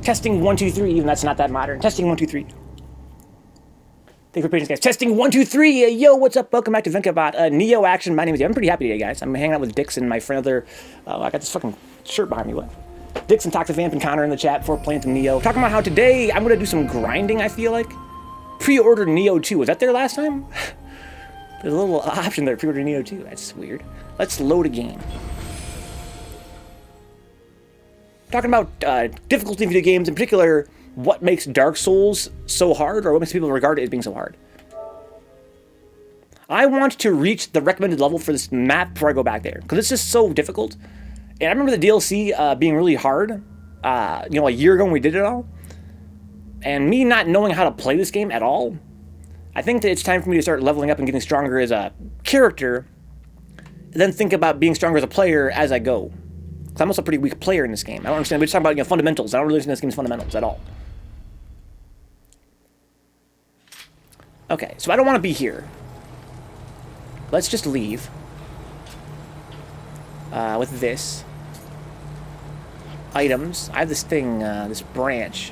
Testing 1, 2, 3. Even that's not that modern. Testing 1, 2, 3. Thank you for patience, guys. Testing 1, 2, 3. Yo, what's up? Welcome back to Vencabot. Nioh action. My name is. I'm pretty happy today, guys. I'm hanging out with Dix and my friend other. I got this fucking shirt behind me. What? Dix and Toxic Vamp and Connor in the chat before playing some Nioh. Talking about how today I'm gonna do some grinding. I feel like pre-ordered Nioh 2. Was that there last time? There's a little option there. Pre-order Nioh 2. That's weird. Let's load a game. Talking about difficulty in video games, in particular, what makes Dark Souls so hard, or what makes people regard it as being so hard. I want to reach the recommended level for this map before I go back there, because it's just so difficult. And I remember the DLC being really hard, a year ago when we did it all. And me not knowing how to play this game at all, I think that it's time for me to start leveling up and getting stronger as a character, and then think about being stronger as a player as I go. Because I'm also a pretty weak player in this game. I don't understand. We're just talking about fundamentals. I don't really understand this game's fundamentals at all. Okay, so I don't want to be here. Let's just leave. With this. Items. I have this thing, this branch.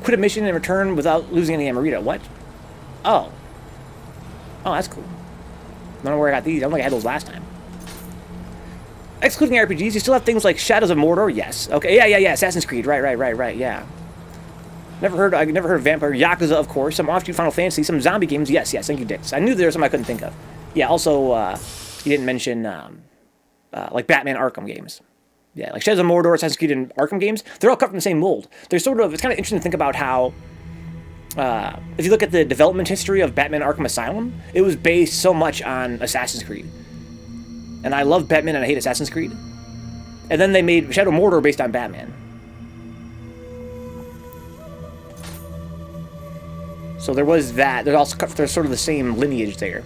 Quit a mission and return without losing any Amarita. What? Oh. Oh, that's cool. I don't know where I got these. I don't think I had those last time. Excluding RPGs, you still have things like Shadows of Mordor? Yes. Okay, yeah. Assassin's Creed. Right, yeah. I never heard of Vampire. Yakuza, of course. Some offshoot Final Fantasy. Some zombie games. Yes. Thank you, Dix. I knew there was something I couldn't think of. Yeah, also, you didn't mention, like Batman Arkham games. Yeah, like Shadows of Mordor, Assassin's Creed, and Arkham games. They're all cut from the same mold. It's kind of interesting to think about how, if you look at the development history of Batman Arkham Asylum, it was based so much on Assassin's Creed. And I love Batman and I hate Assassin's Creed. And then they made Shadow of Mordor based on Batman. So there was that. There's sort of the same lineage there.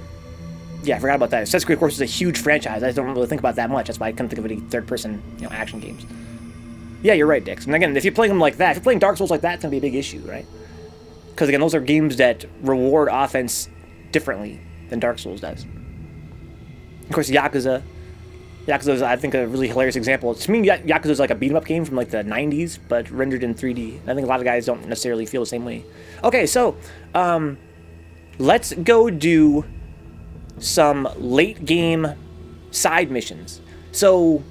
Yeah, I forgot about that. Assassin's Creed, of course, is a huge franchise. I don't really think about that much. That's why I couldn't think of any third-person, action games. Yeah, you're right, Dix. And again, if you're playing them like that, if you're playing Dark Souls like that, it's going to be a big issue, right? Because, again, those are games that reward offense differently than Dark Souls does. Of course, Yakuza. Yakuza is, I think, a really hilarious example. To me, Yakuza is like a beat-em-up game from, like, the 90s, but rendered in 3D. I think a lot of guys don't necessarily feel the same way. Okay, so, let's go do some late-game side missions. So,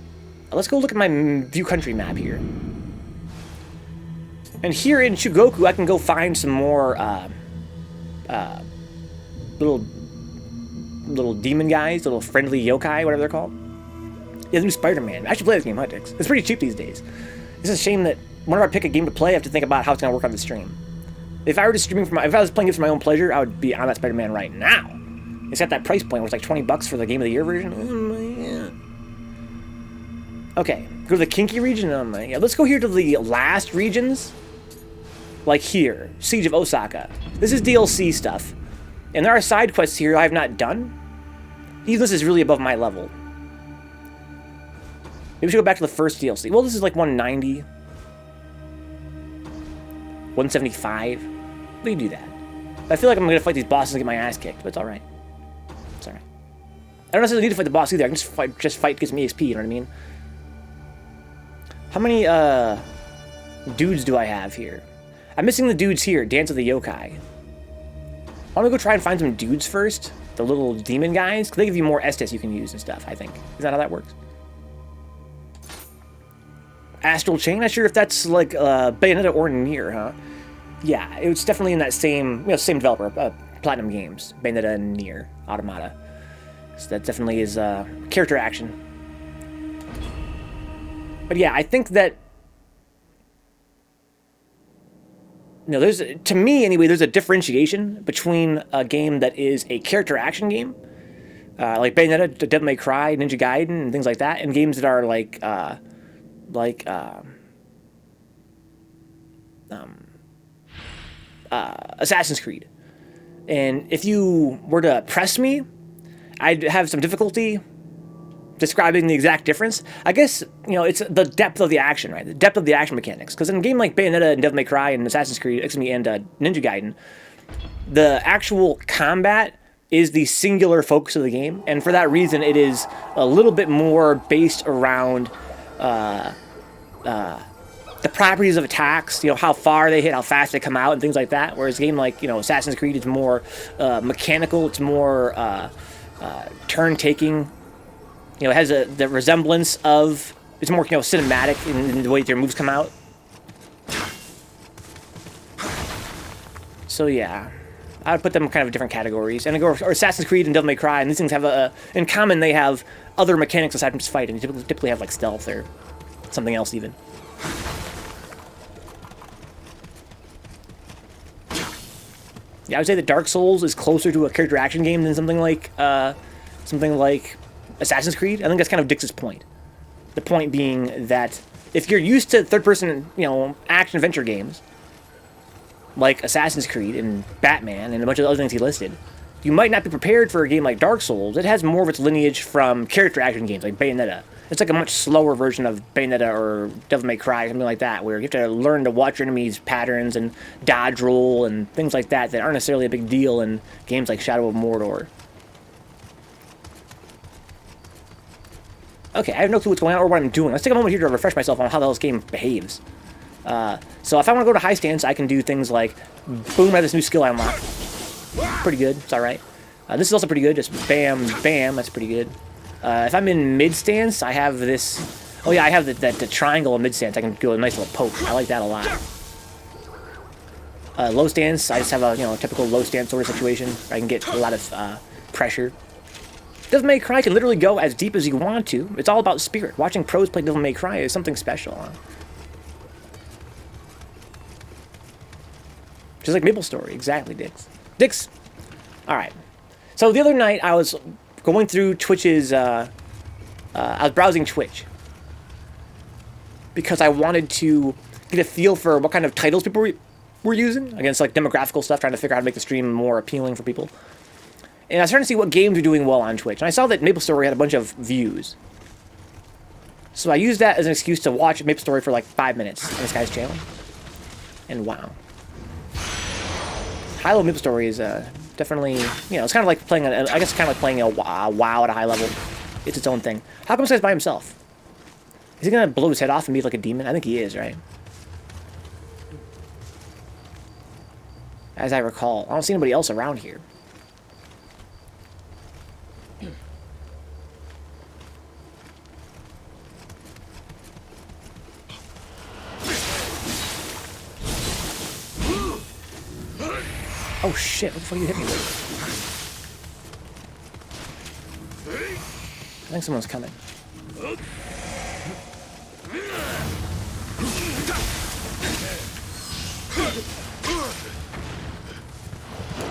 let's go look at my View Country map here. And here in Shugoku, I can go find some more, little demon guys, little friendly yokai, whatever they're called. Yeah, the new Spider-Man. I should play this game, huh, Dix? It's pretty cheap these days. It's a shame that whenever I pick a game to play, I have to think about how it's going to work on the stream. If I were just streaming if I was playing it for my own pleasure, I would be on that Spider-Man right now. It's at that price point where it's like $20 for the Game of the Year version. Oh, my. Okay, go to the Kinky region. Oh, my. Yeah, let's go here to the last regions. Like here, Siege of Osaka. This is DLC stuff. And there are side quests here I have not done. Even this is really above my level. Maybe we should go back to the first DLC. Well, this is like 190. 175. We can do that. I feel like I'm going to fight these bosses and get my ass kicked, but it's alright. It's alright. I don't necessarily need to fight the boss either. I can just fight to get some EXP, you know what I mean? How many, dudes do I have here? I'm missing the dudes here. Dance of the Yokai. Why don't we go try and find some dudes first? The little demon guys? Because they give you more Estus you can use and stuff, I think. Is that how that works? Astral Chain? Not sure if that's like Bayonetta or Nier, huh? Yeah, it's definitely in that same, same developer, Platinum Games. Bayonetta and Nier Automata. So that definitely is character action. But yeah, I think that to me anyway, there's a differentiation between a game that is a character action game, like Bayonetta, Devil May Cry, Ninja Gaiden, and things like that, and games that are like Assassin's Creed. And if you were to press me, I'd have some difficulty describing the exact difference. I guess, it's the depth of the action, right? The depth of the action mechanics. Because in a game like Bayonetta and Devil May Cry and Assassin's Creed, and Ninja Gaiden, the actual combat is the singular focus of the game. And for that reason, it is a little bit more based around the properties of attacks, you know, how far they hit, how fast they come out, and things like that. Whereas a game like, you know, Assassin's Creed is more mechanical, it's more turn-taking. You know, it has the resemblance of, it's more, you know, cinematic in the way their moves come out. So yeah, I would put them kind of in different categories. And or Assassin's Creed and Devil May Cry, and these things have in common, they have other mechanics aside from just fighting. You typically have like stealth or something else even. Yeah, I would say that Dark Souls is closer to a character action game than something like Assassin's Creed. I think that's kind of Dix's point. The point being that if you're used to third-person, you know, action-adventure games, like Assassin's Creed and Batman and a bunch of other things he listed, you might not be prepared for a game like Dark Souls. It has more of its lineage from character action games like Bayonetta. It's like a much slower version of Bayonetta or Devil May Cry, something like that, where you have to learn to watch your enemies' patterns and dodge roll and things like that that aren't necessarily a big deal in games like Shadow of Mordor. Okay, I have no clue what's going on or what I'm doing. Let's take a moment here to refresh myself on how the hell this game behaves. So if I want to go to high stance, I can do things like, boom, I have this new skill I unlocked. Pretty good, it's alright. This is also pretty good, just bam, bam, that's pretty good. If I'm in mid stance, I have this, oh yeah, I have the triangle in mid stance. I can do a nice little poke. I like that a lot. Low stance, I just have a, you know, typical low stance sort of situation. I can get a lot of pressure. Devil May Cry can literally go as deep as you want to. It's all about spirit. Watching pros play Devil May Cry is something special. Huh? Just like Maple Story, exactly, Dix. Alright. So the other night I was going through Twitch's, I was browsing Twitch. Because I wanted to get a feel for what kind of titles people were using. Against like demographical stuff, trying to figure out how to make the stream more appealing for people. And I was starting to see what games were doing well on Twitch. And I saw that Maple Story had a bunch of views. So I used that as an excuse to watch Maple Story for like 5 minutes on this guy's channel. And wow. High-level Maple Story is definitely, you know, it's kind of like playing, I guess it's kind of like playing a WoW at a high level. It's its own thing. How come this guy's by himself? Is he going to blow his head off and be like a demon? I think he is, right? As I recall. I don't see anybody else around here. Oh shit, what the fuck you hit me with? I think someone's coming.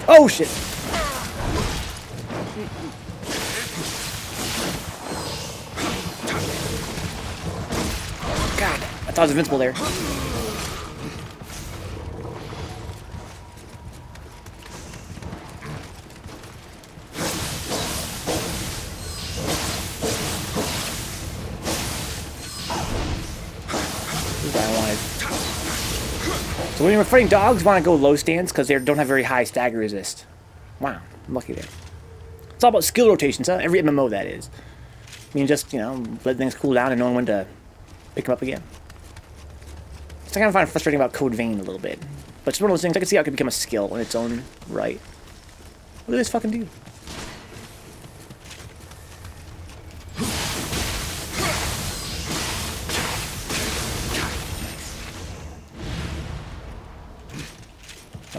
Oh shit! God, I thought I was invincible there. So when you're fighting dogs, you want to go low stance because they don't have very high stagger resist. Wow, I'm lucky there. It's all about skill rotations, huh? Every MMO that is. I mean, just, you know, let things cool down and knowing when to pick them up again. So I kind of find it frustrating about Code Vein a little bit. But it's one of those things, I can see how it could become a skill in its own right. Look at this fucking dude.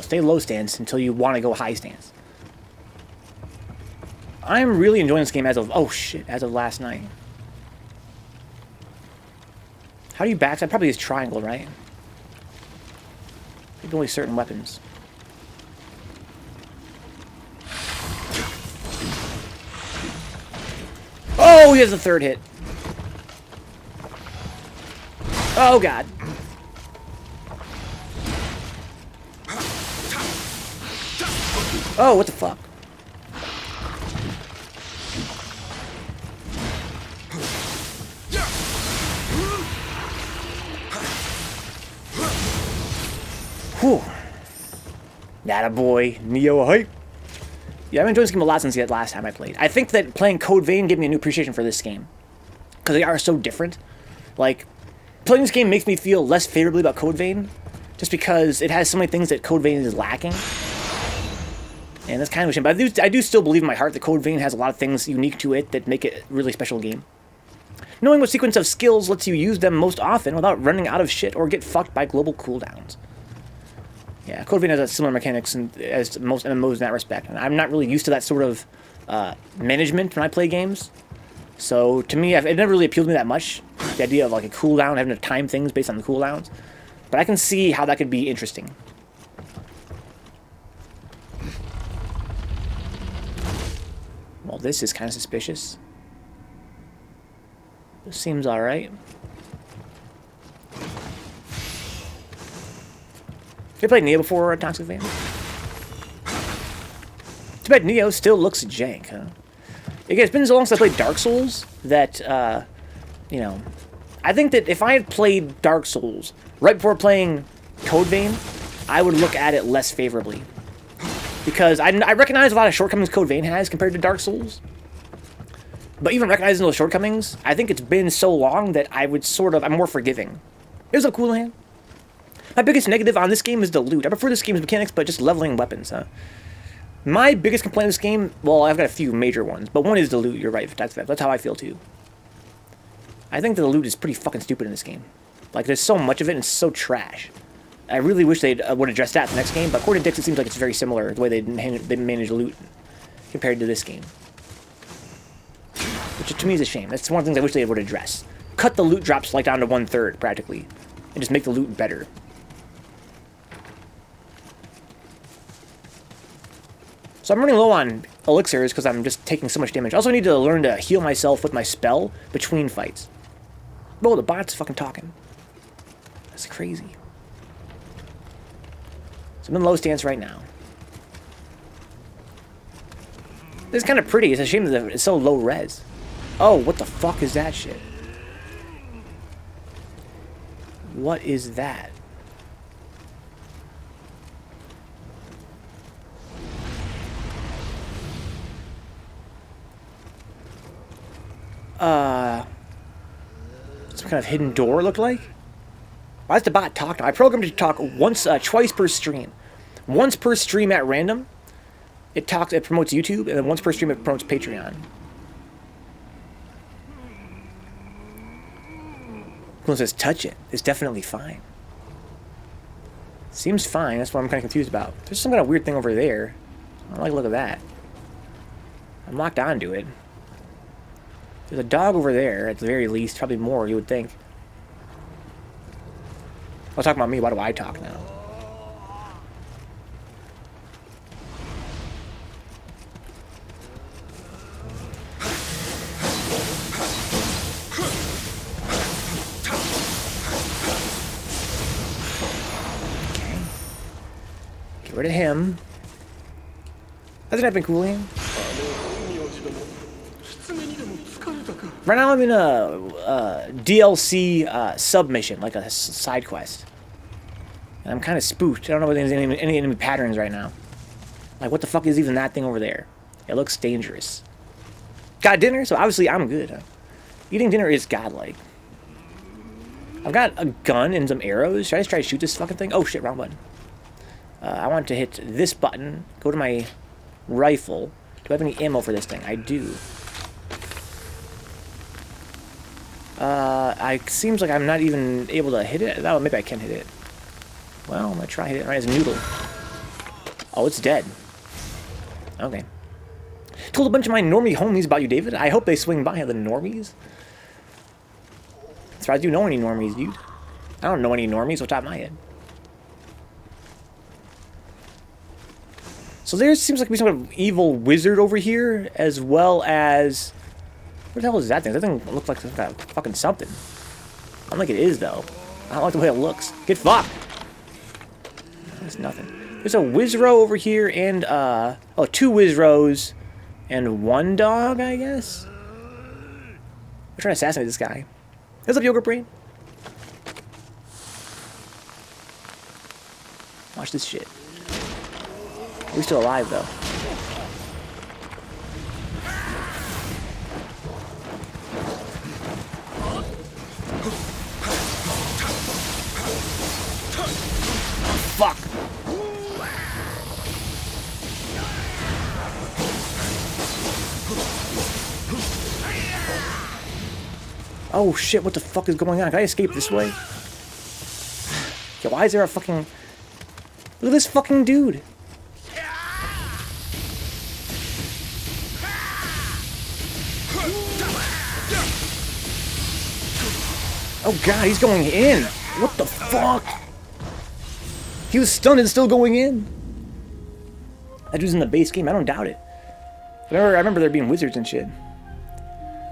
Stay low stance until you want to go high stance. I'm really enjoying this game as of, oh shit, as of last night. How do you backstab? Probably use triangle, right? Maybe only certain weapons. Oh, he has a third hit. Oh god. Oh, what the fuck? Whew. That a boy. Nioh hype. Yeah, I've enjoyed this game a lot since the last time I played. I think that playing Code Vein gave me a new appreciation for this game. Because they are so different. Like, playing this game makes me feel less favorably about Code Vein, just because it has so many things that Code Vein is lacking. And that's kind of a shame. But I do still believe in my heart that Code Vein has a lot of things unique to it that make it a really special game. Knowing what sequence of skills lets you use them most often without running out of shit or get fucked by global cooldowns. Yeah, Code Vein has a similar mechanics as most MMOs in that respect. And I'm not really used to that sort of management when I play games. So to me, it never really appealed to me that much. The idea of like a cooldown, having to time things based on the cooldowns. But I can see how that could be interesting. Well, this is kind of suspicious. This seems alright. Have you played Nioh before, Toxic Fan? Too bad Nioh still looks jank, huh? Again, it's been so long since I played Dark Souls that, you know, I think that if I had played Dark Souls right before playing Code Vein, I would look at it less favorably. Because I recognize a lot of shortcomings Code Vein has compared to Dark Souls. But even recognizing those shortcomings, I think it's been so long that I'm more forgiving. It was a cool hand. My biggest negative on this game is the loot. I prefer this game's mechanics, but just leveling weapons, huh? My biggest complaint in this game, well, I've got a few major ones, but one is the loot, you're right, that's how I feel too. I think that the loot is pretty fucking stupid in this game. Like, there's so much of it and it's so trash. I really wish they would address that in the next game, but according to Dix, it seems like it's very similar, the way they manage loot compared to this game. Which to me is a shame. That's one of the things I wish they would address. Cut the loot drops like down to 1/3, practically, and just make the loot better. So I'm running low on elixirs because I'm just taking so much damage. I also need to learn to heal myself with my spell between fights. Bro, the bot's fucking talking. That's crazy. So I'm in low stance right now. This is kind of pretty. It's a shame that it's so low res. Oh, what the fuck is that shit? What is that? Some kind of hidden door looked like? Why does the bot talk now? I programmed it to talk twice per stream. Once per stream at random. It promotes YouTube, and then once per stream it promotes Patreon. When it says touch it, it's definitely fine. Seems fine, that's what I'm kind of confused about. There's some kind of weird thing over there. I don't like the look of that. I'm locked onto it. There's a dog over there, at the very least. Probably more, you would think. I'll talk about me, why do I talk now? Okay. Get rid of him. Hasn't that been cool, Ian? Right now I'm in a DLC submission, like a side quest. And I'm kind of spooked. I don't know whether there's any enemy patterns right now. Like, what the fuck is even that thing over there? It looks dangerous. Got dinner? So obviously I'm good. Huh? Eating dinner is godlike. I've got a gun and some arrows. Should I just try to shoot this fucking thing? Oh shit, wrong button. I want to hit this button, go to my rifle. Do I have any ammo for this thing? I do. It seems like I'm not even able to hit it. Oh, maybe I can hit it. Well, I'm gonna try hit it right as a noodle. Oh, it's dead. Okay. Told a bunch of my normie homies about you, David. I hope they swing by the normies. Surprised you know any normies, dude. I don't know any normies off the top of my head. So there seems like to be some kind of evil wizard over here, as well as... What the hell is that thing? That thing looks like some kind of fucking something. I don't think it is, though. I don't like the way it looks. Get fucked! That's nothing. There's a Wizro over here and, oh, 2 Wizros and 1 dog, I guess? I'm trying to assassinate this guy. What's up, Yogurt Brain? Watch this shit. We're still alive, though. Fuck. Oh shit, what the fuck is going on? Can I escape this way? Okay, why is there a fucking... Look at this fucking dude. Oh god, he's going in. What the fuck? He was stunned and still going in. That dude's in the base game, I don't doubt it. I remember there being wizards and shit.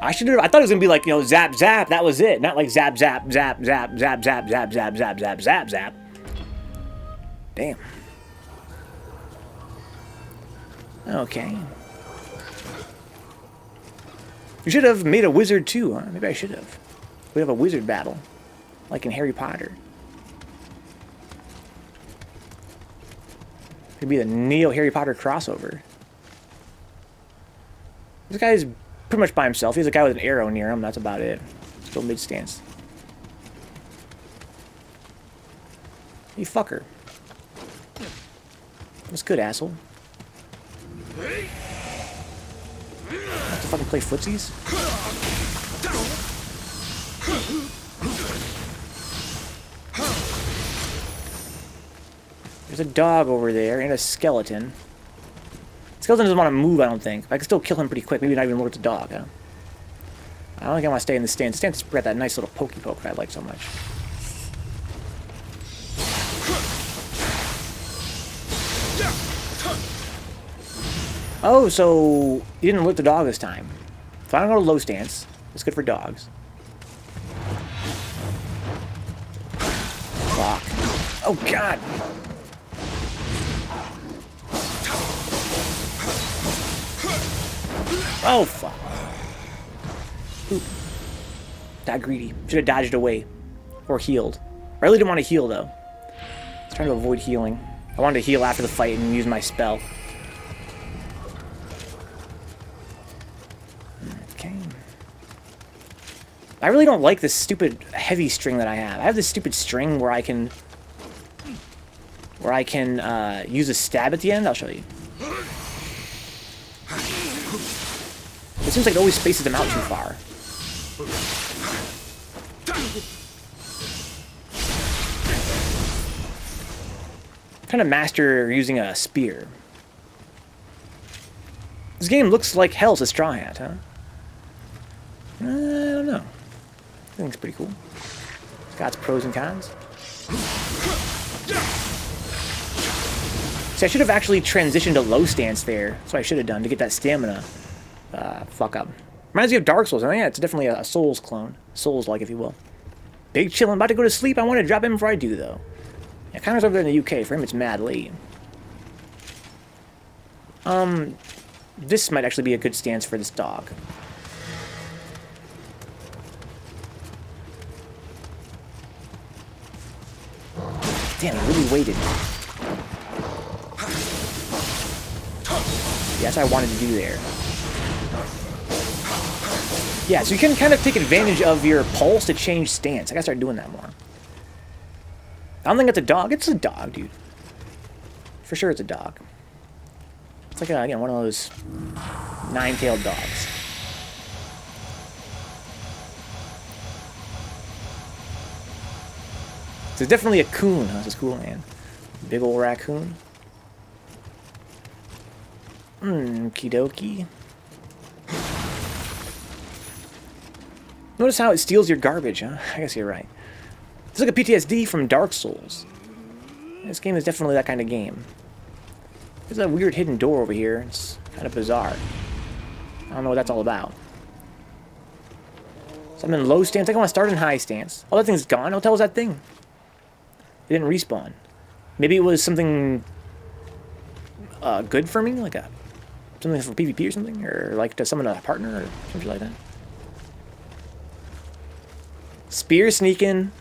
I thought it was gonna be like, you know, zap zap, that was it. Not like zap zap zap zap zap zap zap zap zap zap zap zap. Damn. Okay. You should have made a wizard too, huh? Maybe I should have. We have a wizard battle. Like in Harry Potter. Could be the Nioh Harry Potter crossover. This guy's pretty much by himself. He's a guy with an arrow near him. That's about it. Still mid stance. You fucker. That's good, asshole. Have to fucking play footsies? There's a dog over there and a skeleton. Skeleton doesn't want to move, I don't think. I can still kill him pretty quick. Maybe not even look at the dog, huh? I don't think I want to stay in the stance. The stance has got that nice little pokey poke that I like so much. Oh, so you didn't look the dog this time. So I don't go to low stance. It's good for dogs. Fuck. Oh, God. Oh, fuck. Oop. That greedy. Should have dodged away. Or healed. I really didn't want to heal, though. I was trying to avoid healing. I wanted to heal after the fight and use my spell. Okay. I really don't like this stupid heavy string that I have. I have this stupid string where I can... use a stab at the end. I'll show you. It seems like it always spaces them out too far. I'm trying to master using a spear. This game looks like hell to Straw Hat, huh? I don't know. I think it's pretty cool. It's got its pros and cons. See, I should have actually transitioned to low stance there. That's what I should have done to get that stamina. Fuck up. Reminds me of Dark Souls. I mean, yeah, it's definitely a Souls clone. Souls-like, if you will. Big chillin', about to go to sleep. I want to drop in before I do, though. Yeah, Connor's over there in the UK. For him, it's mad late. This might actually be a good stance for this dog. Damn, he really waited. Yeah, that's what I wanted to do there. Yeah, so you can kind of take advantage of your pulse to change stance. I gotta start doing that more. I don't think it's a dog. It's a dog, dude. For sure it's a dog. It's like, again, one of those nine-tailed dogs. So it's definitely a coon, huh? This is cool, man. Big old raccoon. Kidoki. Notice how it steals your garbage, huh? I guess you're right. It's like a PTSD from Dark Souls. This game is definitely that kind of game. There's a weird hidden door over here. It's kind of bizarre. I don't know what that's all about. So I'm in low stance. I think I want to start in high stance. Oh, that thing's gone. What the hell was that thing? It didn't respawn. Maybe it was something good for me? Like something for PvP or something? Or like to summon a partner or something like that? Spear sneaking.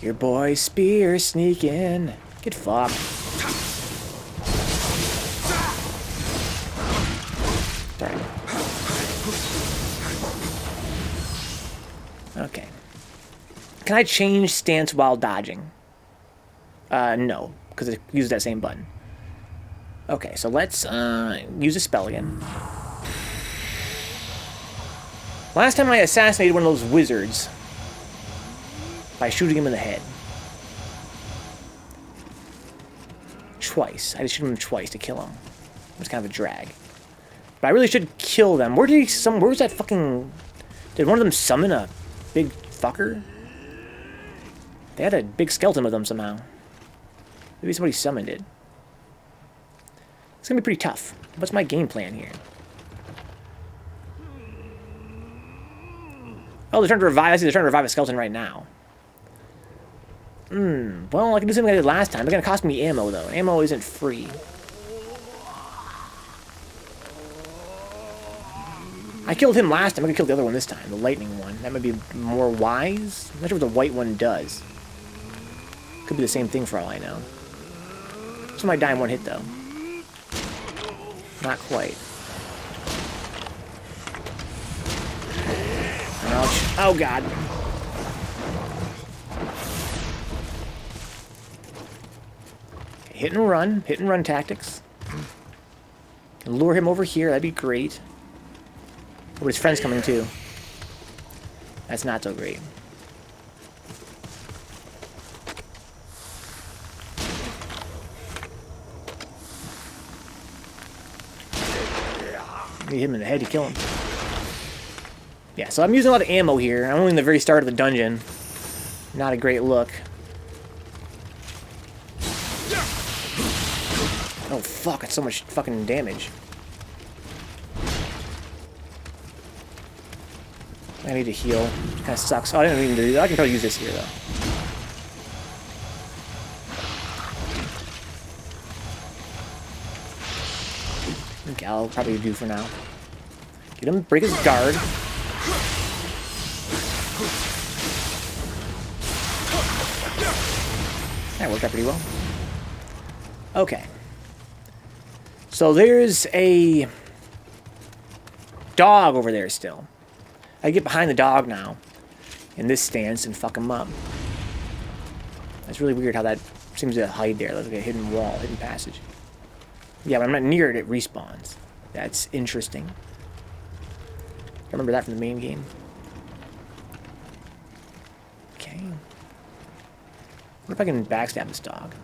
Your boy spear sneaking. Get fucked. Sorry. Okay. Can I change stance while dodging? No, because it uses that same button. Okay, so let's use a spell again. Last time I assassinated one of those wizards by shooting him in the head. Twice. I just shoot him twice to kill him. It was kind of a drag. But I really should kill them. Where was that fucking... Did one of them summon a big fucker? They had a big skeleton with them somehow. Maybe somebody summoned it. It's gonna be pretty tough. What's my game plan here? Oh, they're trying to revive... I see they're trying to revive a skeleton right now. Well, I can do something I did last time. It's gonna cost me ammo, though. Ammo isn't free. I killed him last time. I'm gonna kill the other one this time. The lightning one. That might be more wise. I'm not sure what the white one does. Could be the same thing for all I know. This might die in one hit, though. Not quite. Ouch. Oh, God. Hit and run. Hit and run tactics. And lure him over here. That'd be great. Oh, his friend's coming, too. That's not so great. Hit him in the head to kill him. Yeah, so I'm using a lot of ammo here. I'm only in the very start of the dungeon. Not a great look. Oh, fuck. That's so much fucking damage. I need to heal. Kind of sucks. Oh, I didn't even do that. I can probably use this here, though. Okay, I'll probably do for now. Get him, break his guard. That worked out pretty well. Okay. So there's a dog over there still. I get behind the dog now in this stance and fuck him up. That's really weird how that seems to hide there. Like a hidden wall, hidden passage. Yeah, when I'm not near it, it respawns. That's interesting. I remember that from the main game. Okay. What if I can backstab this dog?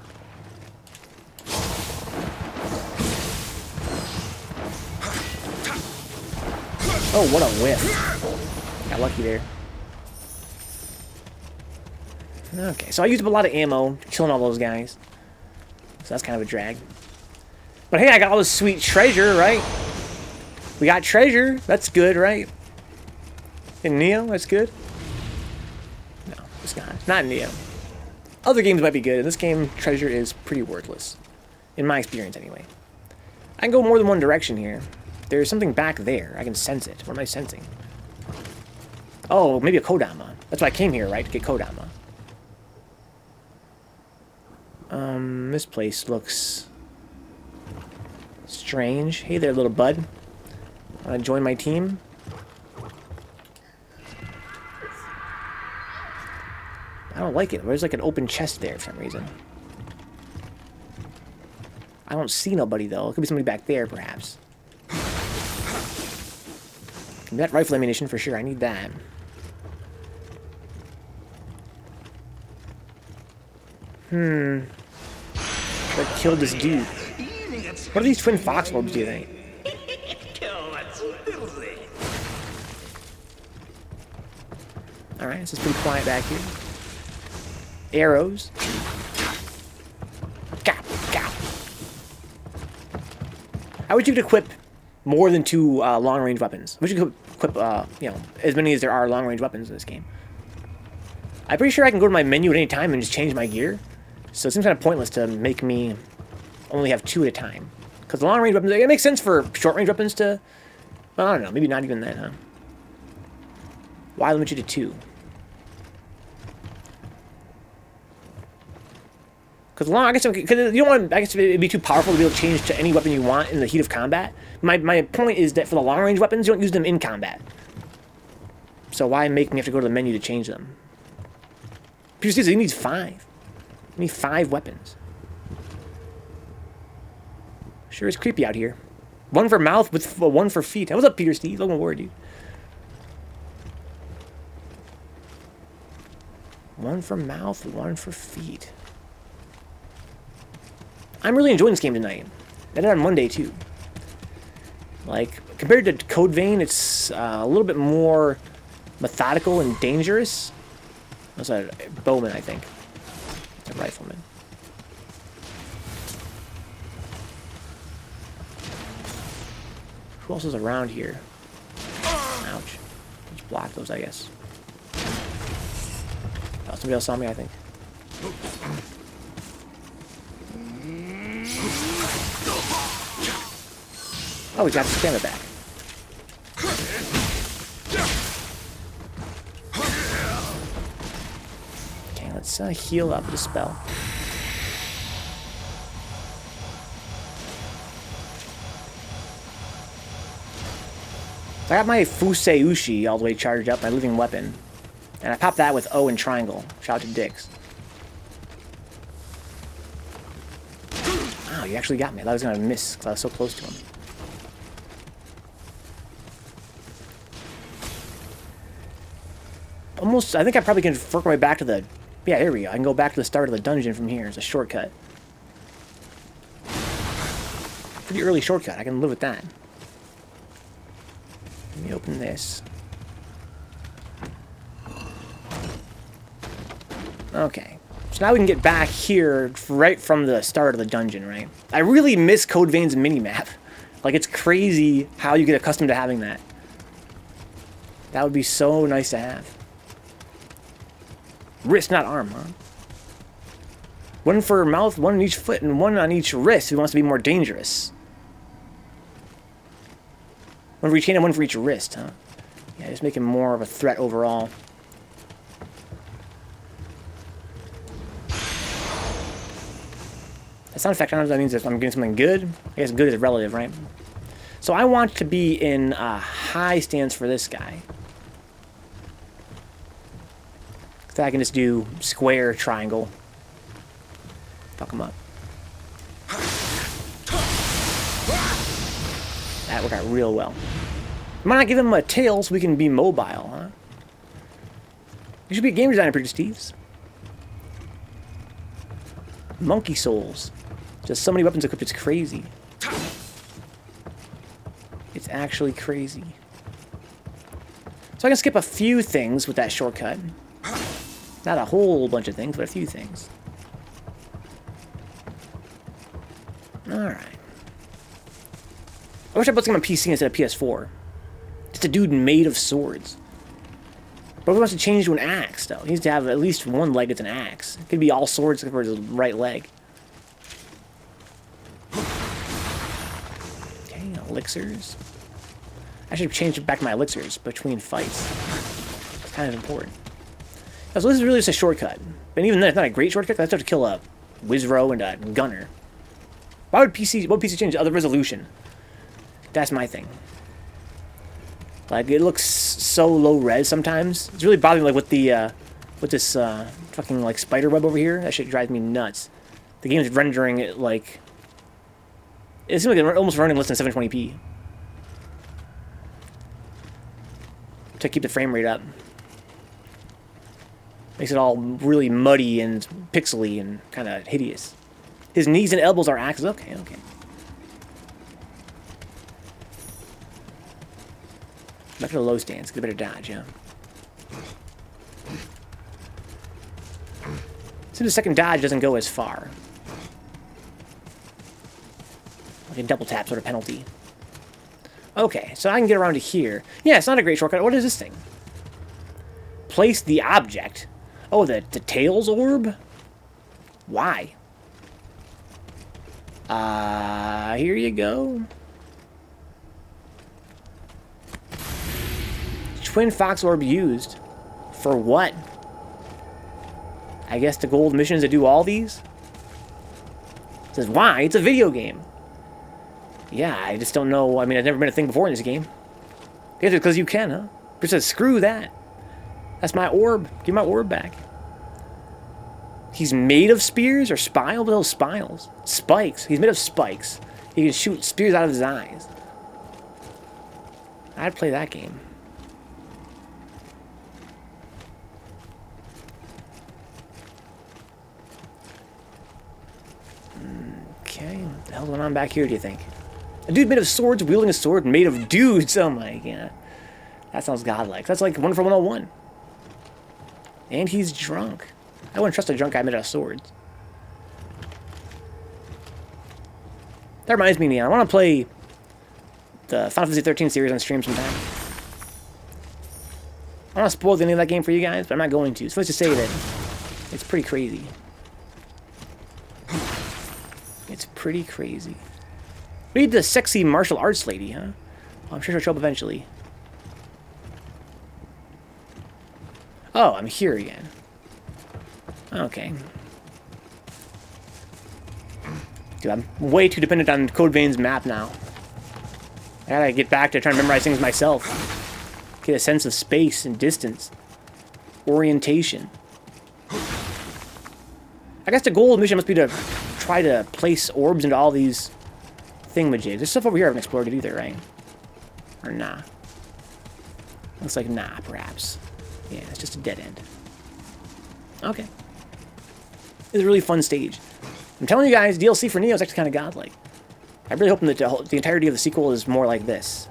Oh, what a whiff. Got lucky there. Okay, so I used up a lot of ammo killing all those guys. So that's kind of a drag. But hey, I got all this sweet treasure, right? We got treasure. That's good, right? In Nioh, that's good? No, it's not. Not in Nioh. Other games might be good. In this game, treasure is pretty worthless. In my experience, anyway. I can go more than one direction here. There's something back there. I can sense it. What am I sensing? Oh, maybe a Kodama. That's why I came here, right? To get Kodama. This place looks strange. Hey there, little bud. Want to join my team? I don't like it. There's like an open chest there for some reason. I don't see nobody, though. It could be somebody back there, perhaps. That rifle ammunition for sure. I need that. What killed this dude? What are these twin fox orbs, do you think? Alright, this is pretty quiet back here. Arrows. Gap, gap. I wish you could equip more than 2 long-range weapons. I wish you could equip, you know, as many as there are long-range weapons in this game. I'm pretty sure I can go to my menu at any time and just change my gear. So it seems kind of pointless to make me only have 2 at a time. Because the long-range weapons, it makes sense for short-range weapons to... Well, I don't know. Maybe not even then, huh? Why limit you to 2? Because long, I guess, because you don't want, I guess it'd be too powerful to be able to change to any weapon you want in the heat of combat. My point is that for the long-range weapons, you don't use them in combat. So why make me have to go to the menu to change them? Because he needs 5. Give me 5 weapons. Sure is creepy out here. 1 for mouth with 1 for feet. What's up, Peter Steve? Don't worry, dude. 1 for mouth, 1 for feet. I'm really enjoying this game tonight. I did it on Monday, too. Like, compared to Code Vein, it's a little bit more methodical and dangerous. That's a bowman, I think. It's a rifleman. Who else is around here? Ouch. Just block those, I guess. Oh, somebody else saw me, I think. Oh, we got the stamina back. Okay, let's heal up with a spell. I got my Fusei Ushi all the way charged up, my living weapon. And I popped that with O and triangle. Shout out to Dix. Wow, you actually got me. I thought I was going to miss because I was so close to him. Almost, I think I probably can work my way back to the... Yeah, here we go. I can go back to the start of the dungeon from here. It's a shortcut. Pretty early shortcut. I can live with that. Let me open this. Okay. So now we can get back here right from the start of the dungeon, right? I really miss Code Vein's minimap. Like, it's crazy how you get accustomed to having that. That would be so nice to have. Wrist, not arm, huh? 1 for mouth, 1 on each foot, and 1 on each wrist who wants to be more dangerous. 1 for each hand and 1 for each wrist, huh? Yeah, just making more of a threat overall. That sound effect, I don't know if that means if I'm getting something good. I guess good is relative, right? So I want to be in high stance for this guy. So I can just do square, triangle. Fuck him up. That worked out real well. Why not give him a tail so we can be mobile, huh? You should be a game designer, Pretty Steves. Monkey souls. Just so many weapons equipped, it's crazy. It's actually crazy. So I can skip a few things with that shortcut. Not a whole bunch of things, but a few things. Alright. I wish I put something on PC instead of PS4. Just a dude made of swords. But if he wants to change to an axe, though, he needs to have at least 1 leg that's an axe. It could be all swords except for his right leg. Okay, elixirs. I should change back my elixirs between fights. It's kind of important. So this is really just a shortcut. But even then, it's not a great shortcut. I still have to kill a Wizro and a Gunner. Why would PC... What would PC change? Oh, the resolution. That's my thing. Like, it looks so low res sometimes. It's really bothering me, like, with the, with this, fucking, like, spider web over here. That shit drives me nuts. The game's rendering it, like... It seems like it's almost running less than 720p. To keep the frame rate up. Makes it all really muddy and pixely and kind of hideous. His knees and elbows are axes. Okay, okay. Back to the low stance. Get a better dodge, yeah. So the second dodge doesn't go as far. Like a double tap sort of penalty. Okay, so I can get around to here. Yeah, it's not a great shortcut. What is this thing? Place the object. Oh, the Tails orb? Why? Here you go. Twin Fox Orb used. For what? I guess the gold missions to do all these? It says, why? It's a video game. Yeah, I just don't know. I mean, I've never been a thing before in this game. I guess it's because you can, huh? It says, screw that. That's my orb. Give my orb back. He's made of spears or spiles? Those spiles. Spikes. He's made of spikes. He can shoot spears out of his eyes. I'd play that game. Okay, what the hell's going on back here, do you think? A dude made of swords, wielding a sword made of dudes. Oh my god. That sounds godlike. That's like Wonderful 101. And he's drunk. I wouldn't trust a drunk guy made out of swords. That reminds me, Nioh, I want to play the Final Fantasy 13 series on stream sometime. I don't want to spoil the ending of that game for you guys, but I'm not going to. So let's just say that it's pretty crazy. It's pretty crazy. Read the sexy martial arts lady, huh? Oh, I'm sure she'll show up eventually. Oh, I'm here again. Okay. Dude, I'm way too dependent on Code Vein's map now. I gotta get back to trying to memorize things myself. Get a sense of space and distance. Orientation. I guess the goal of the mission must be to try to place orbs into all these thingamajigs. There's stuff over here I haven't explored it either, right? Or nah. Looks like nah, perhaps. Yeah, it's just a dead end. Okay. It's a really fun stage. I'm telling you guys, DLC for Nioh is actually kind of godlike. I'm really hoping that the entirety of the sequel is more like this.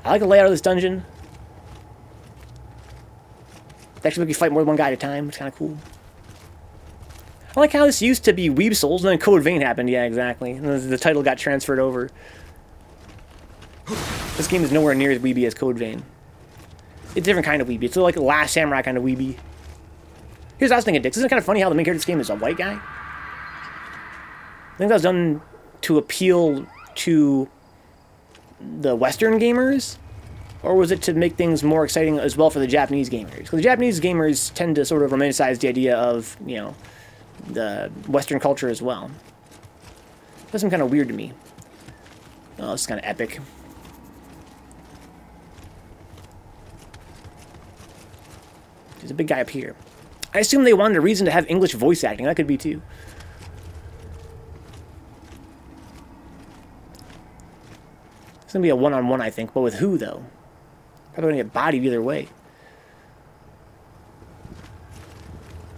I like the layout of this dungeon. They actually make you fight more than one guy at a time. It's kind of cool. I like how this used to be Weeb Souls, and then Code Vein happened. Yeah, exactly. And the title got transferred over. This game is nowhere near as weeby as Code Vein. It's a different kind of weeby. It's like a Last Samurai kind of weeby. Here's what I was thinking, Dix. Isn't it kind of funny how the main character of this game is a white guy? I think that was done to appeal to the Western gamers? Or was it to make things more exciting as well for the Japanese gamers? Because the Japanese gamers tend to sort of romanticize the idea of, you know, the Western culture as well. That seems kind of weird to me. Oh, this is kind of epic. There's a big guy up here. I assume they wanted a reason to have English voice acting. That could be too. It's going to be a one-on-one, I think. But with who, though? Probably going to get bodied either way.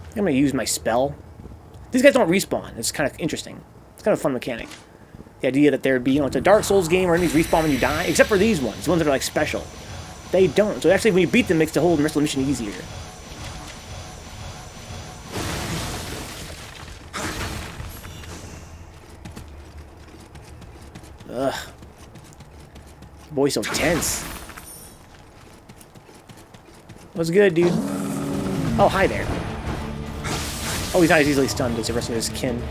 I'm going to use my spell. These guys don't respawn. It's kind of interesting. It's kind of a fun mechanic. The idea that there'd be, you know, it's a Dark Souls game where enemies respawn when you die. Except for these ones. The ones that are, like, special. They don't. So actually, when you beat them, it makes the whole rest of the mission easier. Ugh. Boy's so tense. What's good, dude? Oh, hi there. Oh, he's not as easily stunned as the rest of his kin.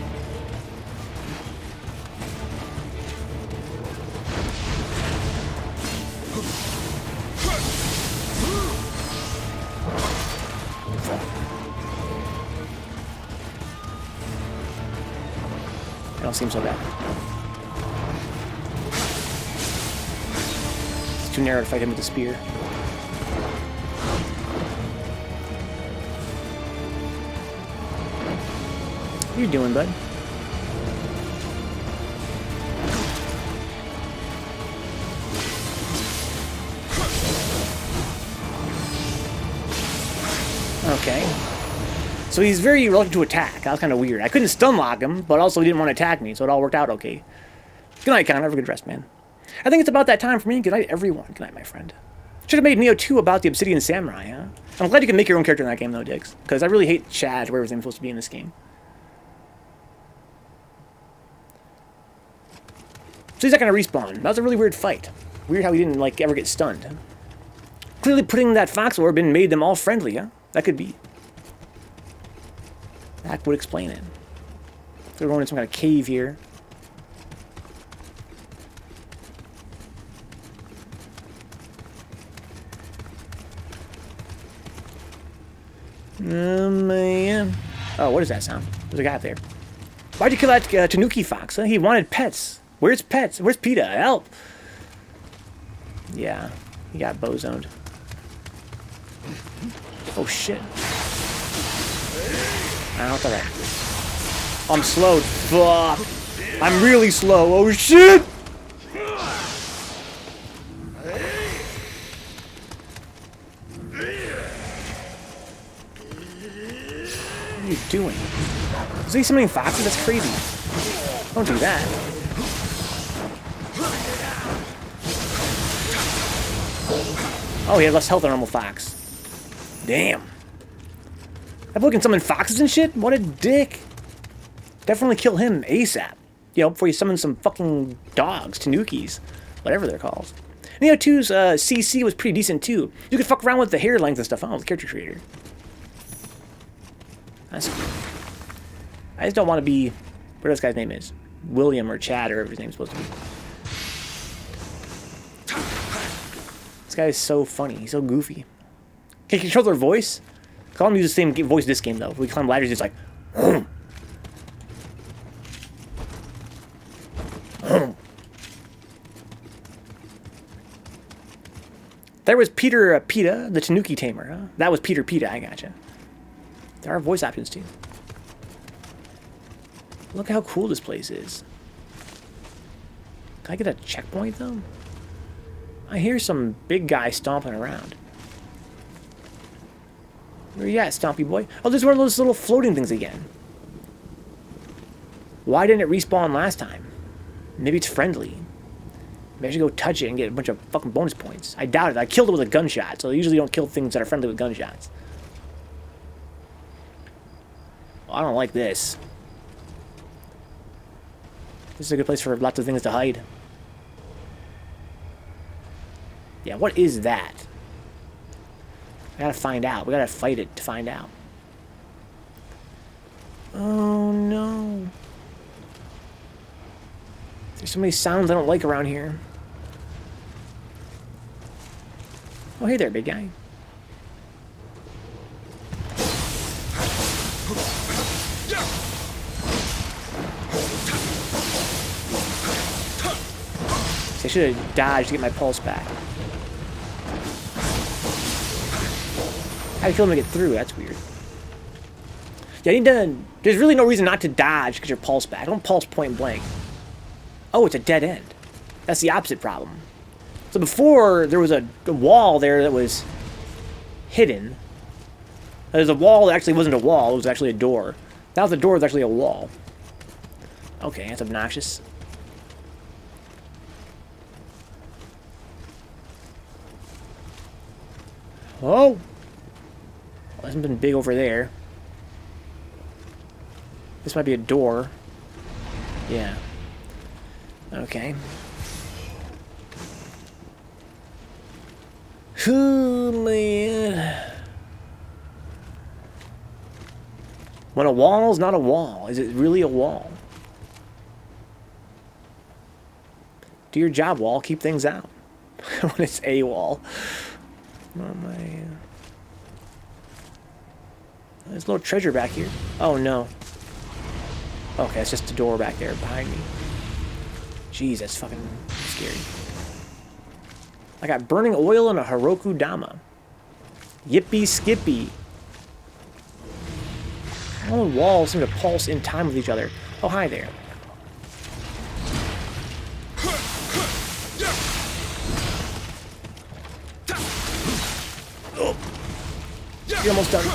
That don't seem so bad. It's too narrow to fight him with a spear. What are you doing, bud? Okay. So he's very reluctant to attack. That was kind of weird. I couldn't stun lock him, but also he didn't want to attack me, so it all worked out okay. Good night, Connor. Have a good rest, man. I think it's about that time for me. Good night, everyone. Good night, my friend. Should have made Nioh 2 about the Obsidian Samurai, huh? I'm glad you can make your own character in that game, though, Diggs. Because I really hate Chad, where everything's supposed to be in this game. So he's not going to respawn. That was a really weird fight. Weird how he didn't, like, ever get stunned. Clearly putting that fox orb in made them all friendly, huh? That could be. That would explain it. So we're going in some kind of cave here. Man. Oh, what is that sound? There's a guy up there. Why'd you kill that Tanuki fox? Huh? He wanted pets. Where's pets? Where's PETA? Help! Yeah, he got bozoned. Oh shit. Oh, it's alright. I'm slowed. Fuck. I'm really slow. Oh shit! What are you doing? Is he summoning foxes? That's crazy. Don't do that. Oh, he had less health than a normal fox. Damn. That boy can summon foxes and shit? What a dick. Definitely kill him ASAP. You know, before you summon some fucking dogs, tanukis, whatever they're called. Nioh 2's CC was pretty decent too. You could fuck around with the hair length and stuff. Oh, the character creator. That's cool. I just don't want to be... Whatever this guy's name is. William or Chad or whatever his name's supposed to be. This guy is so funny. He's so goofy. Can you control their voice? Call him use the same voice this game, though. If we climb ladders, he's like... There was Peter Pita, the Tanuki Tamer, huh? That was Peter Pita, I gotcha. There are voice options, too. Look how cool this place is. Can I get a checkpoint, though? I hear some big guy stomping around. Where you at, Stompy boy? Oh, there's one of those little floating things again. Why didn't it respawn last time? Maybe it's friendly. Maybe I should go touch it and get a bunch of fucking bonus points. I doubt it. I killed it with a gunshot, so I usually don't kill things that are friendly with gunshots. Well, I don't like this. This is a good place for lots of things to hide. Yeah, what is that? I gotta find out. We gotta fight it to find out. Oh no. There's so many sounds I don't like around here. Oh, hey there, big guy. See, I should have dodged to get my pulse back. I had to kill him to get through. That's weird. Yeah, I need to... There's really no reason not to dodge because your pulse back. Don't pulse point blank. Oh, it's a dead end. That's the opposite problem. So before, there was a wall there that was hidden. There's a wall that actually wasn't a wall. It was actually a door. Now the door is actually a wall. Okay, that's obnoxious. Oh! There's something big over there. This might be a door. Yeah. Okay. Oh, man. When a wall is not a wall, is it really a wall? Do your job, wall. Keep things out. When it's a wall. Oh, my... There's a little treasure back here. Oh, no. Okay, it's just a door back there behind me. Jeez, that's fucking scary. I got burning oil and a Heroku Dama. Yippee skippy. All the walls seem to pulse in time with each other. Oh, hi there. Oh. You're almost done.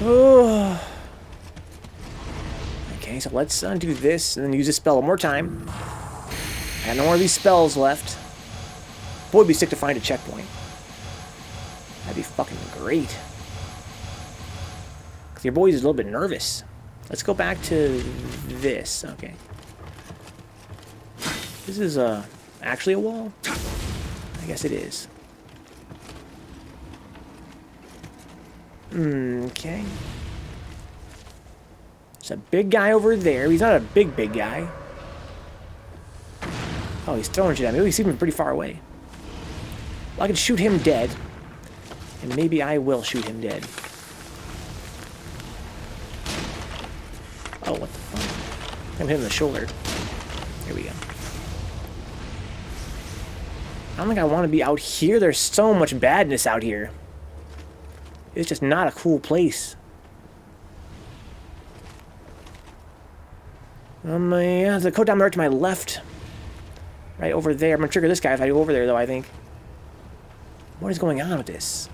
Oh. Okay, so let's undo this and then use this spell one more time. I got no more of these spells left. Boy, it'd be sick to find a checkpoint. That'd be fucking great. Because your boy's a little bit nervous. Let's go back to this. Okay. This is actually a wall? I guess it is. Okay. There's a big guy over there. He's not a big guy. Oh, he's throwing shit at me. Oh, he's even pretty far away. Well, I can shoot him dead. And maybe I will shoot him dead. Oh, what the fuck? I'm hitting the shoulder. Here we go. I don't think I want to be out here. There's so much badness out here. It's just not a cool place. Yeah, there's a code down there to my left. Right over there. I'm going to trigger this guy if I go over there, though, I think. What is going on with this?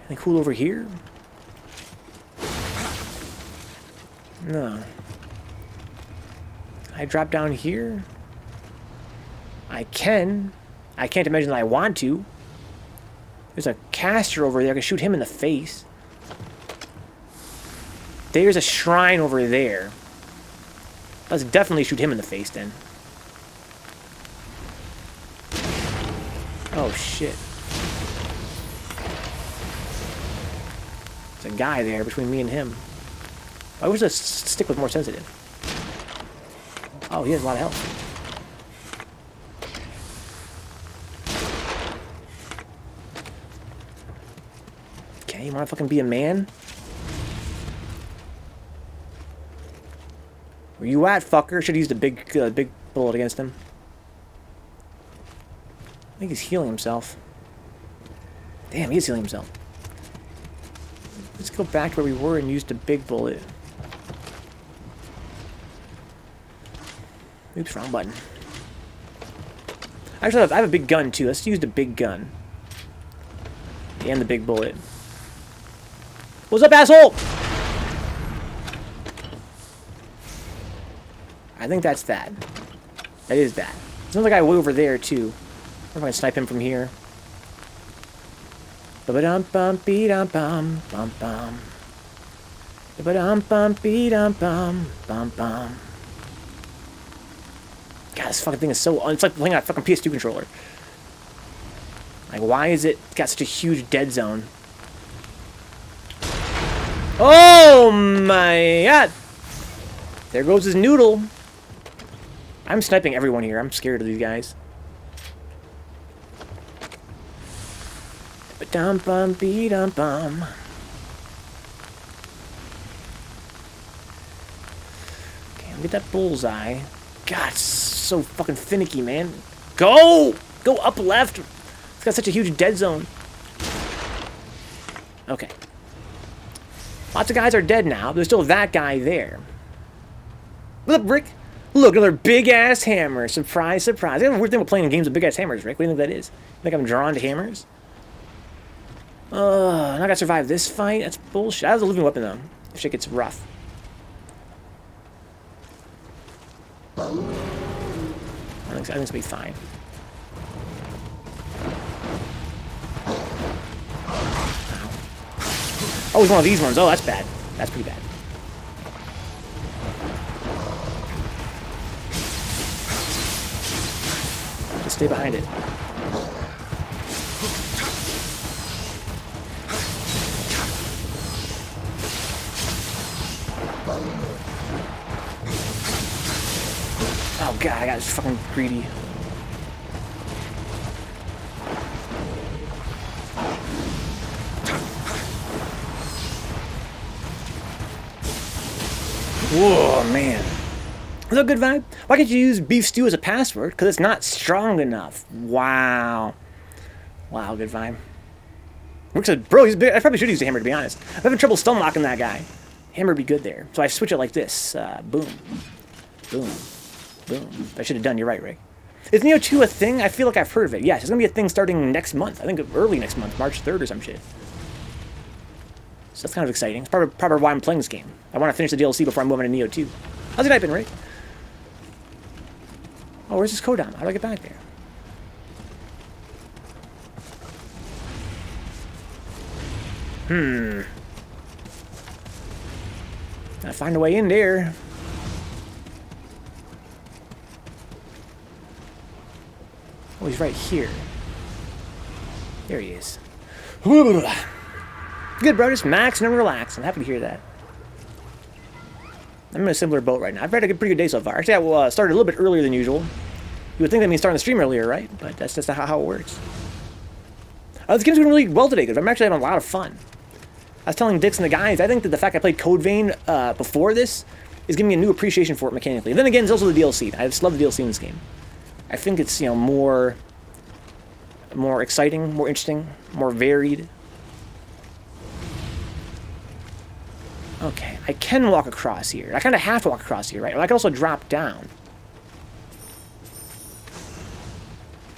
Anything cool over here? No. I drop down here? I can. I can't imagine that I want to. There's a caster over there. I can shoot him in the face. There's a shrine over there. Let's definitely shoot him in the face then. Oh shit. There's a guy there between me and him. I wish the stick was more sensitive. Oh, he has a lot of health. Okay, you wanna fucking be a man? Where you at, fucker? Should've used a big bullet against him. I think he's healing himself. Damn, he is healing himself. Let's go back to where we were and use the big bullet. Oops, wrong button. Actually, I have a big gun too. Let's use the big gun. And the big bullet. What's up, asshole? I think that's that. That is that. There's another guy way over there too. I wonder if I can snipe him from here. Ba-ba-dum-bum-bee-dum-bum, bum-bum. Ba-ba-dum-bum-bee-dum-bum, bum-bum. God, this fucking thing is so... It's like playing on a fucking PS2 controller. Like, why is it got such a huge dead zone? Oh my god! There goes his noodle. I'm sniping everyone here. I'm scared of these guys. Ba-dum-bum-bee-dum-bum. Okay, I'll get that bullseye. God, it's so fucking finicky, man. Go! Go up left! It's got such a huge dead zone. Okay. Lots of guys are dead now. There's still that guy there. Look, Rick. Look, another big-ass hammer. Surprise, surprise. I have a weird thing about playing games with big-ass hammers, Rick. What do you think that is? You think I'm drawn to hammers? Now I gotta survive this fight? That's bullshit. I have a living weapon, though. If shit gets rough. I think it's gonna be fine. Ow. Oh, it's one of these ones. Oh, that's bad. That's pretty bad. Just stay behind it. Oh god, I got fucking greedy. Whoa, man. Is that a good vibe? Why can't you use beef stew as a password? Because it's not strong enough. Wow. Wow, good vibe. Rick said, bro, he's big. I probably should use a hammer, to be honest. I'm having trouble stun locking that guy. Hammer would be good there. So I switch it like this. Boom. Boom. Boom. I should have done. You're right, Rick. Is Nioh 2 a thing? I feel like I've heard of it. Yes, it's going to be a thing starting next month. I think early next month. March 3rd or some shit. So that's kind of exciting. It's probably why I'm playing this game. I want to finish the DLC before I'm moving to Nioh 2. How's it typing, Rick? Oh, where's this codedown? How do I get back there? Gotta find a way in there. Oh, he's right here. There he is. Good, bro. Just max and relax. I'm happy to hear that. I'm in a similar boat right now. I've had a pretty good day so far. Actually, I started a little bit earlier than usual. You would think that means starting the stream earlier, right? But that's just how it works. This game's going really well today, because I'm actually having a lot of fun. I was telling Dix and the guys, I think that the fact I played Code Vein before this is giving me a new appreciation for it mechanically. And then again, it's also the DLC. I just love the DLC in this game. I think it's, you know, more exciting, more interesting, more varied. Okay, I can walk across here. I kind of have to walk across here, right? Or I can also drop down.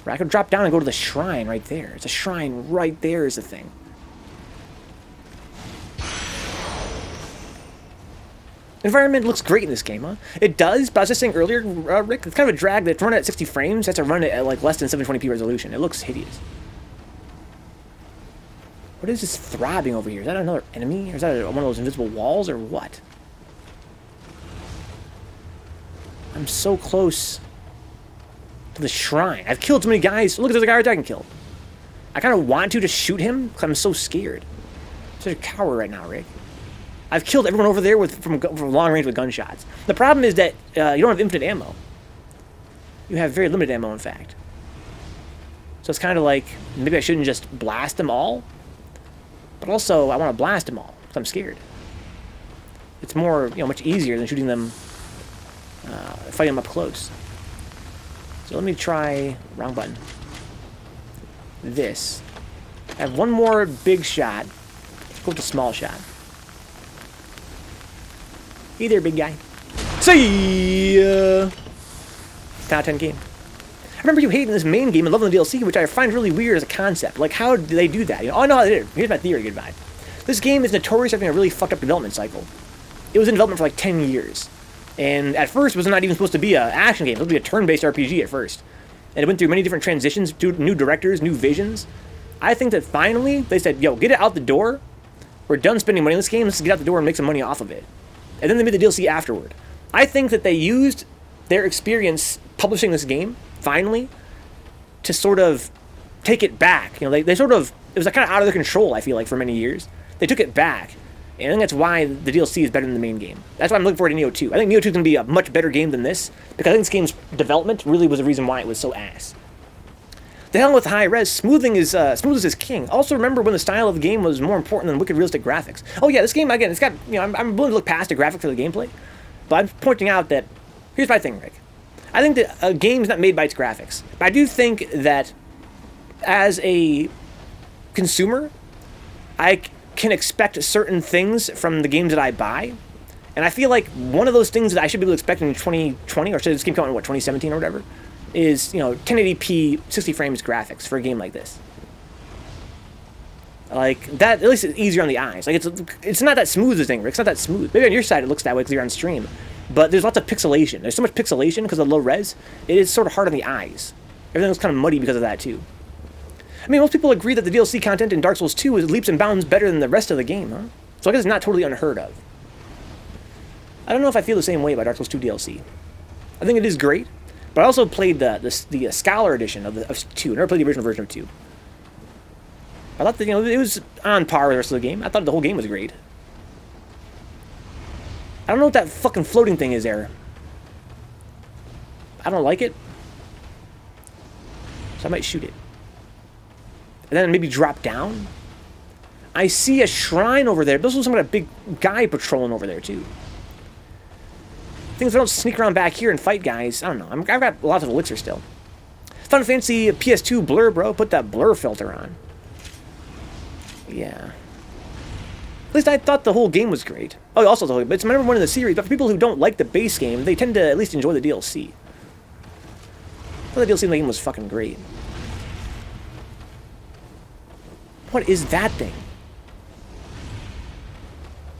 Right, I could drop down and go to the shrine right there. It's a shrine right there is the thing. Environment looks great in this game, huh? It does, but I was just saying earlier, Rick, it's kind of a drag that it's run at 60 frames. That's to run it at like less than 720p resolution. It looks hideous. What is this throbbing over here? Is that another enemy? Or is that one of those invisible walls, or what? I'm so close to the shrine. I've killed so many guys. Look, there's a guy right there I can kill. I kind of want to just shoot him, because I'm so scared. I'm such a coward right now, Rick. I've killed everyone over there from long range with gunshots. The problem is that you don't have infinite ammo. You have very limited ammo, in fact. So it's kind of like, maybe I shouldn't just blast them all. But also, I want to blast them all, because I'm scared. It's more, you know, much easier than shooting them, fighting them up close. So let me try, wrong button. This. I have one more big shot. Let's go with the small shot. Hey there, big guy. See ya! 10 out of 10 game. I remember you hating this main game and loving the DLC, which I find really weird as a concept. Like, how did they do that? You know, oh, I know how they did it. Here's my theory, goodbye. This game is notorious for having a really fucked up development cycle. It was in development for like 10 years. And at first, it was not even supposed to be an action game. It was supposed to be a turn-based RPG at first. And it went through many different transitions, new directors, new visions. I think that finally, they said, yo, get it out the door. We're done spending money on this game. Let's get out the door and make some money off of it. And then they made the DLC afterward. I think that they used their experience publishing this game, finally, to sort of take it back. You know, they sort of, it was like kind of out of their control, I feel like, for many years. They took it back. And I think that's why the DLC is better than the main game. That's why I'm looking forward to Nioh 2. I think Nioh 2 is going to be a much better game than this, because I think this game's development really was the reason why it was so ass. The hell with high res, smooth is king. Also remember when the style of the game was more important than wicked realistic graphics. Oh yeah, this game, again, it's got, you know, I'm willing to look past the graphics for the gameplay, but I'm pointing out that, here's my thing, Rick. I think that a game is not made by its graphics. But I do think that as a consumer, I can expect certain things from the games that I buy, and I feel like one of those things that I should be able to expect in 2020, or should this game come out in, what, 2017 or whatever, is, you know, 1080p 60 frames graphics for a game like this. Like that, at least it's easier on the eyes. Like it's not that smooth, the thing, Rick. It's not that smooth. Maybe on your side it looks that way because you're on stream, but there's lots of pixelation. There's so much pixelation because of low res. It is sort of hard on the eyes. Everything looks kind of muddy because of that too. I mean, most people agree that the DLC content in Dark Souls 2 is leaps and bounds better than the rest of the game, huh? So I guess it's not totally unheard of. I don't know if I feel the same way about Dark Souls 2 DLC. I think it is great. But I also played the Scholar edition of 2. I never played the original version of 2. I thought that, you know, it was on par with the rest of the game. I thought the whole game was great. I don't know what that fucking floating thing is there. I don't like it. So I might shoot it. And then maybe drop down. I see a shrine over there. There's also some kind of big guy patrolling over there, too. Things I don't sneak around back here and fight guys. I don't know. I've got lots of elixir still. Final Fantasy PS2 blur, bro. Put that blur filter on. Yeah. At least I thought the whole game was great. Oh, also the whole game. It's my number one in the series, but for people who don't like the base game, they tend to at least enjoy the DLC. I thought the DLC in the game was fucking great. What is that thing?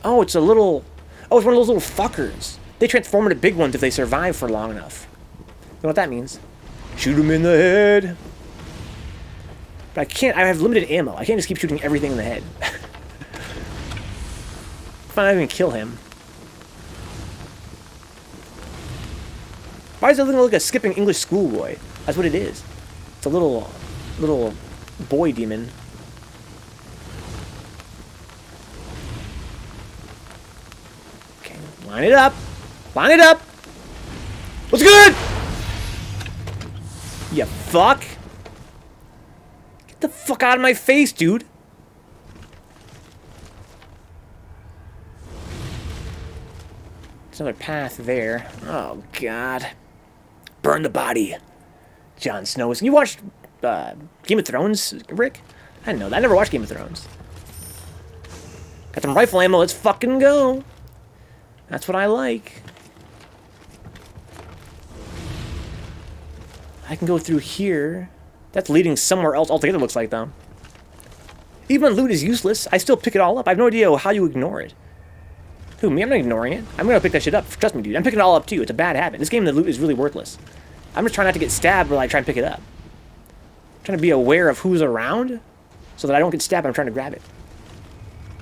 Oh, it's a little... Oh, it's one of those little fuckers. They transform into big ones if they survive for long enough. You know what that means? Shoot them in the head. But I can't... I have limited ammo. I can't just keep shooting everything in the head. Fine, I even kill him. Why does it look like a skipping English schoolboy? That's what it is. It's a little boy demon. Okay, line it up. Line it up. What's good? You fuck. Get the fuck out of my face, dude. There's another path there. Oh, God. Burn the body. Jon Snow. You watched Game of Thrones, Rick? I didn't know that. I never watched Game of Thrones. Got some rifle ammo. Let's fucking go. That's what I like. I can go through here. That's leading somewhere else altogether, looks like, though. Even when loot is useless, I still pick it all up. I have no idea how you ignore it. Who, me? I'm not ignoring it. I'm gonna pick that shit up. Trust me, dude. I'm picking it all up, too. It's a bad habit. This game, the loot is really worthless. I'm just trying not to get stabbed while I try and pick it up. I'm trying to be aware of who's around so that I don't get stabbed when I'm trying to grab it.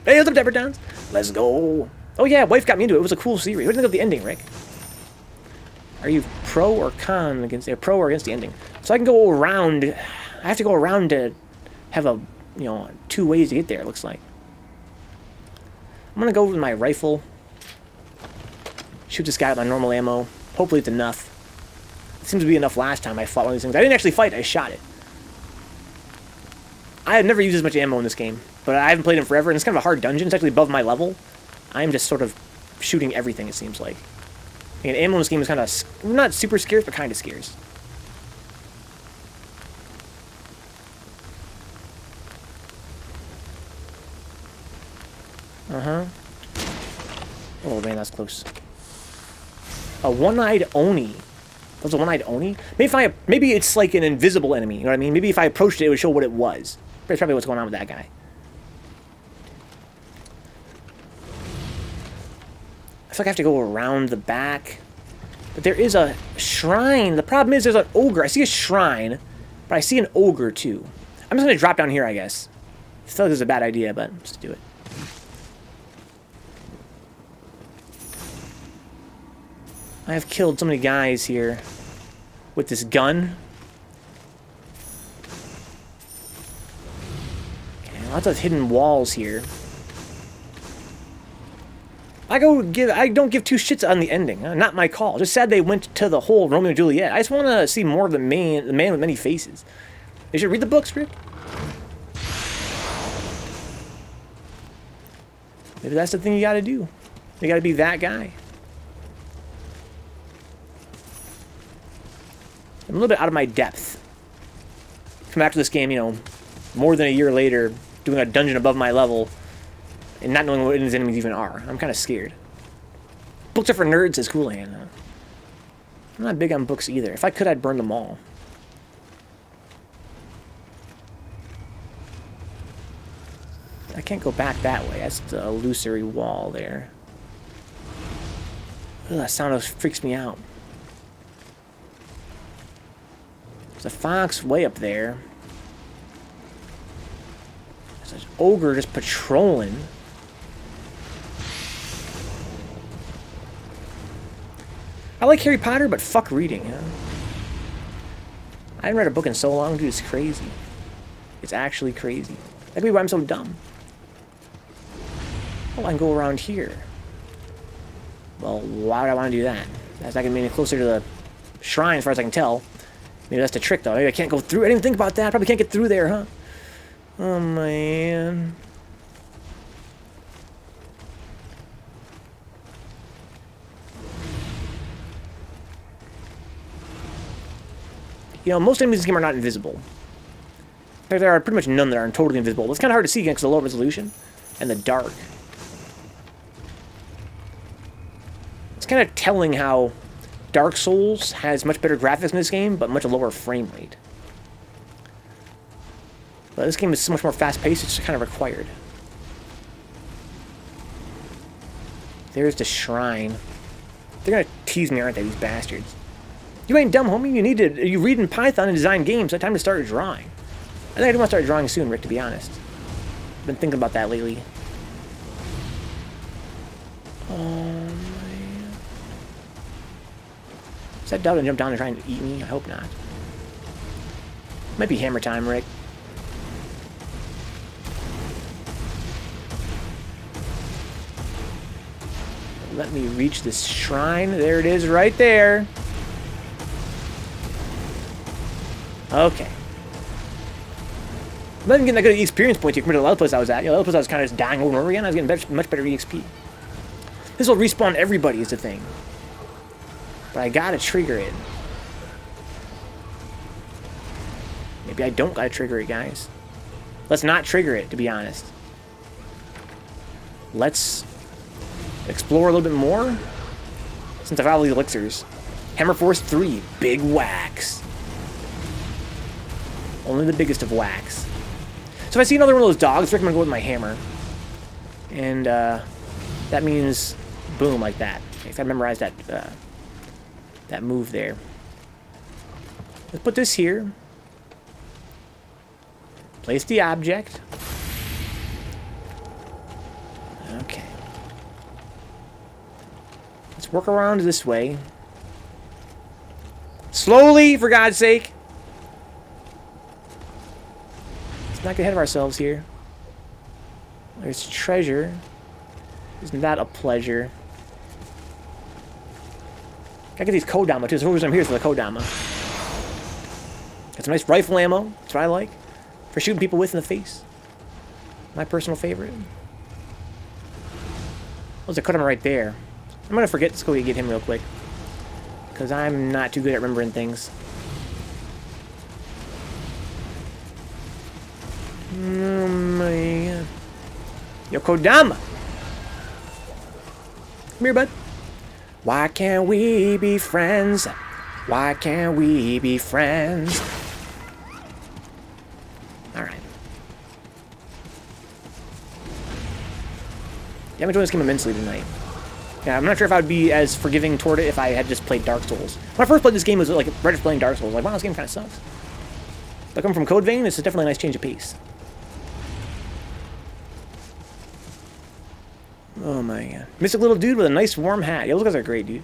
Hey, what's up, Dapper Downs? Let's go. Oh, yeah, wife got me into it. It was a cool series. What do you think of the ending, Rick? Are you pro or con against pro or against the ending? So I can go around. I have to go around to have a, you know, 2 ways to get there, it looks like. I'm gonna go with my rifle. Shoot this guy with my normal ammo. Hopefully it's enough. It seems to be enough last time I fought one of these things. I didn't actually fight, I shot it. I have never used as much ammo in this game, but I haven't played in forever, and it's kind of a hard dungeon. It's actually above my level. I'm just sort of shooting everything, it seems like. And ammo in this game is kind of, not super scarce, but kind of scarce. Uh-huh. Oh, man, that's close. A one-eyed Oni. That was a one-eyed Oni? Maybe it's like an invisible enemy, you know what I mean? Maybe if I approached it, it would show what it was. That's probably what's going on with that guy. I feel like I have to go around the back. But there is a shrine. The problem is there's an ogre. I see a shrine, but I see an ogre too. I'm just going to drop down here, I guess. I feel like this is a bad idea, but let's do it. I have killed so many guys here with this gun. Okay, lots of hidden walls here. I don't give 2 shits on the ending. Not my call. Just sad they went to the whole Romeo and Juliet. I just want to see more of the man with many faces. You should read the books, Rick. Maybe that's the thing you gotta do. You gotta be that guy. I'm a little bit out of my depth. Come back to this game, you know, more than a year later, doing a dungeon above my level, and not knowing what these enemies even are. I'm kind of scared. Books are for nerds, says Coolahan. I'm not big on books either. If I could, I'd burn them all. I can't go back that way. That's the illusory wall there. Ugh, that sound freaks me out. There's a fox way up there. There's an ogre just patrolling. I like Harry Potter, but fuck reading, huh? I haven't read a book in so long, dude. It's crazy. It's actually crazy. That could be why I'm so dumb. Oh, I can go around here. Well, why would I want to do that? That's not going to be any closer to the shrine, as far as I can tell. Maybe that's the trick, though. Maybe I can't go through. I didn't even think about that. I probably can't get through there, huh? Oh, man. You know, most enemies in this game are not invisible. In fact, there are pretty much none that are totally invisible. It's kind of hard to see against the low resolution and the dark. It's kind of telling how Dark Souls has much better graphics in this game, but much lower frame rate. But this game is so much more fast-paced, it's kind of required. There's the shrine. They're gonna tease me, aren't they, these bastards? You ain't dumb, homie. You read in Python and design games, so it's time to start drawing. I think I do want to start drawing soon, Rick, to be honest. I've been thinking about that lately. Oh, man. Is that dog gonna jump down and try and eat me? I hope not. Might be hammer time, Rick. Let me reach this shrine. There it is, right there. Okay. I'm not even getting that good of experience points here compared to the other place I was at. You know, the other place I was kind of just dying over and over again. I was getting much better EXP. This will respawn everybody is the thing. But I gotta trigger it. Maybe I don't gotta trigger it, guys. Let's not trigger it, to be honest. Let's explore a little bit more. Since I've got all these elixirs. Hammer Force 3, big whacks. Only the biggest of whacks. So if I see another one of those dogs, I recommend go with my hammer. And that means boom, like that. If I memorize that that move there. Let's put this here. Place the object. Okay. Let's work around this way. Slowly, for God's sake. Let's not get ahead of ourselves here. There's treasure. Isn't that a pleasure? I get these Kodama too. So the reason I'm here is for the Kodama. Got some nice rifle ammo. That's what I like. For shooting people with in the face. My personal favorite. There's a Kodama right there. I'm gonna forget. Let's go get him real quick. Because I'm not too good at remembering things. Oh my God. Yo, Kodama! Come here, bud. Why can't we be friends? Why can't we be friends? Alright. Yeah, I'm enjoying this game immensely tonight. Yeah, I'm not sure if I would be as forgiving toward it if I had just played Dark Souls. When I first played this game, it was like right after playing Dark Souls. Like, wow, this game kind of sucks. But coming from Code Vein, this is definitely a nice change of pace. Oh my God. Mystic little dude with a nice warm hat. Yeah, those guys are great, dude.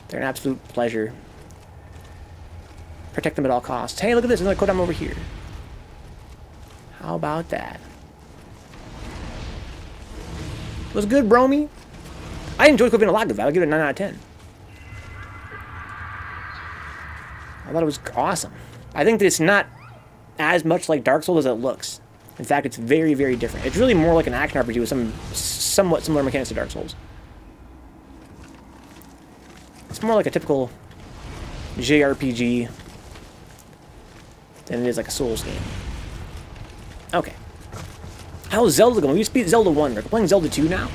They're an absolute pleasure. Protect them at all costs. Hey, look at this. Another Kodama over here. How about that? Was good, Bromy? I enjoyed Code Vein a lot, I'll give it a 9 out of 10. I thought it was awesome. I think that it's not as much like Dark Souls as it looks. In fact, it's very, very different. It's really more like an action RPG with some somewhat similar mechanics to Dark Souls. It's more like a typical JRPG than it is like a Souls game. Okay. How's Zelda going? We just beat Zelda 1. We're playing Zelda 2 now.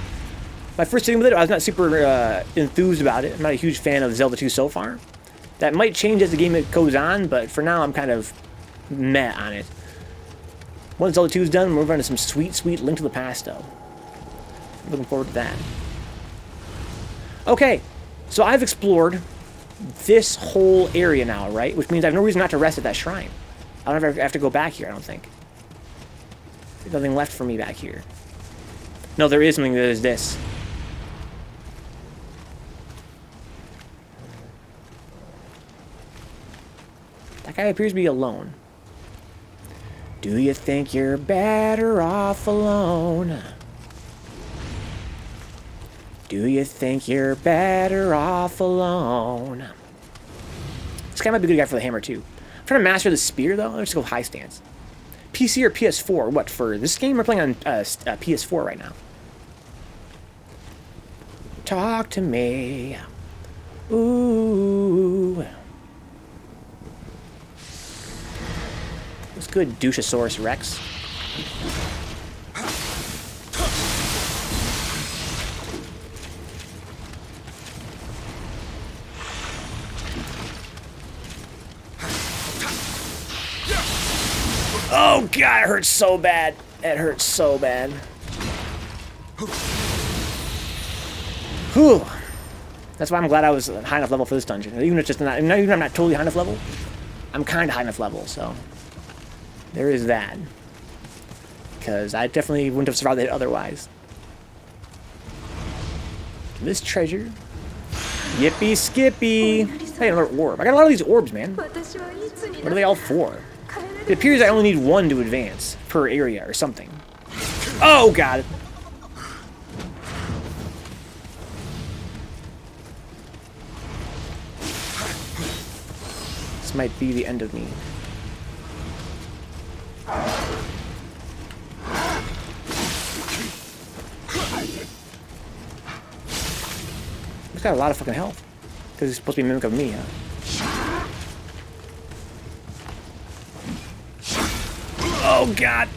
My first sitting with it, I was not super enthused about it. I'm not a huge fan of Zelda 2 so far. That might change as the game goes on, but for now I'm kind of meh on it. Once Zelda 2 is done, we're moving on to some sweet, sweet Link to the Past, though. I'm looking forward to that. Okay, so I've explored this whole area now, right? Which means I have no reason not to rest at that shrine. I don't ever have to go back here, I don't think. There's nothing left for me back here. No, there is something. That is this. That guy appears to be alone. Do you think you're better off alone? Do you think you're better off alone? This guy might be a good guy for the hammer, too. I'm trying to master the spear, though. Let's go high stance. PC or PS4? What, for this game? We're playing on PS4 right now. Talk to me. Ooh. What's good, Douchosaurus Rex? Oh God, it hurts so bad. It hurts so bad. Whew. That's why I'm glad I was high enough level for this dungeon. Even if it's just not, even if I'm not totally high enough level, I'm kind of high enough level, so there is that. Because I definitely wouldn't have survived it otherwise. This treasure. Yippee skippy. Hey, another orb. I got a lot of these orbs, man. What are they all for? It appears I only need one to advance per area or something. Oh, God. This might be the end of me. He's got a lot of fucking health. Because he's supposed to be a mimic of me, huh? Oh, God.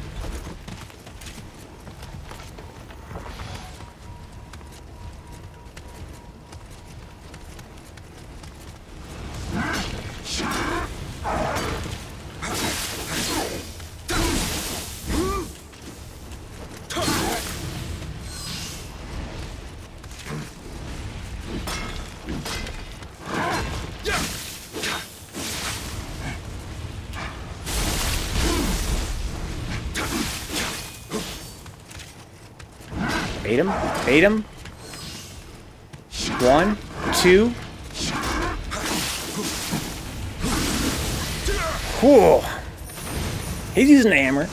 Bait him. Bait him. 1, 2. Whoa. He's using the hammer.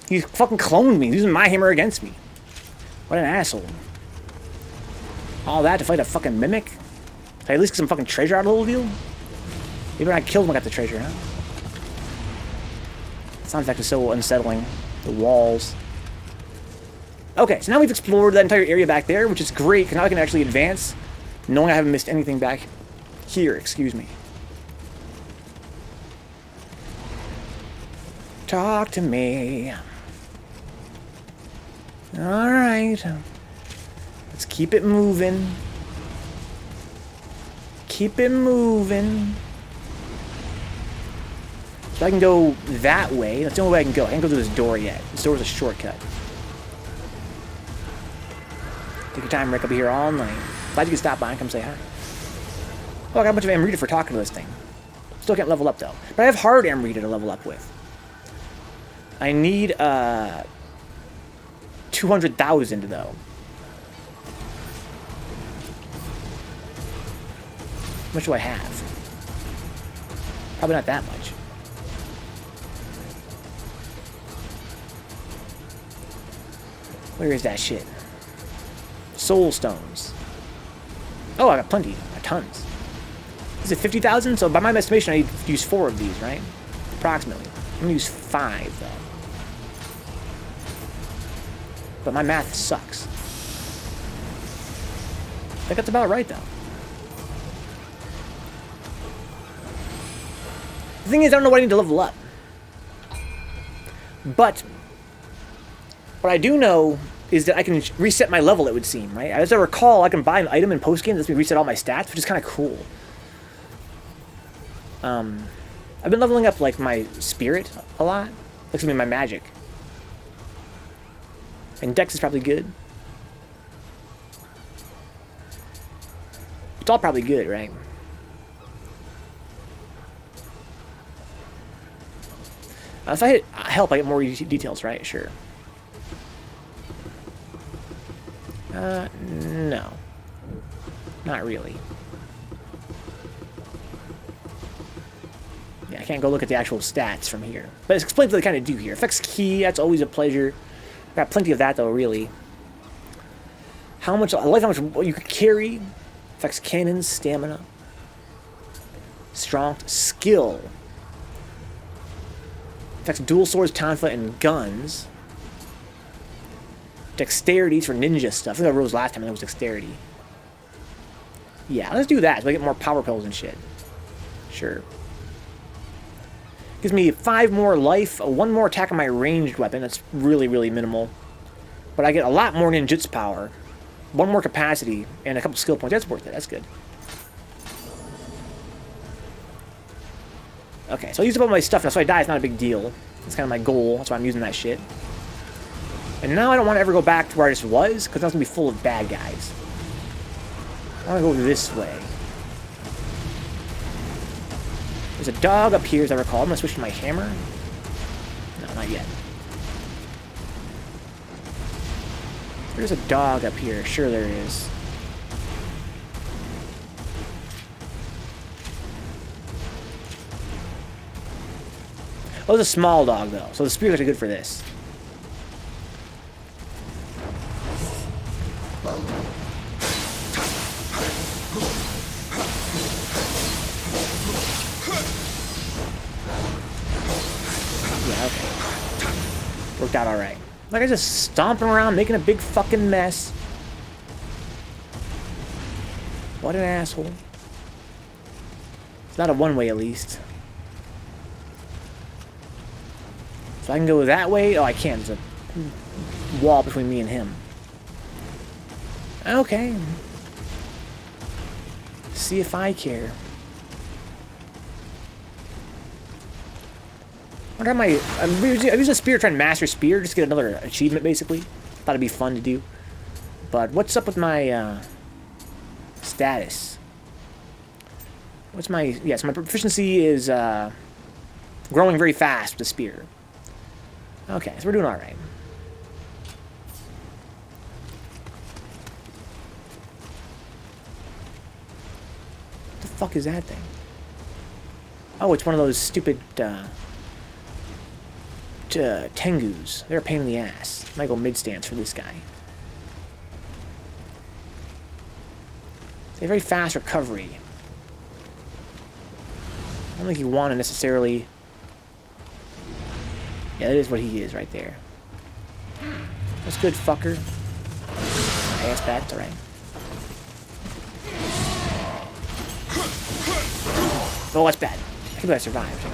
He's fucking cloned me. He's using my hammer against me. What an asshole. All that to fight a fucking mimic? Can I at least get some fucking treasure out of the whole deal? Maybe when I killed him I got the treasure, huh? The sound effect is so unsettling. The walls. Okay, so now we've explored that entire area back there, which is great, because now I can actually advance, knowing I haven't missed anything back here, excuse me. Talk to me. Alright. Let's keep it moving. Keep it moving. So I can go that way. That's the only way I can go. I can't go through this door yet. This door is a shortcut. Take your time, Rick. I'll be here all night. Glad you can stop by and come say hi. Oh, I got a bunch of Amrita for talking to this thing. Still can't level up, though. But I have hard Amrita to level up with. I need, 200,000, though. How much do I have? Probably not that much. Where is that shit? Soul stones. Oh, I got plenty. I got tons. Is it 50,000? So by my estimation, I need to use 4 of these, right? Approximately. I'm gonna use 5, though. But my math sucks. I think that's about right, though. The thing is, I don't know what I need to level up. But what I do know is that I can reset my level, it would seem, right? As I recall, I can buy an item in post-game that lets me reset all my stats, which is kind of cool. I've been leveling up, like, my spirit a lot. Looks like my magic. And Dex is probably good. It's all probably good, right? If I hit help, I get more details, right? Sure. No. Not really. Yeah, I can't go look at the actual stats from here. But it explains what they kind of do here. Affects key, that's always a pleasure. Got plenty of that, though, really. How much, I like how much you could carry. Affects cannons, stamina. Strong, skill. Affects dual swords, tonfa, and guns. Dexterity for ninja stuff. I think I rose last time and that was dexterity. Yeah, let's do that so I get more power pills and shit. Sure. Gives me 5 more life, 1 more attack on my ranged weapon. That's really, really minimal. But I get a lot more ninjutsu power. 1 more capacity, and a couple skill points. That's worth it. That's good. Okay, so I used up all my stuff. Now, so I die, it's not a big deal. That's kind of my goal. That's why I'm using that shit. And now I don't want to ever go back to where I just was, because that's going to be full of bad guys. I want to go this way. There's a dog up here, as I recall. I'm going to switch to my hammer. No, not yet. There's a dog up here. Sure there is. Oh, it's a small dog, though. So the spear's actually good for this. Yeah, okay. Worked out alright. Like, I just stomping around, making a big fucking mess. What an asshole. It's not a one-way, at least. So I can go that way. Oh, I can't. There's a wall between me and him. Okay. See if I care. I wonder how I'm using a spear, trying to master spear, just to get another achievement, basically. Thought it'd be fun to do. But what's up with my status? What's my... Yes, my proficiency is growing very fast with the spear. Okay, so we're doing alright. What the fuck is that thing? Oh, it's one of those stupid tengus. They're a pain in the ass. Might go mid-stance for this guy. They have very fast recovery. I don't think you want to necessarily... Yeah, that is what he is right there. That's good, fucker. I guess that's alright. Oh, that's bad. I can't believe I survived.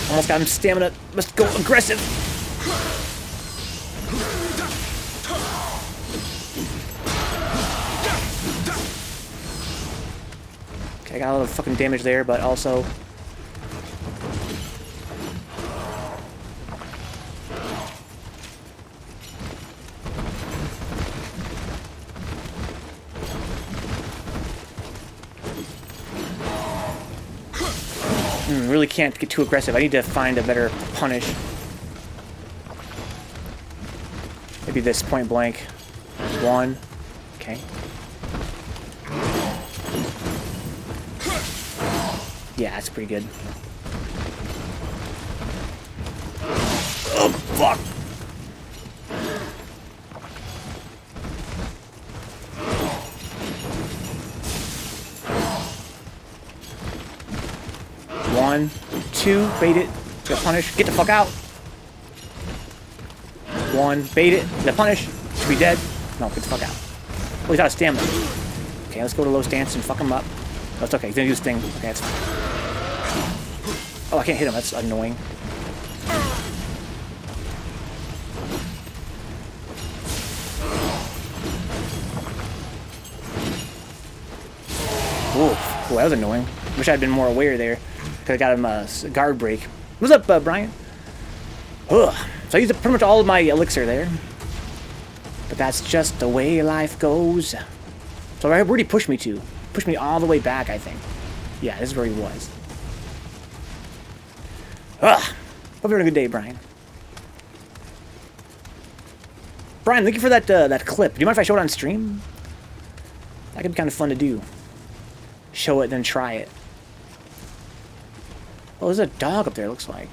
Almost got him stamina. Must go aggressive. Okay, I got a little fucking damage there, but also... really can't get too aggressive. I need to find a better punish. Maybe this point blank. One. Okay. Yeah, that's pretty good. Oh, fuck! One, two, bait it, get punish, get the fuck out. One, bait it, get punish, should be dead. No, get the fuck out. Oh, he's out of stamina. Okay, let's go to low stance and fuck him up. Oh, it's okay, he's gonna do his thing. Okay, that's fine. Oh, I can't hit him, that's annoying. Ooh, that was annoying. Wish I'd been more aware there. Could have got him a guard break. What's up, Brian? Ugh. So I used pretty much all of my elixir there. But that's just the way life goes. So where did he push me to? Pushed me all the way back, I think. Yeah, this is where he was. Ugh. Hope you're having a good day, Brian. Brian, thank you for that clip. Do you mind if I show it on stream? That could be kind of fun to do. Show it, then try it. Oh, there's a dog up there, looks like.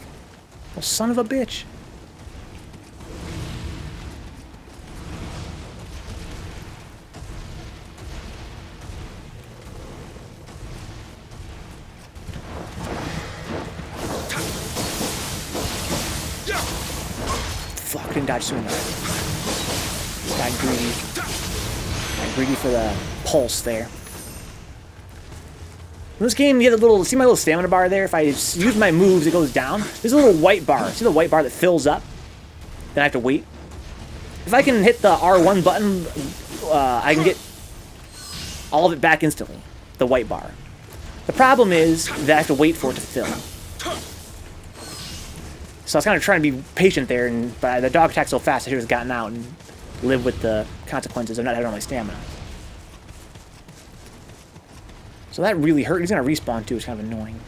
Oh, son of a bitch. Fuck, didn't dodge soon enough. Got greedy. Got greedy for the pulse there. In this game, you get a little, see my little stamina bar there? If I use my moves, it goes down. There's a little white bar. See the white bar that fills up? Then I have to wait. If I can hit the R1 button, I can get all of it back instantly. The white bar. The problem is that I have to wait for it to fill. So I was kind of trying to be patient there, but the dog attacked so fast I should have gotten out and lived with the consequences of not having all my stamina. So that really hurt. He's going to respawn too. It's kind of annoying.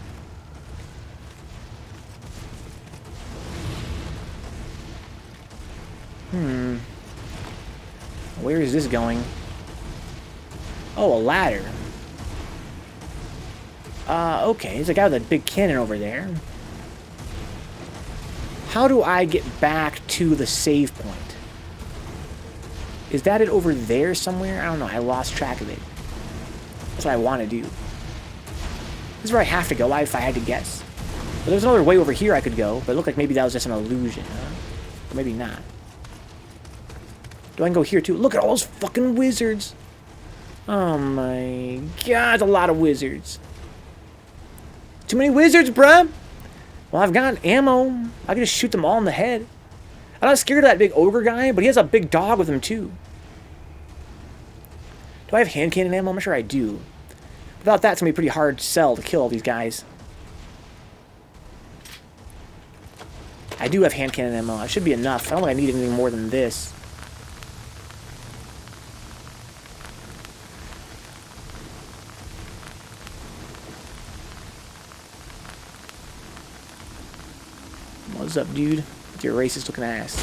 Where is this going? Oh, a ladder. Okay. There's a guy with a big cannon over there. How do I get back to the save point? Is that it over there somewhere? I don't know. I lost track of it. That's what I want to do. This is where I have to go, if I had to guess. But there's another way over here I could go, but it looked like maybe that was just an illusion, huh? Or maybe not. Do I can go here too? Look at all those fucking wizards. Oh my god, a lot of wizards. Too many wizards, bruh. Well, I've got ammo. I can just shoot them all in the head. I'm not scared of that big ogre guy, but he has a big dog with him too. Do I have hand cannon ammo? I'm sure I do. Without that, it's going to be pretty hard to sell to kill all these guys. I do have hand cannon ammo. It should be enough. I don't think I need anything more than this. What's up, dude? With your racist looking ass.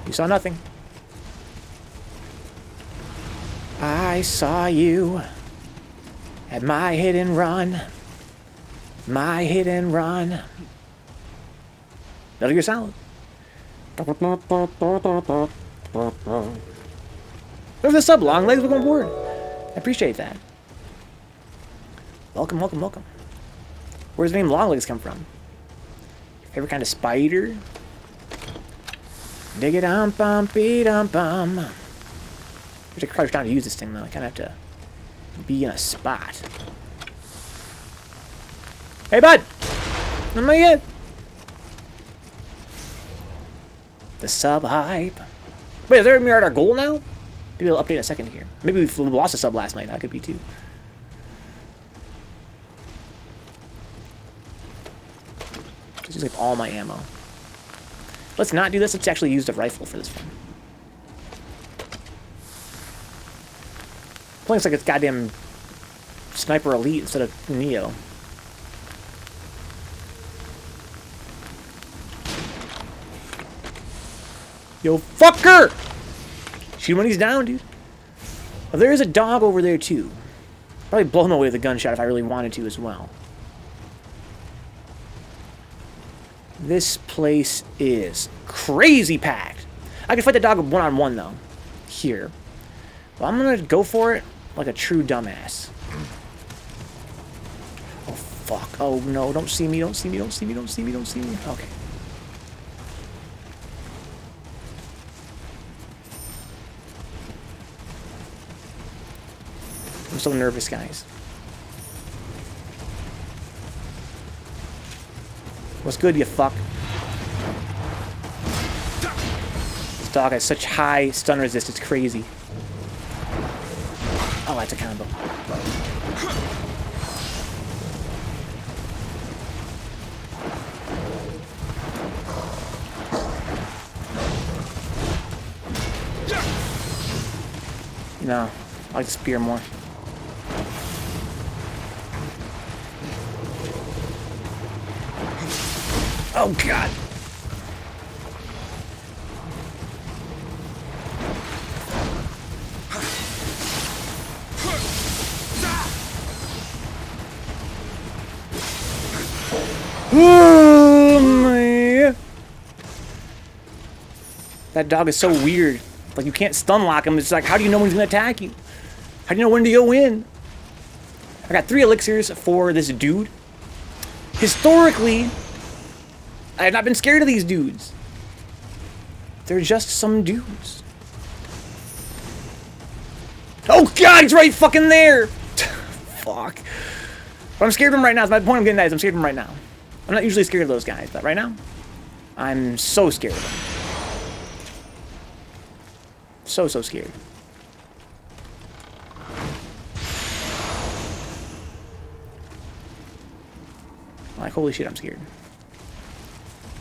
You saw nothing. I saw you at my hit and run. My hit and run. Metal Gear Solid. There's the sub, long legs. Welcome aboard. I appreciate that. Welcome, welcome, welcome. Where's the name Long Legs come from? Your favorite kind of spider? Dig it dum bum be dum bum. There's a crouch down to use this thing though. I kind of have to be in a spot. Hey bud! Oh my god! The sub hype. Wait, is there we are at our goal now? Maybe I'll update in a second here. Maybe we lost a sub last night. That could be too. Just use like all my ammo. Let's not do this. Let's actually use the rifle for this one. Looks like it's goddamn Sniper Elite instead of Nioh. Yo, fucker! Shoot him when he's down, dude. Well, there is a dog over there, too. Probably blow him away with a gunshot if I really wanted to as well. This place is crazy packed. I can fight the dog one-on-one, though. Here. Well, I'm gonna go for it like a true dumbass. Oh, fuck. Oh, no. Don't see me. Don't see me. Don't see me. Don't see me. Don't see me. Okay. I'm so nervous, guys. What's good, you fuck? This dog has such high stun resist, it's crazy. Oh, that's a combo. No, I like to spear more. Oh, God. Oh, man. That dog is so weird. Like, you can't stun lock him. It's like, how do you know when he's going to attack you? How do you know when to go in? I got 3 elixirs for this dude. Historically, I have not been scared of these dudes. They're just some dudes. Oh god, he's right fucking there! Fuck. But I'm scared of him right now. That's my point. I'm getting that. I'm scared of him right now. I'm not usually scared of those guys, but right now, I'm so scared of them. So scared. Like, holy shit, I'm scared.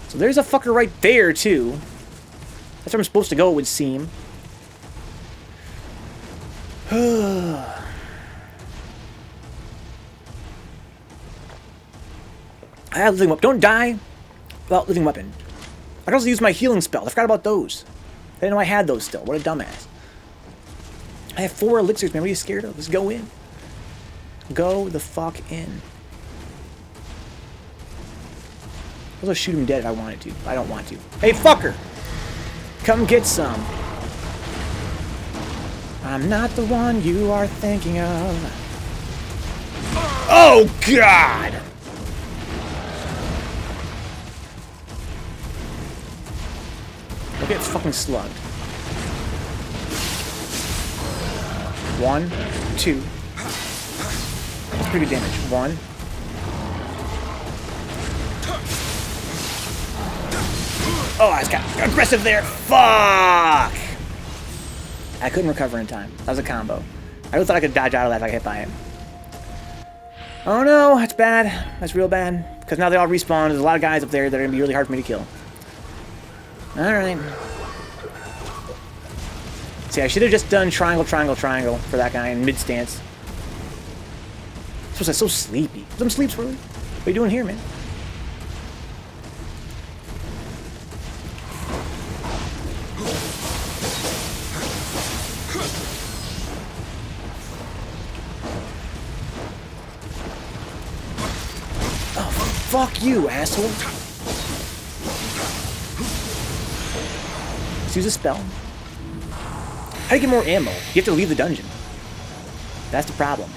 So there's a fucker right there, too. That's where I'm supposed to go, it would seem. I have living weapon. Don't die without living weapon. I can also use my healing spell. I forgot about those. I didn't know I had those still. What a dumbass. I have 4 elixirs, man. What are you scared of? Let's go in. Go the fuck in. I'll just shoot him dead if I wanted to. I don't want to. Hey, fucker! Come get some. I'm not the one you are thinking of. Oh, God! get fucking slugged. 1, 2. That's pretty good damage. 1. Oh, I just got aggressive there. Fuck! I couldn't recover in time. That was a combo. I really thought I could dodge out of that if I got hit by it. Oh no, that's bad. That's real bad. Because now they all respawn. There's a lot of guys up there that are going to be really hard for me to kill. Alright. See, I should have just done triangle, triangle, triangle for that guy in mid-stance. This was so sleepy. Some sleeps, really? What are you doing here, man? Fuck you, asshole. Let's use a spell. How do you get more ammo? You have to leave the dungeon. That's the problem.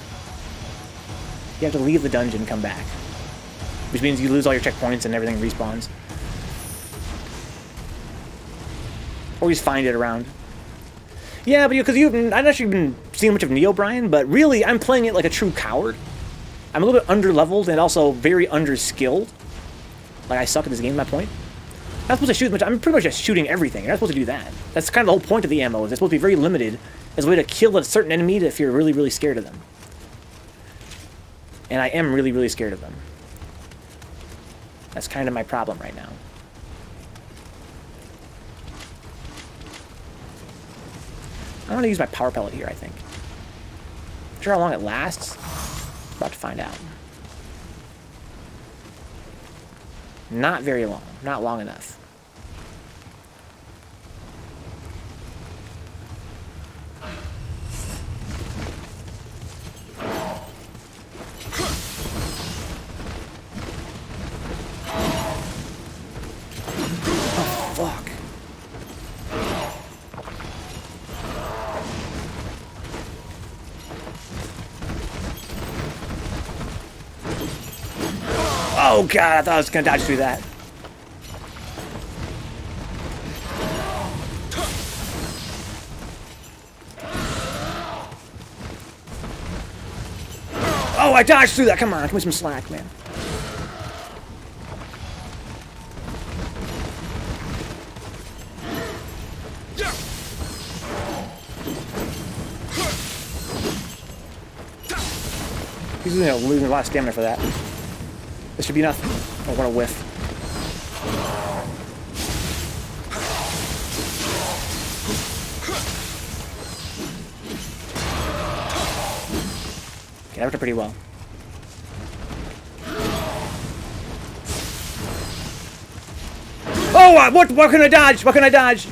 You have to leave the dungeon and come back. Which means you lose all your checkpoints and everything respawns. Or you just find it around. Yeah, but because I've not actually been seeing much of Nioh, Brian, but really, I'm playing it like a true coward. I'm a little bit under-leveled and also very under-skilled. Like, I suck at this game, my point. I'm not supposed to shoot much. I'm pretty much just shooting everything. You're not supposed to do that. That's kind of the whole point of the ammo. Is it's supposed to be very limited as a way to kill a certain enemy if you're really, really scared of them. And I am really, really scared of them. That's kind of my problem right now. I'm going to use my power pellet here, I think. Not sure how long it lasts. About to find out. Not very long. Not long enough. Oh, fuck. Oh god, I thought I was gonna dodge through that. Oh, I dodged through that. Come on, give me some slack, man. He's losing a lot of stamina for that. This should be enough. Oh, what a whiff. Okay, that worked out pretty well. Oh, what can I dodge? What can I dodge?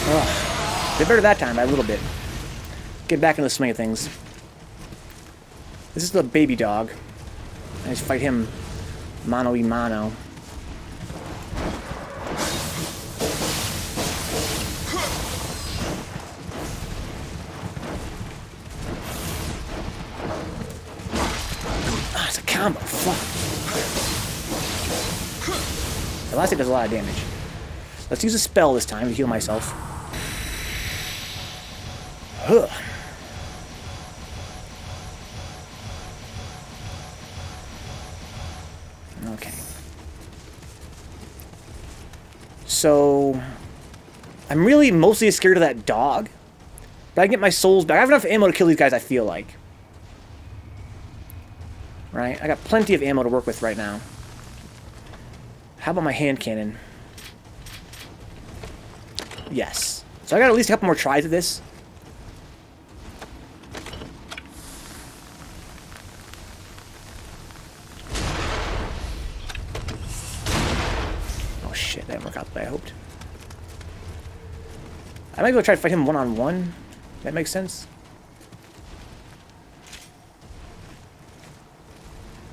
Oh, did better that time by a little bit. Get back into the swing of things. This is the baby dog. I just fight him mano-y-mano. Ah, it's a combo. Fuck. The last hit does a lot of damage. Let's use a spell this time to heal myself. Ugh. Okay. So, I'm really mostly scared of that dog. But I can get my souls back. I have enough ammo to kill these guys, I feel like. Right? I got plenty of ammo to work with right now. How about my hand cannon? Yes. So I got at least a couple more tries of this. Oh shit, that didn't work out the way I hoped. I might go try to fight him one-on-one. That makes sense?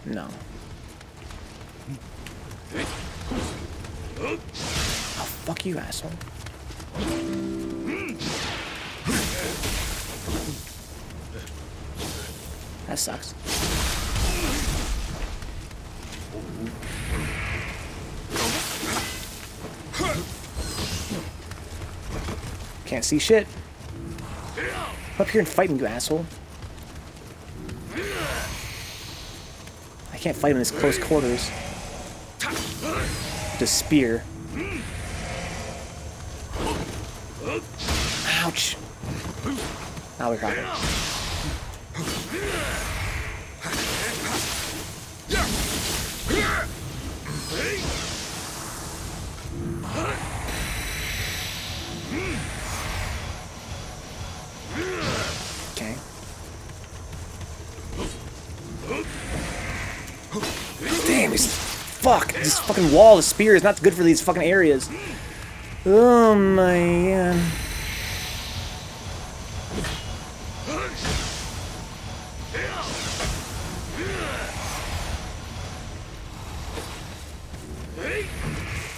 No. Oh, fuck you, asshole. That sucks. Can't see shit. Come up here and fight me, you asshole. I can't fight him in this close quarters. The spear. Ouch. Now we're cracking. Okay. Damn, he's... Fuck! This fucking wall of spear is not good for these fucking areas. Oh my god.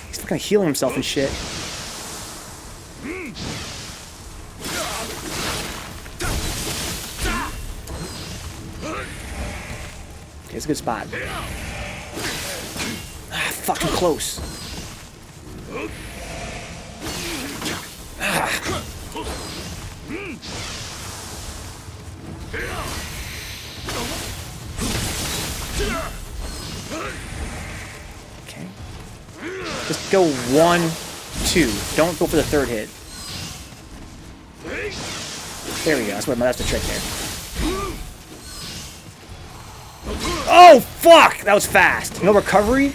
He's fucking healing himself and shit. Okay, it's a good spot. Ah, fucking close. Ah. Okay. Just go 1, 2. Don't go for the third hit. There we go. That's the trick there. Oh, fuck! That was fast. No recovery?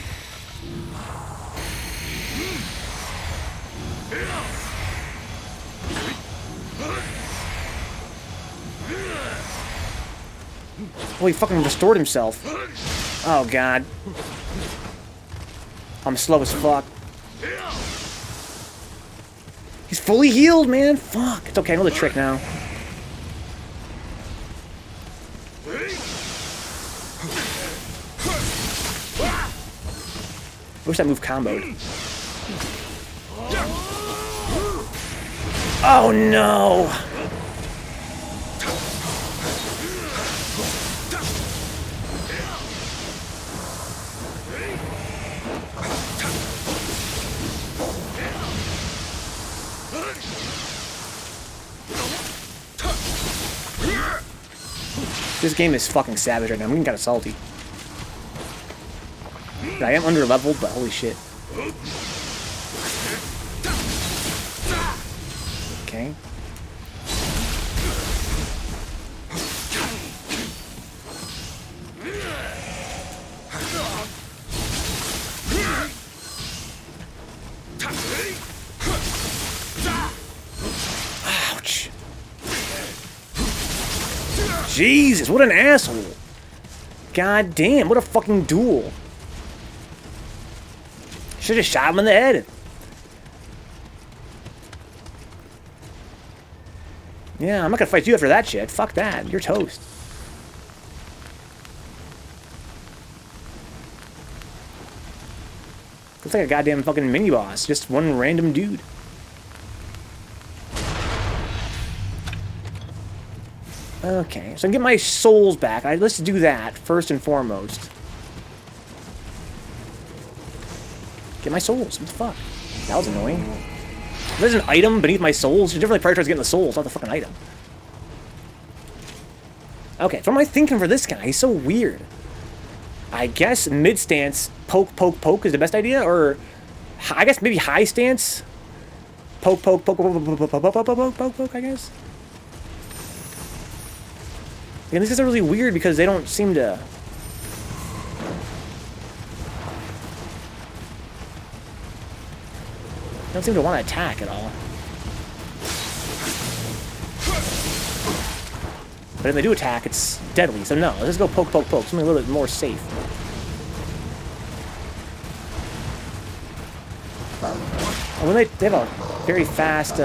Oh, he fucking restored himself. Oh, God. I'm slow as fuck. He's fully healed, man. Fuck. It's okay. I know the trick now. I wish that move comboed. Oh, no. This game is fucking savage right now. I'm getting kind of salty. I am under leveled, but holy shit. Okay. Ouch. Jesus, what an asshole. God damn, what a fucking duel. Should've shot him in the head. Yeah, I'm not gonna fight you after that shit. Fuck that. You're toast. Looks like a goddamn fucking mini-boss. Just one random dude. Okay, so I can get my souls back. Let's do that first and foremost. Get my souls. What the fuck? That was annoying. There's an item beneath my souls. You definitely prioritize getting the souls, not the fucking item. Okay, so what am I thinking for this guy? He's so weird. I guess mid-stance, poke, poke, poke is the best idea? Or, I guess maybe high stance? Poke, poke, poke, poke, poke, poke, poke, poke, poke, poke, poke, I guess? And these guys are really weird because they don't seem to... They don't seem to want to attack at all. But if they do attack, it's deadly. So no, let's go poke, poke, poke. Something a little bit more safe. Oh, when they have a very fast...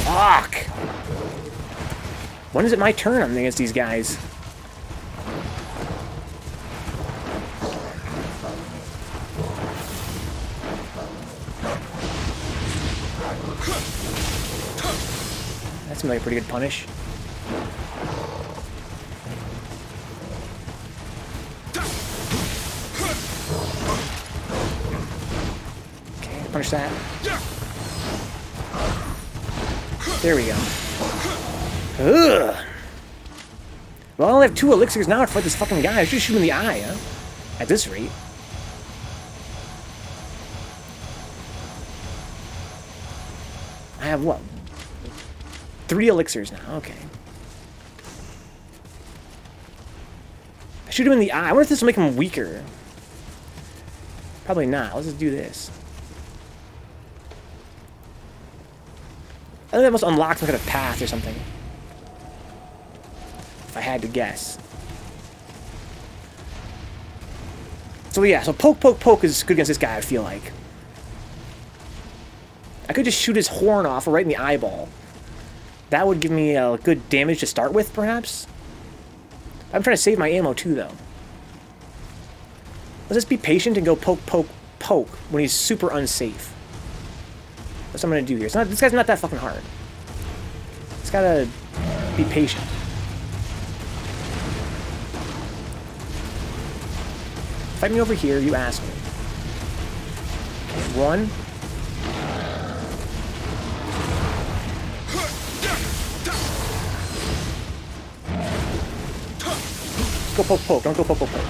Fuck! When is it my turn I'm against these guys? That seems like a pretty good punish. Punch that. There we go. Ugh. Well, I only have 2 elixirs now to fight this fucking guy. I should shoot him in the eye, huh? At this rate. I have what? 3 elixirs now. Okay. I shoot him in the eye. I wonder if this will make him weaker. Probably not. Let's just do this. I think that must unlock some kind of path or something. If I had to guess. So yeah, so poke, poke, poke is good against this guy, I feel like. I could just shoot his horn off right in the eyeball. That would give me good damage to start with, perhaps. I'm trying to save my ammo too, though. Let's just be patient and go poke, poke, poke when he's super unsafe. That's what I'm going to do here. This guy's not that fucking hard. Just gotta be patient. Fight me over here, you asshole. Okay, 1. Go poke, poke. Don't go poke, poke, poke.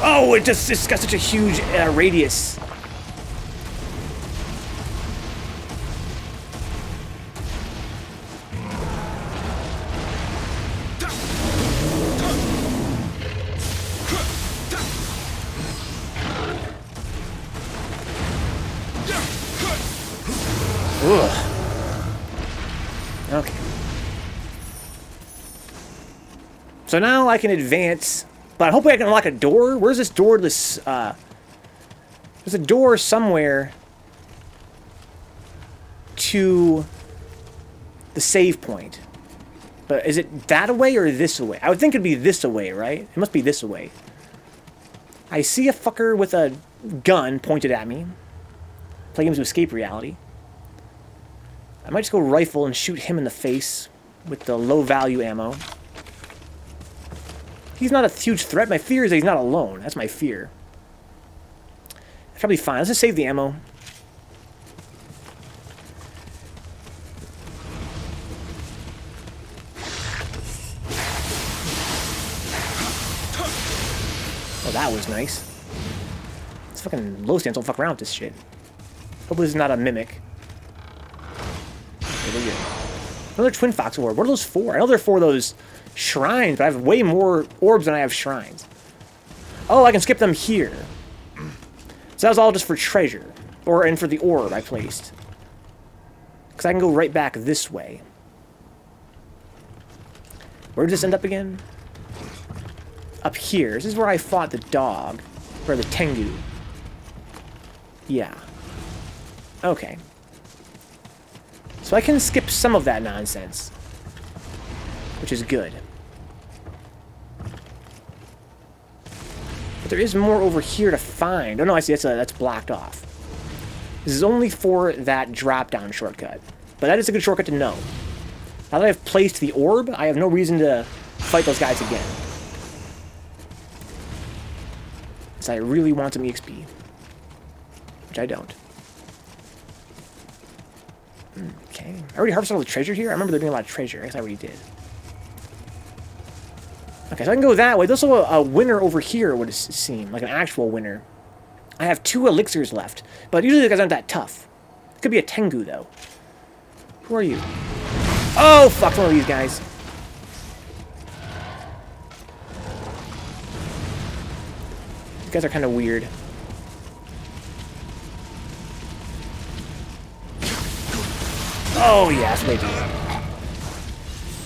Oh, it's got such a huge radius. Ugh. Okay. So now I can advance, but hopefully I can unlock a door. Where's this door to this, there's a door somewhere to the save point. But is it that way or this way? I would think it'd be this way, right? It must be this way. I see a fucker with a gun pointed at me. Play games to escape reality. I might just go rifle and shoot him in the face with the low-value ammo. He's not a huge threat. My fear is that he's not alone. That's my fear. That's probably fine. Let's just save the ammo. Oh, that was nice. This fucking low stance don't fuck around with this shit. Hopefully this is not a mimic. Another Twin Fox orb. What are those for? I know they're for those shrines, but I have way more orbs than I have shrines. Oh, I can skip them here. So that was all just for treasure. And for the orb I placed. Because I can go right back this way. Where did this end up again? Up here. This is where I fought the dog. Or the Tengu. Yeah. Okay. So I can skip some of that nonsense. Which is good. But there is more over here to find. Oh no, I see, that's blocked off. This is only for that drop-down shortcut. But that is a good shortcut to know. Now that I've placed the orb, I have no reason to fight those guys again. Because I really want some EXP. Which I don't. Okay. I already harvested all the treasure here? I remember there being a lot of treasure. I guess I already did. Okay, so I can go that way. There's also a winner over here, would seem. Like an actual winner. I have 2 elixirs left. But usually the guys aren't that tough. It could be a Tengu, though. Who are you? Oh, fuck, one of these guys. These guys are kind of weird. Oh, yeah, that's what they do.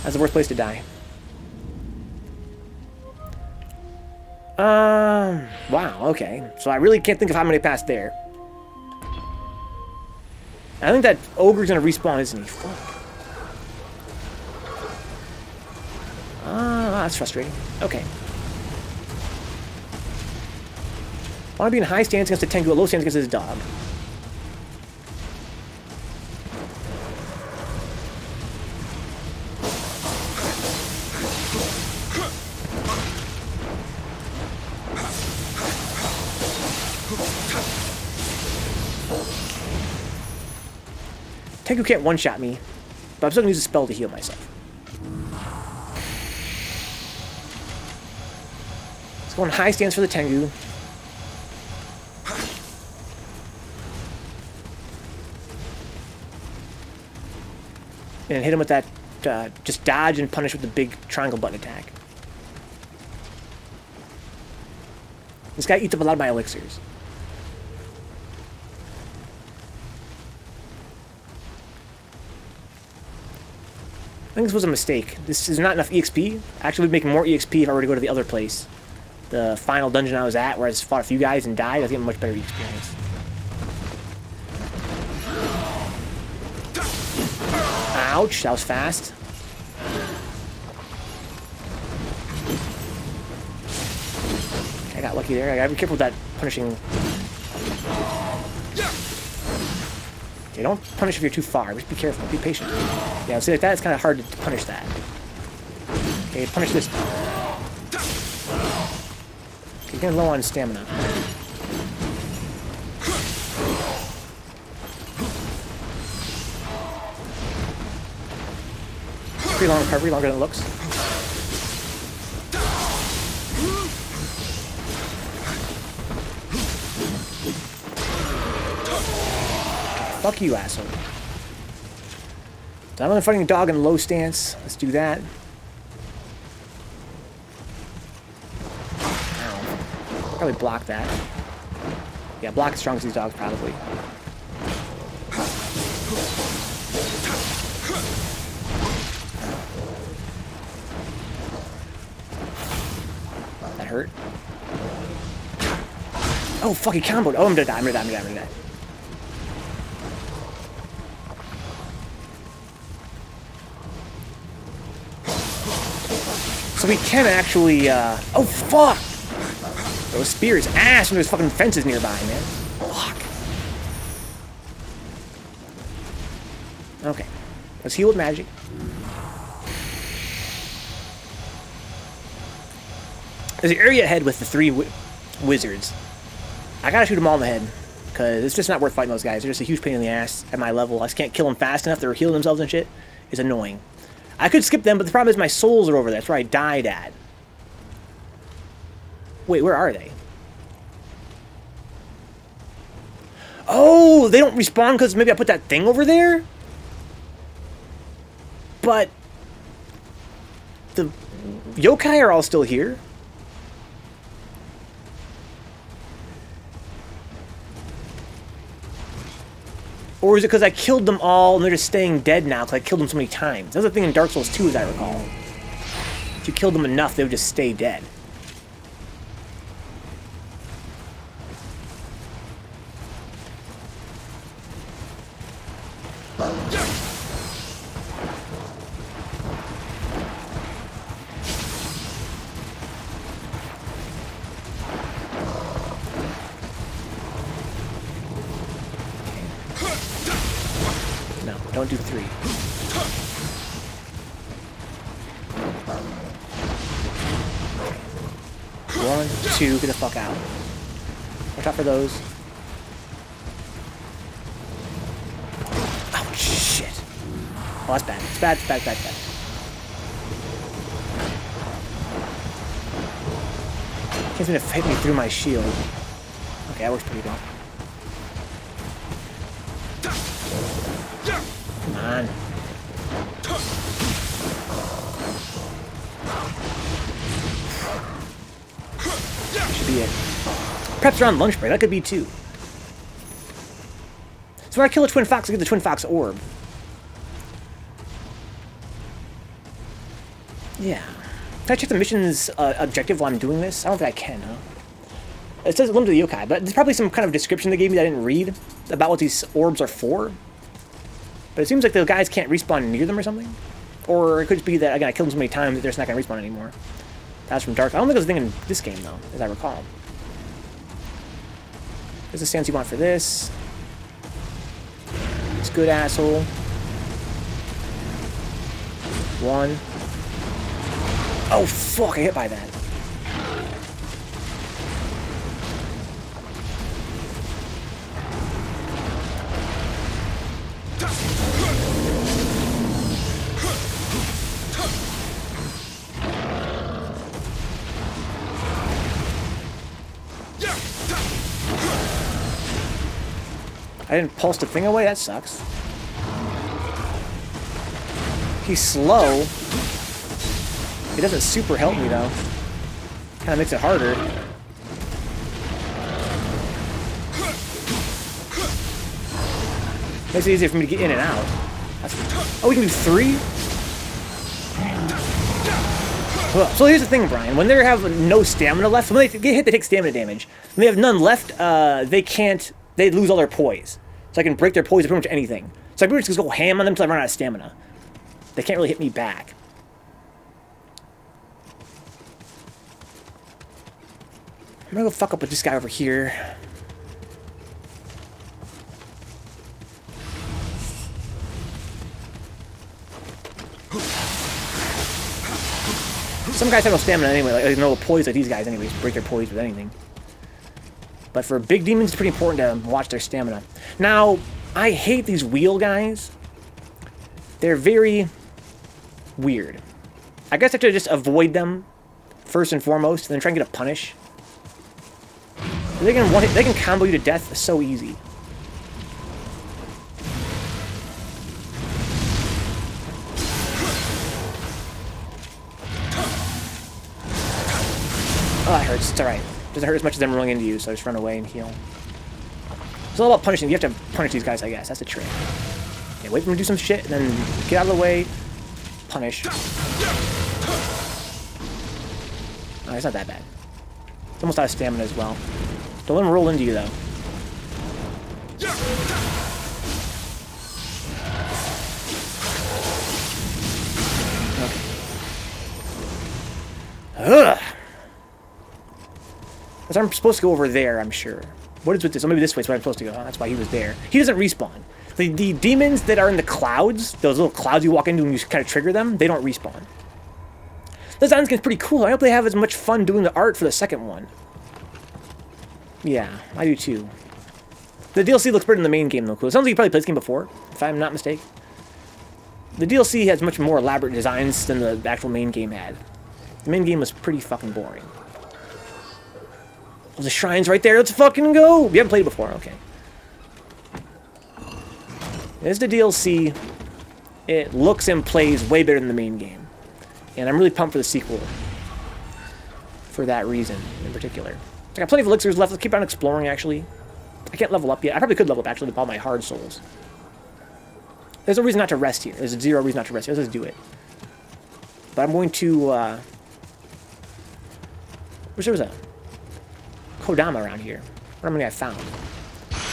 That's the worst place to die. Wow, okay. So I really can't think of how many passed there. I think that ogre's gonna respawn, isn't he? Fuck. That's frustrating. Okay. I want to be in high stance against a Tengu, low stance against his dog. Tengu can't one-shot me, but I'm still gonna use a spell to heal myself. Let's go on high stance for the Tengu. And hit him with that, just dodge and punish with the big triangle button attack. This guy eats up a lot of my elixirs. I think this was a mistake. This is not enough EXP. Actually, would make more EXP if I were to go to the other place. The final dungeon I was at, where I just fought a few guys and died, I think I'm much better experience. Ouch, that was fast. I got lucky there. I gotta be careful with that punishing. Okay, don't punish if you're too far. Just be careful. Be patient. Yeah, see, like that, it's kind of hard to punish that. Okay, punish this. Okay, getting low on stamina. Pretty long recovery, longer than it looks. Fuck you, asshole. So I'm only fighting a dog in low stance. Let's do that. Ow. Probably block that. Yeah, block as strong as these dogs, probably. That hurt. Oh, fuck, he comboed. Oh, I'm gonna die, I'm gonna die, I'm gonna die, I'm gonna die. So we can actually, oh, fuck! Those spears ass when there's fucking fences nearby, man. Fuck. Okay. Let's heal with magic. There's an area ahead with the 3 wizards. I gotta shoot them all in the head, because it's just not worth fighting those guys. They're just a huge pain in the ass at my level. I just can't kill them fast enough. They're healing themselves and shit. It's annoying. I could skip them, but the problem is my souls are over there. That's where I died at. Wait, where are they? Oh, they don't respawn because maybe I put that thing over there? But the yokai are all still here. Or is it because I killed them all and they're just staying dead now because I killed them so many times? That's the thing in Dark Souls 2, as I recall. If you killed them enough, they would just stay dead. Don't do 3. One, 2, get the fuck out. Watch out for those. Oh, shit. Oh, that's bad. It's bad, it's bad, it's bad, it's bad. Can't seem to hit me through my shield. Okay, that works pretty well. Come on. Should be it. Perhaps around lunch break. That could be too. So when I kill a twin fox, I get the twin fox orb. Yeah. Can I check the mission's objective while I'm doing this? I don't think I can, huh? It says limited to the yokai, but there's probably some kind of description they gave me that I didn't read about what these orbs are for. But it seems like the guys can't respawn near them or something. Or it could just be that, again, I killed them so many times that they're just not going to respawn anymore. That's from Dark. I don't think it was a thing in this game, though, as I recall. There's the stance you want for this. It's good, asshole. 1. Oh, fuck, I hit by that. I didn't pulse the thing away? That sucks. He's slow. He doesn't super help me, though. Kind of makes it harder. Makes it easier for me to get in and out. Oh, we can do 3? So here's the thing, Brian. When they have no stamina left, when they get hit, they take stamina damage. When they have none left, they lose all their poise. So I can break their poise with pretty much anything. So I pretty much just go ham on them until I run out of stamina. They can't really hit me back. I'm gonna go fuck up with this guy over here. Some guys have no stamina anyway, like no poise like these guys anyways, break their poise with anything. But for big demons, it's pretty important to watch their stamina. Now, I hate these wheel guys. They're very weird. I guess I have to just avoid them first and foremost, and then try and get a punish. They can combo you to death so easy. Oh, that hurts. It's alright. Doesn't hurt as much as them running into you, so I just run away and heal. It's all about punishing. You have to punish these guys, I guess. That's the trick. Okay, wait for them to do some shit, and then get out of the way. Punish. Oh, it's not that bad. It's almost out of stamina as well. Don't let them roll into you, though. Okay. Ugh! I'm supposed to go over there, I'm sure. What is with this? Oh, maybe this way is where I'm supposed to go. Oh, that's why he was there. He doesn't respawn. The demons that are in the clouds, those little clouds you walk into when you kind of trigger them, they don't respawn. This design is pretty cool. I hope they have as much fun doing the art for the second one. Yeah, I do too. The DLC looks better than the main game, though. Cool. It sounds like you probably played this game before, if I'm not mistaken. The DLC has much more elaborate designs than the actual main game had. The main game was pretty fucking boring. Oh, the shrine's right there. Let's fucking go. You haven't played it before. Okay. There's the DLC. It looks and plays way better than the main game. And I'm really pumped for the sequel. For that reason, in particular. I got plenty of elixirs left. Let's keep on exploring, actually. I can't level up yet. I probably could level up, actually, with all my hard souls. There's a reason not to rest here. There's zero reason not to rest here. Let's just do it. But I'm going to, wish there was a Kodama around here. What many I found.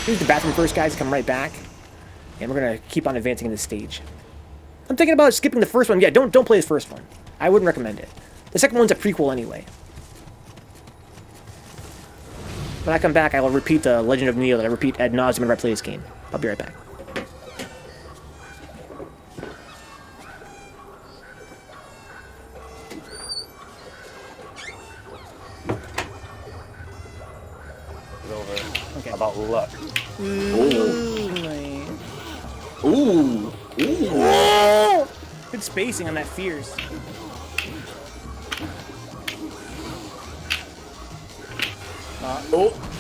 Use the bathroom first, guys. Come right back. And we're going to keep on advancing in this stage. I'm thinking about skipping the first one. Yeah, don't play the first one. I wouldn't recommend it. The second one's a prequel anyway. When I come back, I will repeat the Legend of Nioh that I repeat ad nauseum whenever I play this game. I'll be right back. Okay. How about luck? Ooh. Ooh. Ooh. Good spacing on that fierce.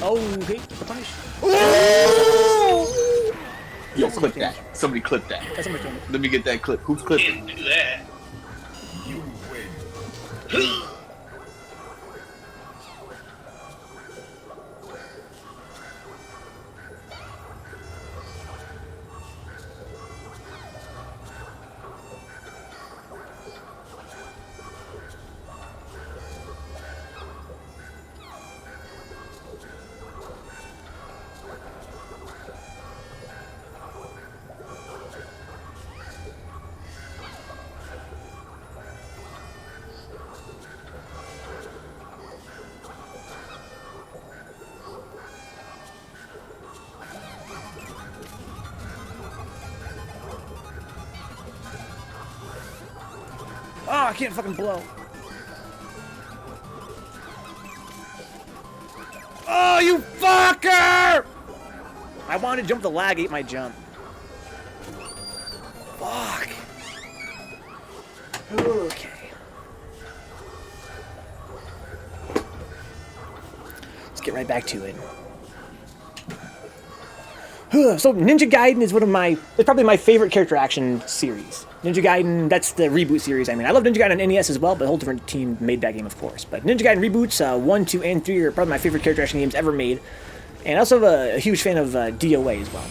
Okay. The punish. Yo, clip that. Somebody clip that. That's so much damage. Let me get that clip. Who's clipping? Can't do that. You win. Oh, I can't fucking blow. Oh, you fucker! I wanted to jump, the lag ate my jump. Fuck. Okay. Let's get right back to it. So Ninja Gaiden is it's probably my favorite character action series. Ninja Gaiden, that's the reboot series. I mean, I love Ninja Gaiden on NES as well, but a whole different team made that game, of course. But Ninja Gaiden reboots, 1, 2, and 3 are probably my favorite character action games ever made. And I also have a huge fan of DOA as well.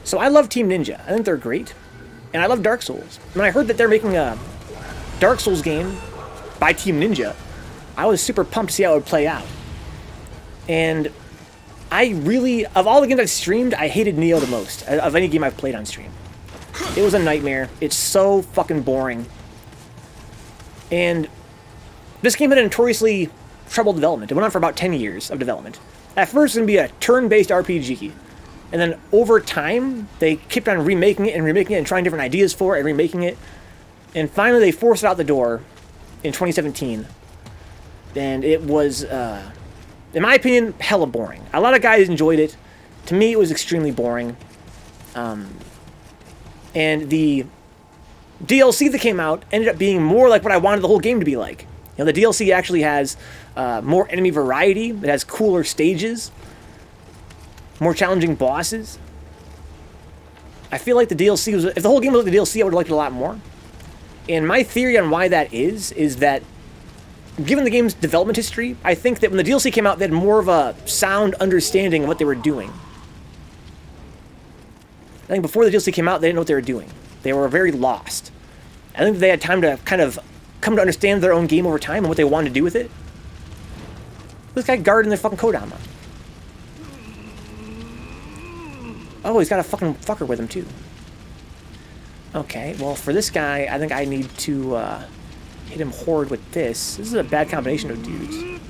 So I love Team Ninja. I think they're great. And I love Dark Souls. When I heard that they're making a Dark Souls game by Team Ninja, I was super pumped to see how it would play out. And I really, of all the games I've streamed, I hated Nioh the most, of any game I've played on stream. It was a nightmare. It's so fucking boring. And this game had a notoriously troubled development. It went on for about 10 years of development. At first, it was going to be a turn-based RPG. And then over time, they kept on remaking it and trying different ideas for it and remaking it. And finally, they forced it out the door in 2017. And it was, in my opinion, hella boring. A lot of guys enjoyed it. To me, it was extremely boring. And the DLC that came out ended up being more like what I wanted the whole game to be like. You know, the DLC actually has more enemy variety. It has cooler stages. More challenging bosses. I feel like the DLC was... If the whole game was like the DLC, I would have liked it a lot more. And my theory on why that is that given the game's development history, I think that when the DLC came out, they had more of a sound understanding of what they were doing. I think before the DLC came out, they didn't know what they were doing. They were very lost. I think they had time to kind of come to understand their own game over time and what they wanted to do with it. This guy guarding their fucking Kodama. Oh, he's got a fucking fucker with him, too. Okay, well, for this guy, I think I need to hit him hard with this. This is a bad combination of dudes.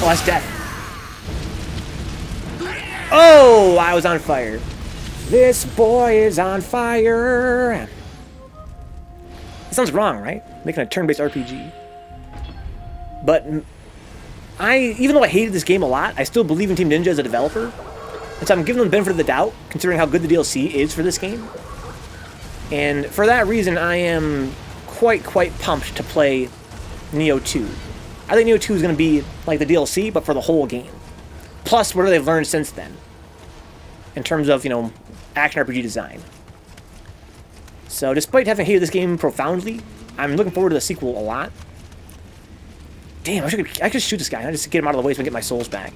Oh, that's death. Oh, I was on fire. This boy is on fire. That sounds wrong, right? Making a turn-based RPG. But even though I hated this game a lot, I still believe in Team Ninja as a developer. And so I'm giving them the benefit of the doubt, considering how good the DLC is for this game. And for that reason, I am quite pumped to play Nioh 2. I think Nioh 2 is going to be like the DLC, but for the whole game. Plus, what they've learned since then. In terms of, you know, action RPG design. So, despite having hated this game profoundly, I'm looking forward to the sequel a lot. Damn, I could shoot this guy. I just get him out of the way so I can get my souls back.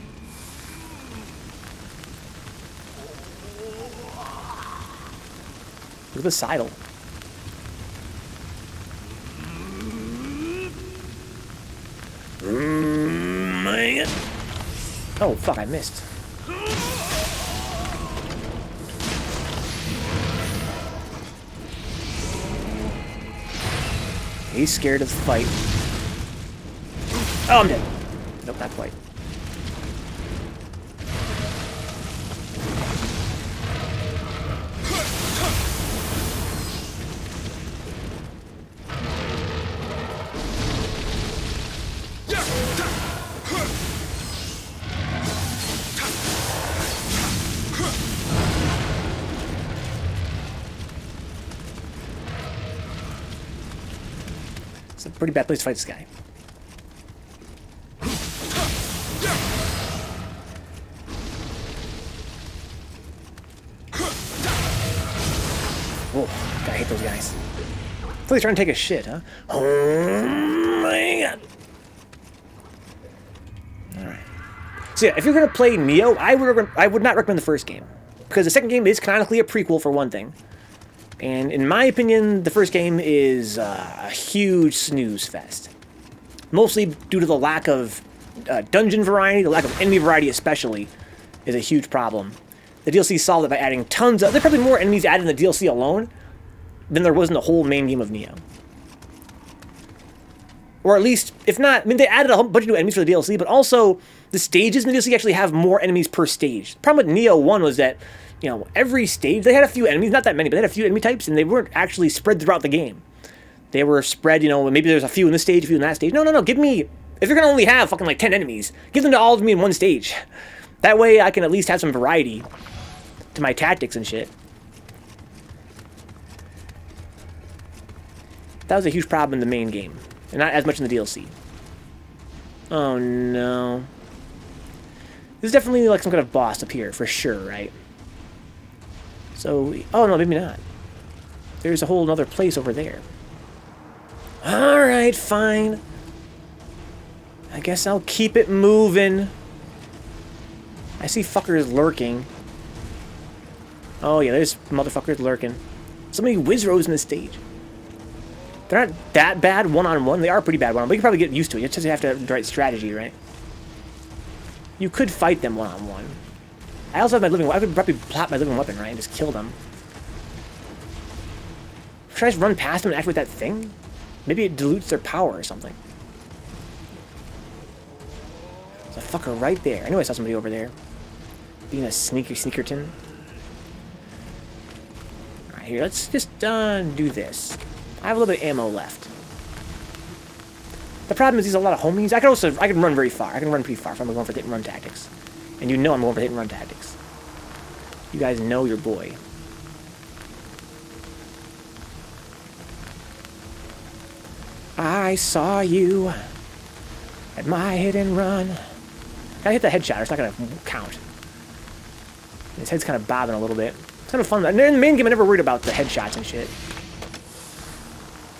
Look at the sidle. Man. Oh, fuck, I missed. He's scared of the fight. Oh, I'm dead. Nope, not quite. It's a pretty bad place to fight this guy. Whoa, gotta hate those guys. I thought he's trying to take a shit, huh? Oh my god. Alright. So yeah, if you're gonna play Nioh, I would not recommend the first game. Because the second game is canonically a prequel for one thing. And in my opinion, the first game is a huge snooze fest. Mostly due to the lack of dungeon variety, the lack of enemy variety especially, is a huge problem. The DLC solved it by adding tons of... There are probably more enemies added in the DLC alone than there was in the whole main game of Nioh. Or at least, if not... I mean, they added a whole bunch of new enemies for the DLC, but also the stages in the DLC actually have more enemies per stage. The problem with Nioh 1 was that, you know, every stage... They had a few enemies, not that many, but they had a few enemy types, and they weren't actually spread throughout the game. They were spread, you know, maybe there's a few in this stage, a few in that stage. No, give me... If you're going to only have fucking like 10 enemies, give them to all of me in one stage. That way I can at least have some variety to my tactics and shit. That was a huge problem in the main game. And not as much in the DLC. Oh no. This is definitely like some kind of boss up here, for sure, right? So, oh no, maybe not. There's a whole other place over there. Alright, fine. I guess I'll keep it moving. I see fuckers lurking. Oh yeah, there's motherfuckers lurking. So many Wizros in this stage. They're not that bad one-on-one. They are pretty bad one-on-one, but you can probably get used to it. You just have to have the right strategy, right? You could fight them one-on-one. I also have my living weapon. I could probably plot my living weapon, right, and just kill them. Should I just run past them and activate that thing? Maybe it dilutes their power or something. There's a fucker right there. I knew I saw somebody over there. Being a sneakerton. Alright, here, let's just do this. I have a little bit of ammo left. The problem is there's a lot of homies. I can run very far. I can run pretty far if I'm going for hit and run tactics. And you know I'm going for hit and run tactics. You guys know your boy. I saw you at my hit and run. I hit the headshot, or it's not gonna count. His head's kind of bobbing a little bit. It's kind of fun. In the main game, I never worried about the headshots and shit.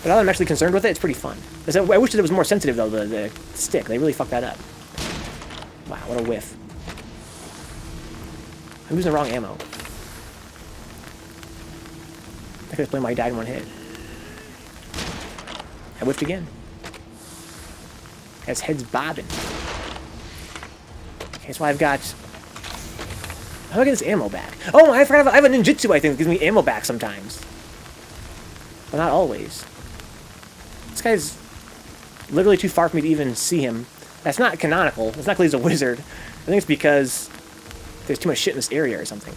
But now that I'm actually concerned with it, it's pretty fun. I wish that it was more sensitive, though, the stick. They really fucked that up. Wow, what a whiff. I'm using the wrong ammo. I could explain why he died in one hit. I whiffed again. His head's bobbing. Okay, so I've got... How do I get this ammo back? Oh, I forgot I have a ninjutsu, I think, that gives me ammo back sometimes. But not always. This guy's literally too far for me to even see him. That's not canonical. It's not because he's a wizard. I think it's because there's too much shit in this area or something.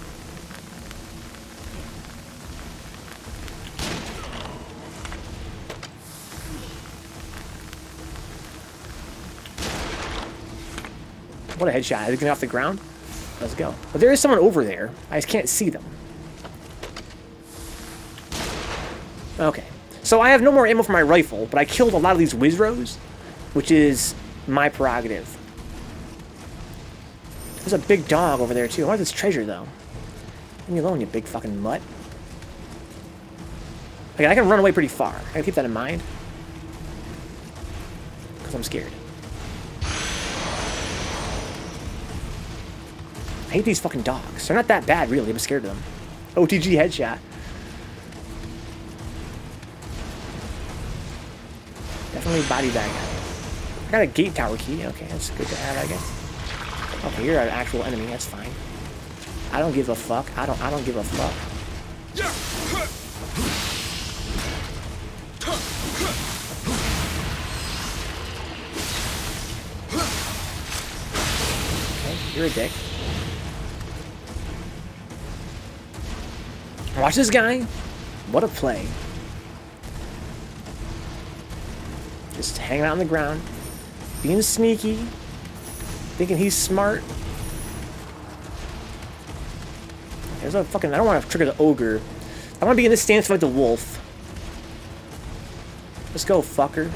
What a headshot. Is it getting off the ground? Let's go. But there is someone over there. I just can't see them. Okay. So I have no more ammo for my rifle, but I killed a lot of these Wizros, which is my prerogative. There's a big dog over there, too. I want this treasure, though. Leave me alone, you big fucking mutt. Okay, I can run away pretty far. I gotta keep that in mind. Because I'm scared. I hate these fucking dogs. They're not that bad, really. I'm scared of them. OTG headshot. Definitely body bag. I got a gate tower key. Okay, that's good to have, I guess. Okay, you're an actual enemy. That's fine. I don't give a fuck. I don't give a fuck. Okay, you're a dick. Watch this guy. What a play. Just hanging out on the ground. Being sneaky. Thinking he's smart. There's a fucking... I don't want to trigger the ogre. I want to be in this stance like the wolf. Let's go, fucker.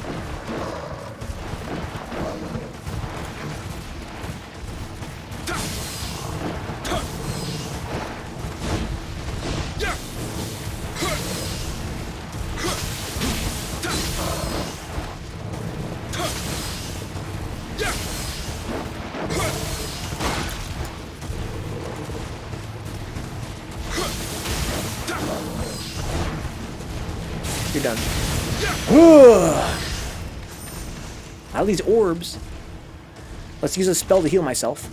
You're done. All these orbs. Let's use a spell to heal myself.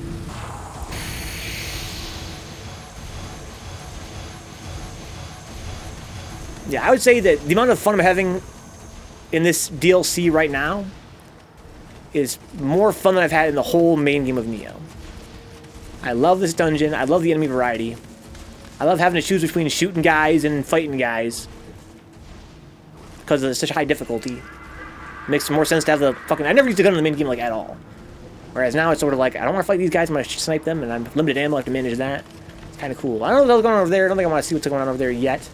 Yeah, I would say that the amount of fun I'm having in this DLC right now is more fun than I've had in the whole main game of Nioh. I love this dungeon. I love the enemy variety. I love having to choose between shooting guys and fighting guys. Because of such high difficulty. Makes more sense to have the fucking... I never used a gun in the main game, like, at all. Whereas now it's sort of like, I don't want to fight these guys, I'm going to snipe them, and I'm limited ammo, I have to manage that. It's kind of cool. I don't know what's going on over there. I don't think I want to see what's going on over there yet.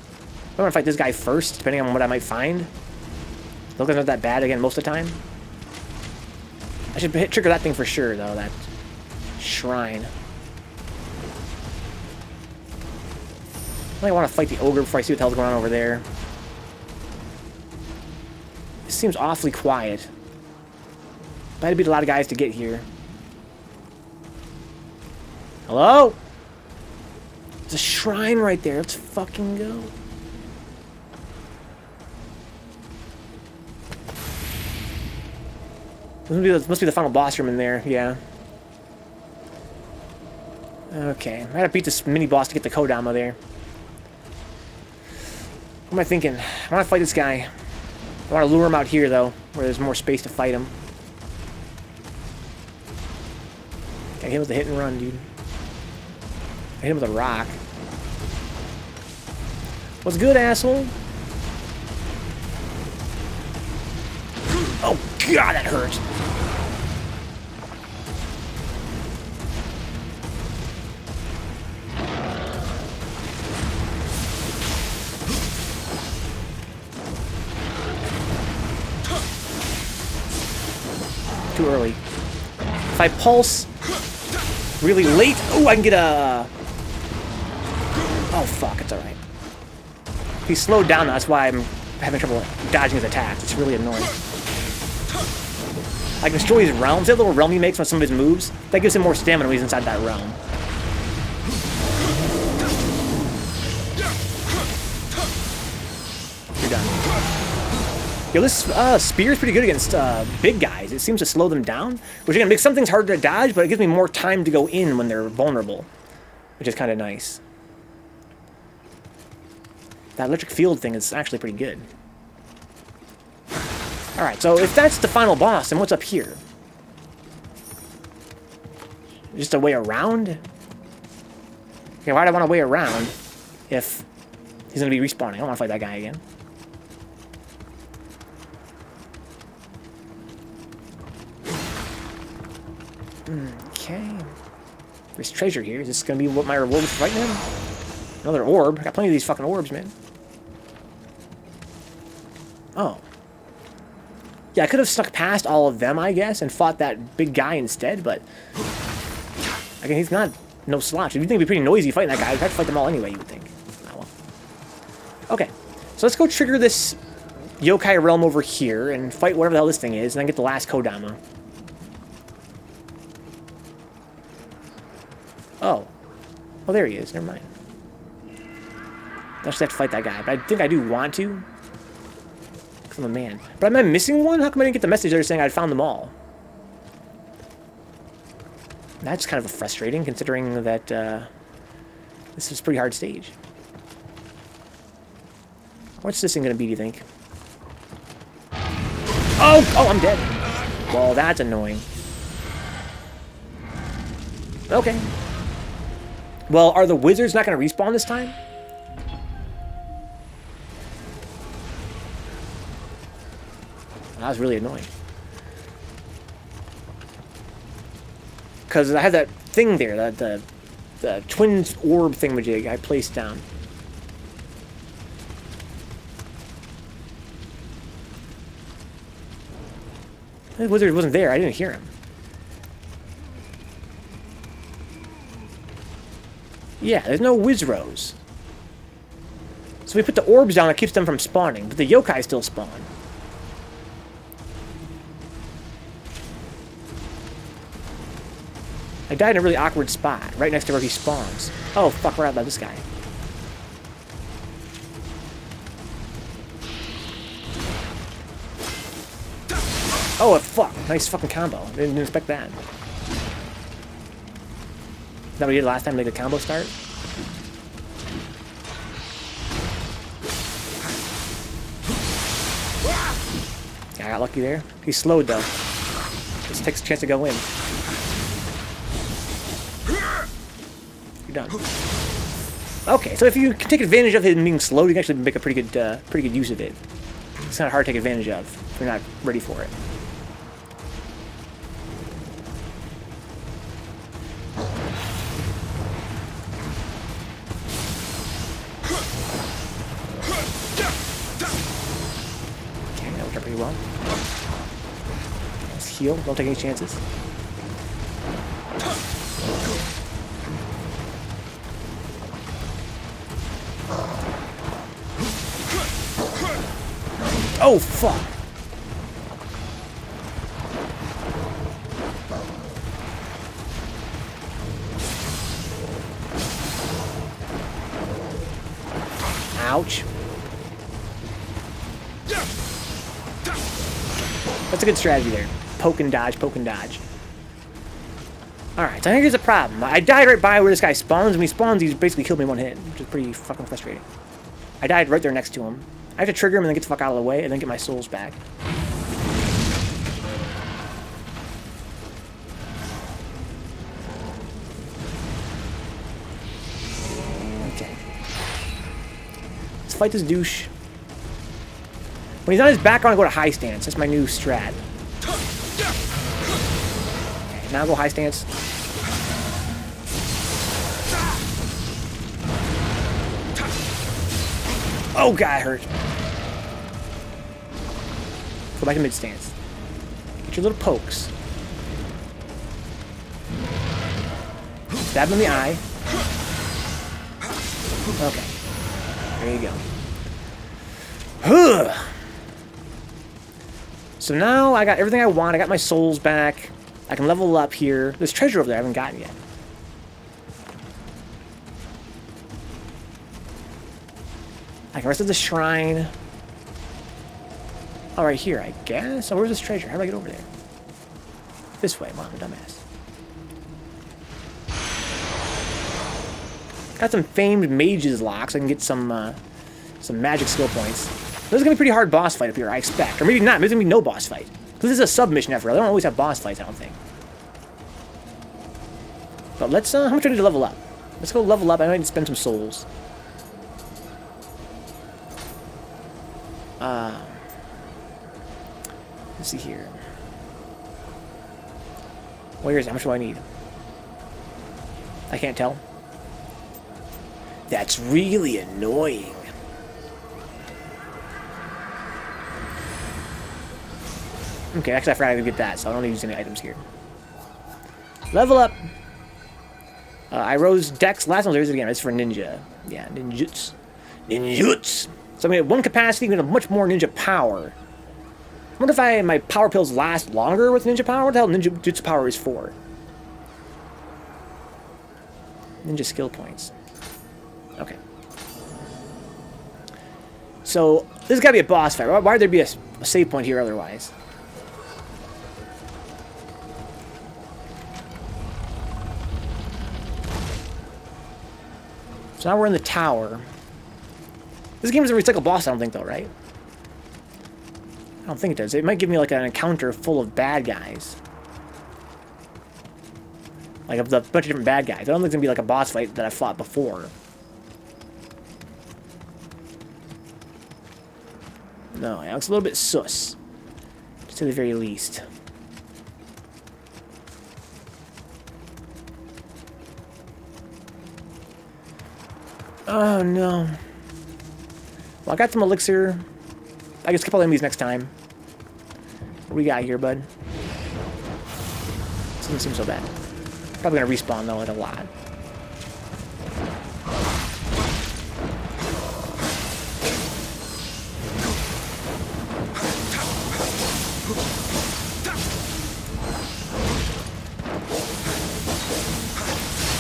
I want to fight this guy first, depending on what I might find. Look, not that bad again most of the time. I should trigger that thing for sure, though. That shrine. I want to fight the ogre before I see what the hell's going on over there. It seems awfully quiet. But I had to beat a lot of guys to get here. Hello? There's a shrine right there. Let's fucking go. Must be the final boss room in there, yeah. Okay, I gotta beat this mini boss to get the Kodama there. What am I thinking? I wanna fight this guy. I wanna lure him out here though, where there's more space to fight him. Gotta hit him with a hit and run, dude. I hit him with a rock. What's good, asshole? Oh god, that hurts. Too early. If I pulse really late, oh, I can get a... Oh, fuck, it's alright. He's slowed down, that's why I'm having trouble dodging his attacks. It's really annoying. I can destroy his realms. That little realm he makes on some of his moves, that gives him more stamina when he's inside that realm. You're done. Yo, this spear is pretty good against big guys. It seems to slow them down, which again makes some things harder to dodge, but it gives me more time to go in when they're vulnerable, which is kind of nice. That electric field thing is actually pretty good. Alright, so if that's the final boss, then what's up here? Just a way around? Okay, why do I want a way around if he's going to be respawning? I don't want to fight that guy again. Okay. There's treasure here. Is this going to be what my reward is for fighting him? Another orb. I got plenty of these fucking orbs, man. Oh. Yeah, I could have stuck past all of them, I guess, and fought that big guy instead, but... Again, he's not no slouch. If you think it'd be pretty noisy fighting that guy, I'd have to fight them all anyway, you would think. Oh, well. Okay, so let's go trigger this Yokai realm over here and fight whatever the hell this thing is, and then get the last Kodama. Oh. Oh, there he is. Never mind. I just have to fight that guy, but I think I do want to. Because I'm a man. But am I missing one? How come I didn't get the message there saying I'd found them all? That's kind of frustrating, considering that this is a pretty hard stage. What's this thing going to be, do you think? Oh! Oh, I'm dead. Well, that's annoying. Okay. Well, are the wizards not going to respawn this time? That was really annoying. Because I had that thing there, the twin orb thingamajig I placed down. The wizard wasn't there. I didn't hear him. Yeah, there's no Wizros. So we put the orbs down, it keeps them from spawning, but the yokai still spawn. I died in a really awkward spot, right next to where he spawns. Oh, fuck, we're out about this guy. Oh, fuck. Nice fucking combo. Didn't expect that. Is that what we did last time to make the combo start? Yeah, I got lucky there. He's slowed, though. This takes a chance to go in. You're done. Okay, so if you can take advantage of him being slow, you can actually make a pretty good use of it. It's not hard to take advantage of if you're not ready for it. Okay, that worked out pretty well. heal. Don't take any chances. Oh, fuck. Ouch. That's a good strategy there. Poke and dodge, poke and dodge. Alright, so I think here's a problem. I died right by where this guy spawns. When he spawns, he's basically killed me in one hit, which is pretty fucking frustrating. I died right there next to him. I have to trigger him and then get the fuck out of the way and then get my souls back. Okay. Let's fight this douche. When he's on his back, I want to go to high stance. That's my new strat. Okay, now go high stance. Oh, God, hurt. Go back to mid stance. Get your little pokes. Stab him in the eye. Okay. There you go. Huh. So now I got everything I want. I got my souls back. I can level up here. There's treasure over there I haven't gotten yet. I can rest at the shrine. Oh, right here, I guess. Oh, where's this treasure? How do I get over there? This way. Wow, I'm a dumbass. Got some famed mage's locks. I can get some magic skill points. This is gonna be a pretty hard boss fight up here, I expect. Or maybe not. Maybe there's gonna be no boss fight. Because this is a submission effort. They don't always have boss fights, I don't think. But let's, how much do I need to level up? Let's go level up. I might need to spend some souls. Let's see here. Where is it? How much do I need? I can't tell. That's really annoying. Okay, actually I forgot I could get that, so I don't use any items here. Level up! I rose Dex. Last one, there's it again. It's for ninja. Yeah, ninjutsu. Ninjutsu! So I'm going to get 1 capacity, I'm going to have much more ninja power. I wonder if my power pills last longer with ninja power? What the hell ninja jutsu power is for? Ninja skill points. Okay. So, this has got to be a boss fight. Why would there be a save point here otherwise? So now we're in the tower. This game doesn't recycle boss, I don't think, though, right? I don't think it does. It might give me, like, an encounter full of bad guys. Like, a bunch of different bad guys. I don't think it's going to be, like, a boss fight that I fought before. No, it looks a little bit sus. To say the very least. Oh, no. Well, I got some elixir. I can skip all the enemies next time. What we got here, bud? Doesn't seem so bad. Probably gonna respawn, though, like a lot.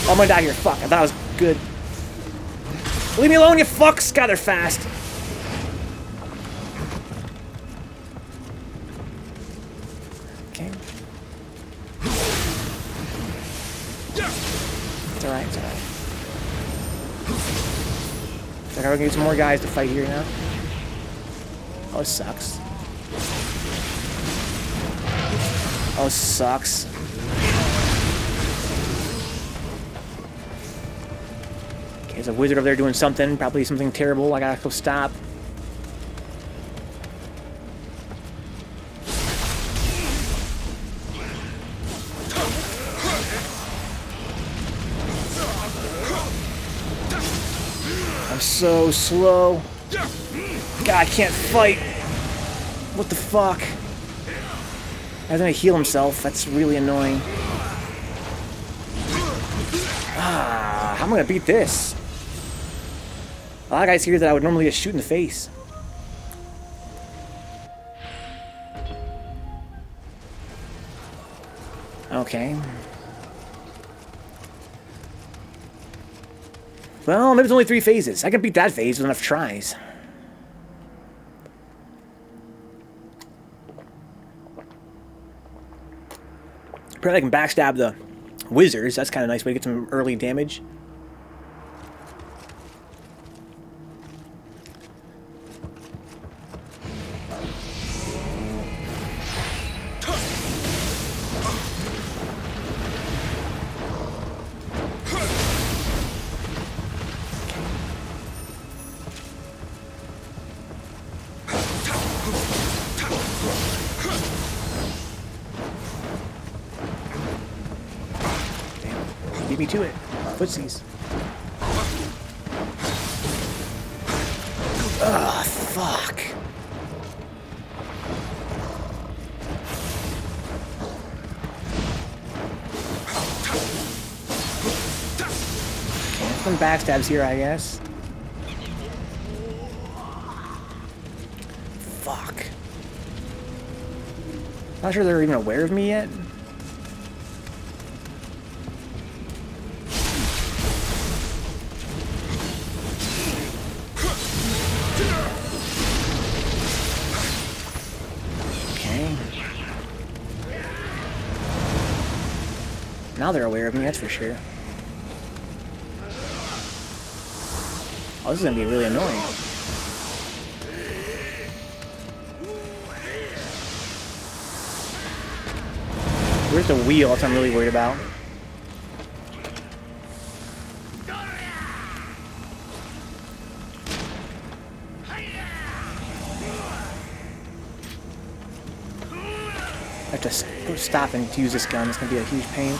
Oh, I'm gonna die here. Fuck, I thought I was good. Leave me alone, you fucks! God, they're fast. Okay. It's alright, it's alright. Looks like we're gonna get some more guys to fight here now. Oh, it sucks. Oh, it sucks. Okay, there's a wizard over there doing something. Probably something terrible. I gotta go stop. I'm so slow. God, I can't fight. What the fuck? He's gonna heal himself. That's really annoying. Ah, how am I gonna beat this? A lot of guys here that I would normally just shoot in the face. Okay. Well, maybe it's only 3 phases. I can beat that phase with enough tries. Apparently I can backstab the wizards. That's kind of a nice way to get some early damage. Beat me to it. Footsies. Ugh, fuck. Okay, some backstabs here, I guess. Fuck. Not sure they're even aware of me yet. Now they're aware of me, that's for sure. Oh, this is gonna be really annoying. Where's the wheel? That's what I'm really worried about. I have to stop and use this gun. It's gonna be a huge pain.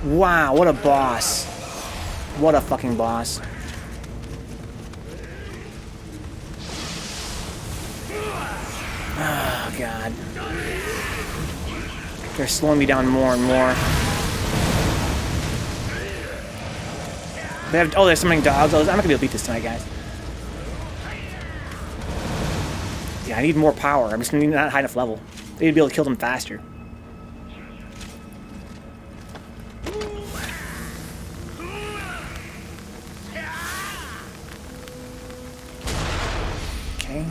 Wow, what a boss. What a fucking boss. Oh, God. They're slowing me down more and more. They have, oh, they're summoning dogs. I'm not gonna be able to beat this tonight, guys. Yeah, I need more power. I'm just gonna need not high enough level. I need to be able to kill them faster. Okay.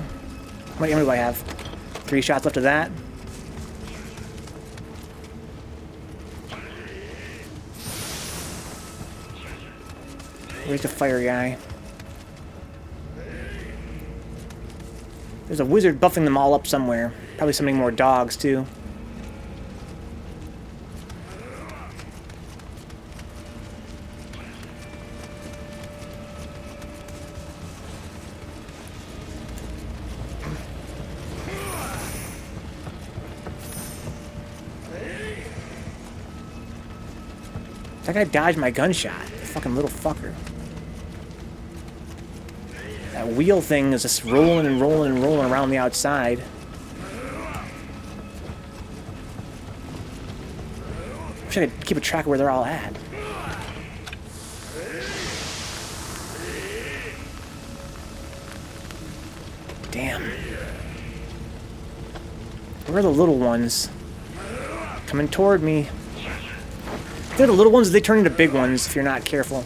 How many ammo do I have? 3 shots left of that. Where's the fire guy? There's a wizard buffing them all up somewhere. Probably summoning more dogs, too. That guy dodged my gunshot. Fucking little fucker. That wheel thing is just rolling and rolling and rolling around the outside. Wish I could keep a track of where they're all at. Damn. Where are the little ones? Coming toward me. They're the little ones, they turn into big ones if you're not careful.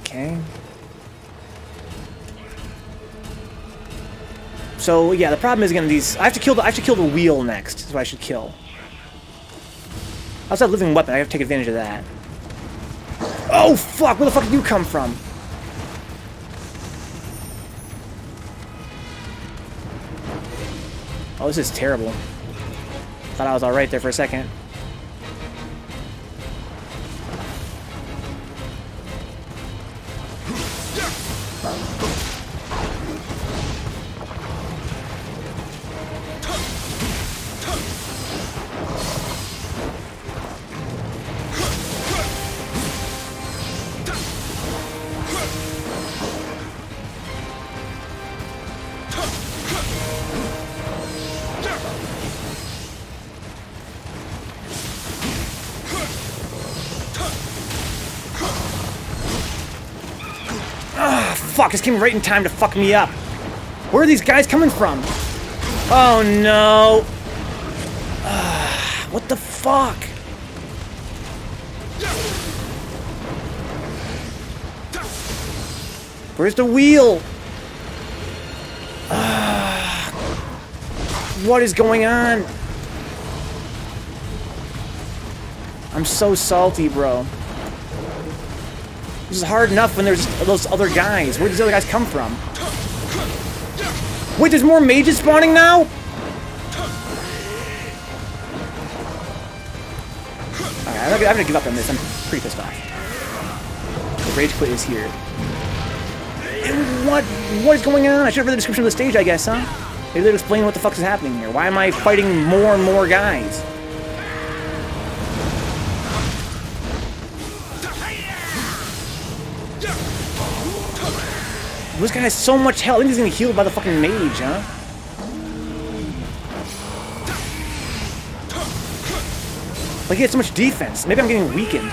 Okay. So yeah, the problem is again these. I have to kill the wheel next. That's what I should kill. I also have a living weapon. I have to take advantage of that. Oh fuck! Where the fuck did you come from? Oh, this is terrible. Thought I was all right there for a second. fuck, this came right in time to fuck me up. Where are these guys coming from? Oh no. What the fuck? Where's the wheel? What is going on? I'm so salty, bro. This is hard enough when there's those other guys. Where do these other guys come from? Wait, there's more mages spawning now? Alright, I'm gonna give up on this. I'm pretty pissed off. The rage quit is here. And what is going on? I should have read the description of the stage, I guess, huh? Maybe they'll explain what the fuck is happening here. Why am I fighting more and more guys? This guy has so much health. I think he's gonna get healed by the fucking mage, huh? Like, he had so much defense. Maybe I'm getting weakened.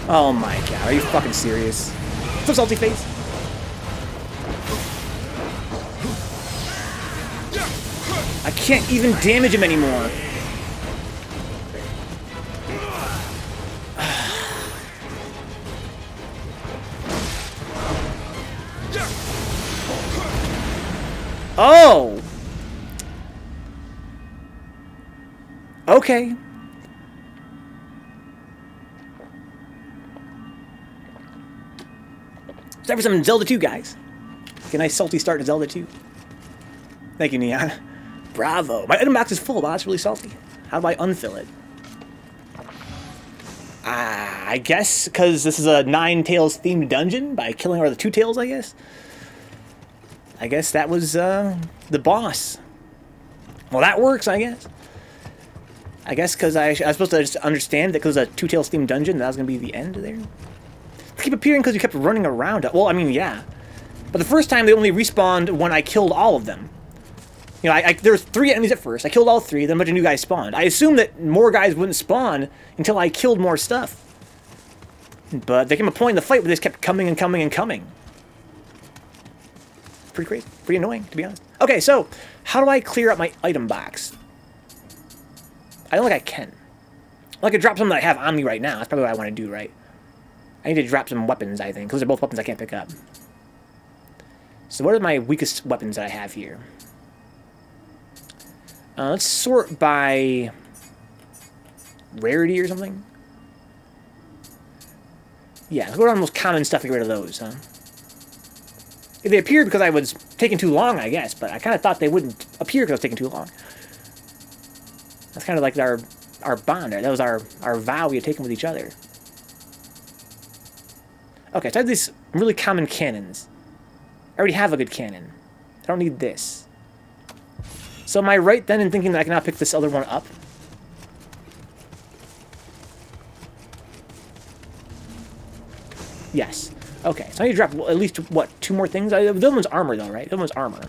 Oh my god, are you fucking serious? What's up, salty face? I can't even damage him anymore. Oh! Okay. It's time for some Zelda 2, guys. Get a nice salty start to Zelda 2. Thank you, Nioh. Bravo. My item box is full. Wow, that's really salty. How do I unfill it? I guess because this is a Nine Tails themed dungeon by killing all the Two Tails, I guess. I guess that was the boss. Well, that works, I guess. I guess because I was supposed to just understand that because it's a Two Tails themed dungeon, that was going to be the end there. They keep appearing because you kept running around. Well, I mean, yeah. But the first time they only respawned when I killed all of them. You know, there was 3 enemies at first. I killed all 3, then a bunch of new guys spawned. I assumed that more guys wouldn't spawn until I killed more stuff. But there came a point in the fight where they just kept coming and coming and coming. Pretty crazy. Pretty annoying, to be honest. Okay, so, how do I clear up my item box? I don't think I can. Well, I could drop something that I have on me right now. That's probably what I want to do, right? I need to drop some weapons, I think. Because they're both weapons I can't pick up. So what are my weakest weapons that I have here? Let's sort by rarity or something. Yeah, let's go down the most common stuff and get rid of those, huh? They appeared because I was taking too long, I guess, but I kind of thought they wouldn't appear because I was taking too long. That's kind of like our bond there. That was our vow we had taken with each other. Okay, so I have these really common cannons. I already have a good cannon. I don't need this. So am I right then in thinking that I can now pick this other one up? Yes. Okay, so I need to drop at least, what, 2 more things? The other one's armor, though, right? The other one's armor.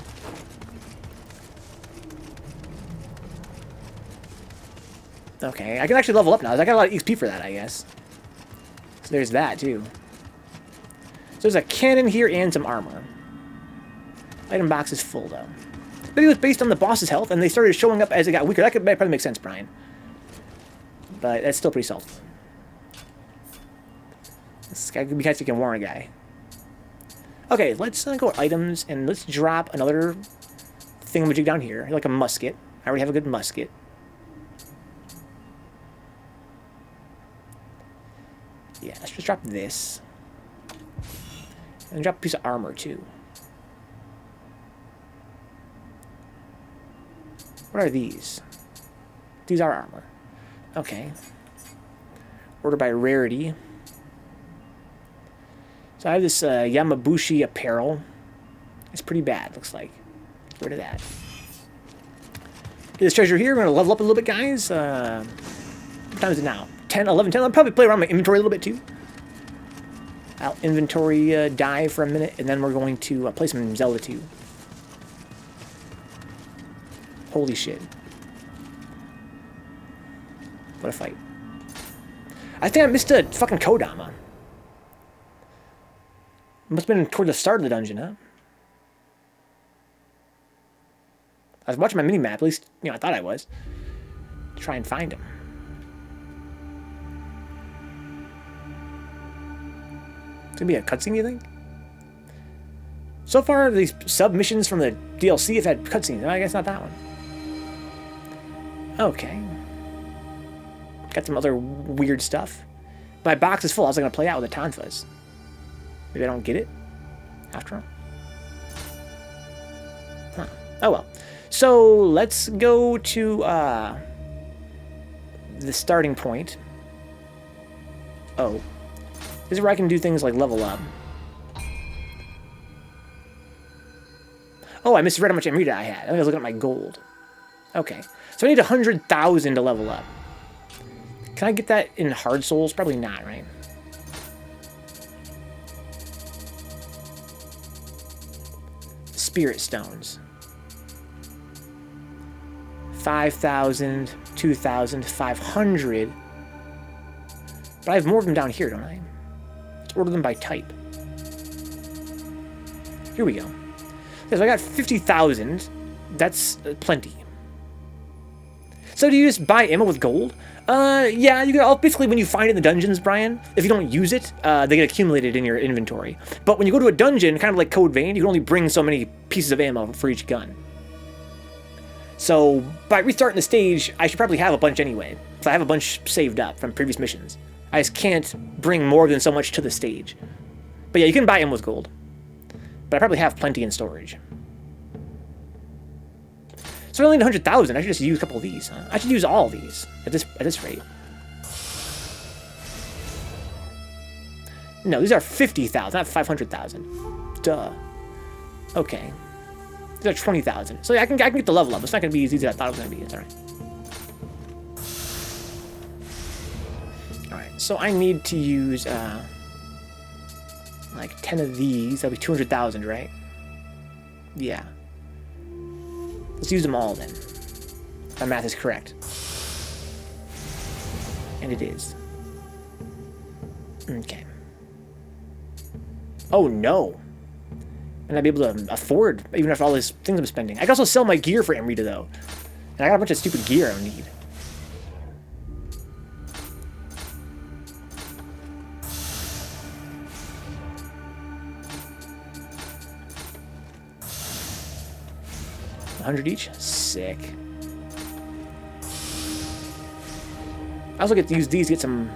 Okay, I can actually level up now. I got a lot of XP for that, I guess. So there's that, too. So there's a cannon here and some armor. Item box is full, though. Maybe it was based on the boss's health, and they started showing up as it got weaker. That could probably make sense, Brian. But that's still pretty salty. This guy could be kind of taking warn a guy. Okay, let's go with items, and let's drop another thingamajig down here, like a musket. I already have a good musket. Yeah, let's just drop this. And drop a piece of armor, too. What are these? These are armor. Okay. Order by rarity. So I have this Yamabushi apparel. It's pretty bad, looks like. Get rid of that. Get this treasure here. We're going to level up a little bit, guys. What time is it now? 10, 11, 10. I'll probably play around my inventory a little bit, too. I'll inventory dive for a minute, and then we're going to play some Zelda 2. Holy shit. What a fight. I think I missed a fucking Kodama. Must have been toward the start of the dungeon, huh? I was watching my mini-map, at least, you know, I thought I was. To try and find him. It's gonna be a cutscene, you think? So far, these sub-missions from the DLC have had cutscenes. I guess not that one. Okay. Got some other weird stuff. My box is full. How's it gonna play out with the Tonfas? Maybe I don't get it after all. Huh. Oh well. So let's go to the starting point. Oh. This is where I can do things like level up. Oh, I misread how much Amrita I had. I was looking at my gold. Okay. So I need 100,000 to level up. Can I get that in hard souls? Probably not, right? Spirit stones. 5,000, 2,000, 500. But I have more of them down here, don't I? Let's order them by type. Here we go. Okay, so I got 50,000. That's plenty. So do you just buy ammo with gold? Yeah, you can basically when you find it in the dungeons, Brian, if you don't use it, they get accumulated in your inventory. But when you go to a dungeon, kind of like Code Vein, you can only bring so many pieces of ammo for each gun. So by restarting the stage, I should probably have a bunch anyway. So I have a bunch saved up from previous missions. I just can't bring more than so much to the stage. But yeah, you can buy ammo with gold. But I probably have plenty in storage. So I only need 100,000. I should just use a couple of these. Huh? I should use all of these at this rate. No, these are 50,000, not 500,000. Duh. Okay. These are 20,000. So yeah, I can get the level up. It's not going to be as easy as I thought it was going to be. It's all right. All right. So I need to use like 10 of these. That'll be 200,000, right? Yeah. Let's use them all then. My math is correct. And it is. Okay. Oh no. And I'd be able to afford, even after all these things I'm spending. I can also sell my gear for Amrita though. And I got a bunch of stupid gear I don't need. $100 each? Sick. I also get to use these to get some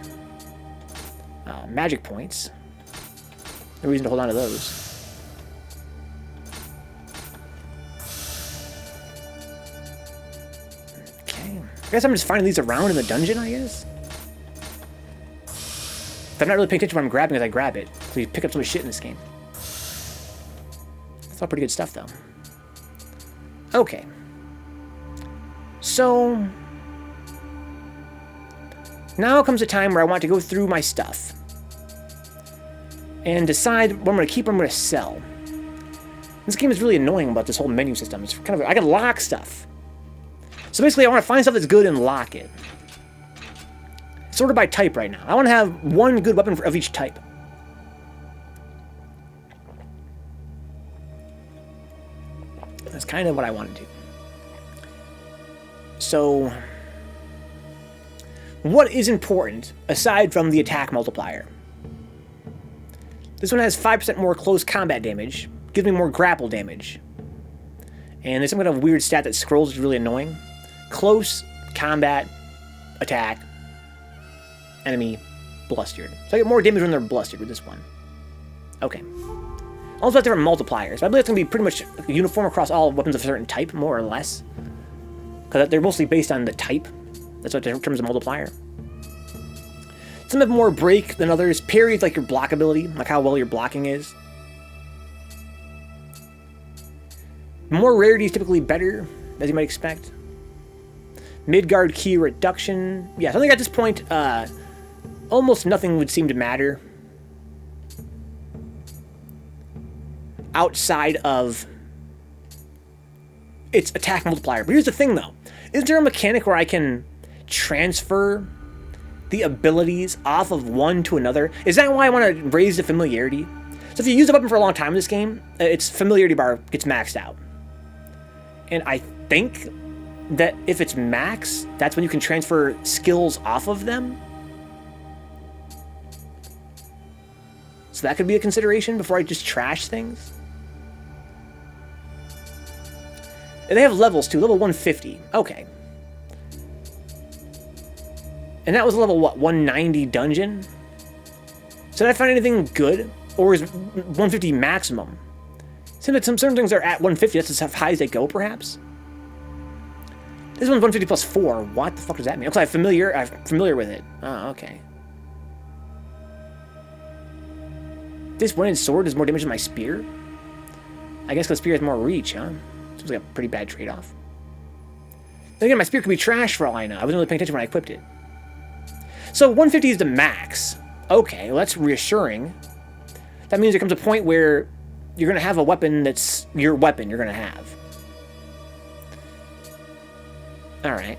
magic points. No reason to hold on to those. Okay. I guess I'm just finding these around in the dungeon, I guess? If I'm not really paying attention to what I'm grabbing as I grab it. So you pick up so much shit in this game. It's all pretty good stuff, though. Okay. So now comes a time where I want to go through my stuff and decide what I'm going to keep and what I'm going to sell. This game is really annoying about this whole menu system. It's kind of, I can lock stuff. So basically I want to find stuff that's good and lock it. Sorted by type right now. I want to have one good weapon of each type. That's kind of what I want to do. So, what is important aside from the attack multiplier? This one has 5% more close combat damage, gives me more grapple damage. And there's some kind of weird stat that scrolls is really annoying. Close, combat, attack, enemy, blustered. So I get more damage when they're blustered with this one. Okay. Also have different multipliers. But I believe it's going to be pretty much uniform across all weapons of a certain type, more or less. Because they're mostly based on the type. That's what in terms of multiplier. Some have more break than others. Parry is like your block ability, like how well your blocking is. More rarity is typically better, as you might expect. Midgard key reduction. Yeah, so I think at this point, almost nothing would seem to matter. Outside of its attack multiplier. But here's the thing, though. Is there a mechanic where I can transfer the abilities off of one to another? Is that why I want to raise the familiarity? So if you use a weapon for a long time in this game, its familiarity bar gets maxed out. And I think that if it's max, that's when you can transfer skills off of them. So that could be a consideration before I just trash things. And they have levels too, level 150. Okay. And that was level, what, 190 dungeon? So did I find anything good? Or is 150 maximum? Seems like some certain things are at 150, that's as high as they go, perhaps? This one's 150 plus 4. What the fuck does that mean? I'm familiar with it. Oh, okay. This one-handed sword does more damage than my spear? I guess because spear has more reach, huh? Seems like a pretty bad trade-off. Then again, my spear could be trash for all I know. I wasn't really paying attention when I equipped it. So 150 is the max. Okay, well that's reassuring. That means there comes a point where you're going to have a weapon that's your weapon you're going to have. Alright.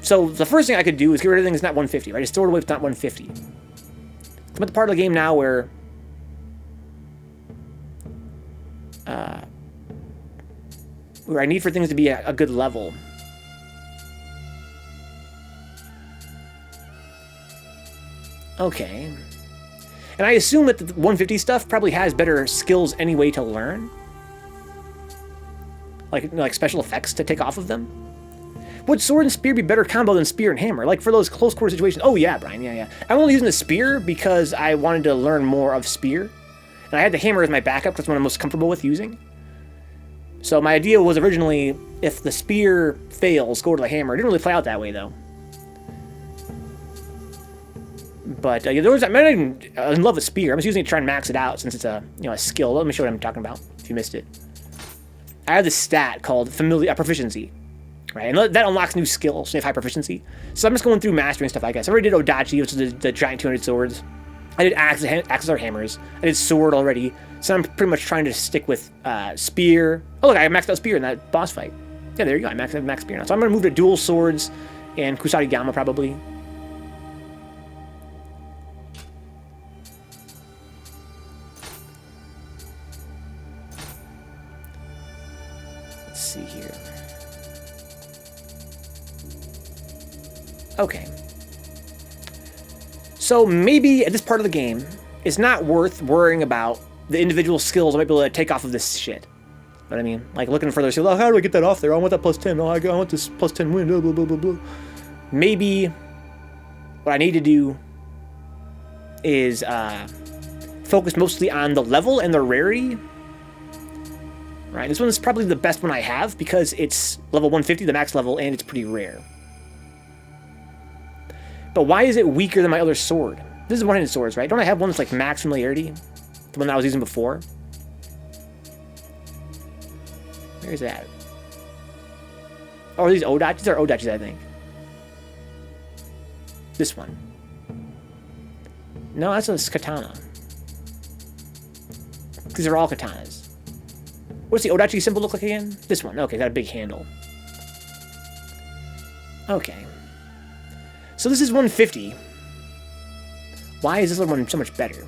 So the first thing I could do is get rid of things not 150, right? Just throw it away if it's not 150. I'm at the part of the game now where I need for things to be a good level. Okay. And I assume that the 150 stuff probably has better skills anyway to learn. Like special effects to take off of them. Would sword and spear be better combo than spear and hammer? Like for those close quarter situations? Oh yeah, Brian, yeah. I'm only using the spear because I wanted to learn more of spear. And I had the hammer as my backup because that's what I'm most comfortable with using. So my idea was originally, if the spear fails, go to the hammer. It didn't really play out that way, though. But I'm not even in love with spear. I'm just using it to try and max it out since it's a a skill. Let me show what I'm talking about if you missed it. I have this stat called proficiency, right? And that unlocks new skills. So you have high proficiency. So I'm just going through mastering stuff. I guess I already did Odachi, which is the giant 200 swords. I did axes or hammers. I did sword already. So I'm pretty much trying to stick with spear. Oh, look, I maxed out spear in that boss fight. Yeah, there you go. I maxed spear now. So I'm going to move to dual swords and Kusari Gama probably. Let's see here. Okay. So maybe at this part of the game, it's not worth worrying about the individual skills I might be able to take off of this shit. You know what I mean? Like looking for those skills. Oh, how do I get that off there? I want that plus 10. Oh, I want this plus 10 win. Blah, blah, blah, blah, blah. Maybe what I need to do is focus mostly on the level and the rarity. Right, this one is probably the best one I have because it's level 150, the max level, and it's pretty rare. But why is it weaker than my other sword? This is one-handed swords, right? Don't I have one that's like max familiarity? The one that I was using before? Where's that? Oh, are these Odachis? These are Odachis, I think. This one. No, that's a katana. These are all katanas. What's the Odachi symbol look like again? This one. Okay, got a big handle. Okay. So this is 150. Why is this other one so much better?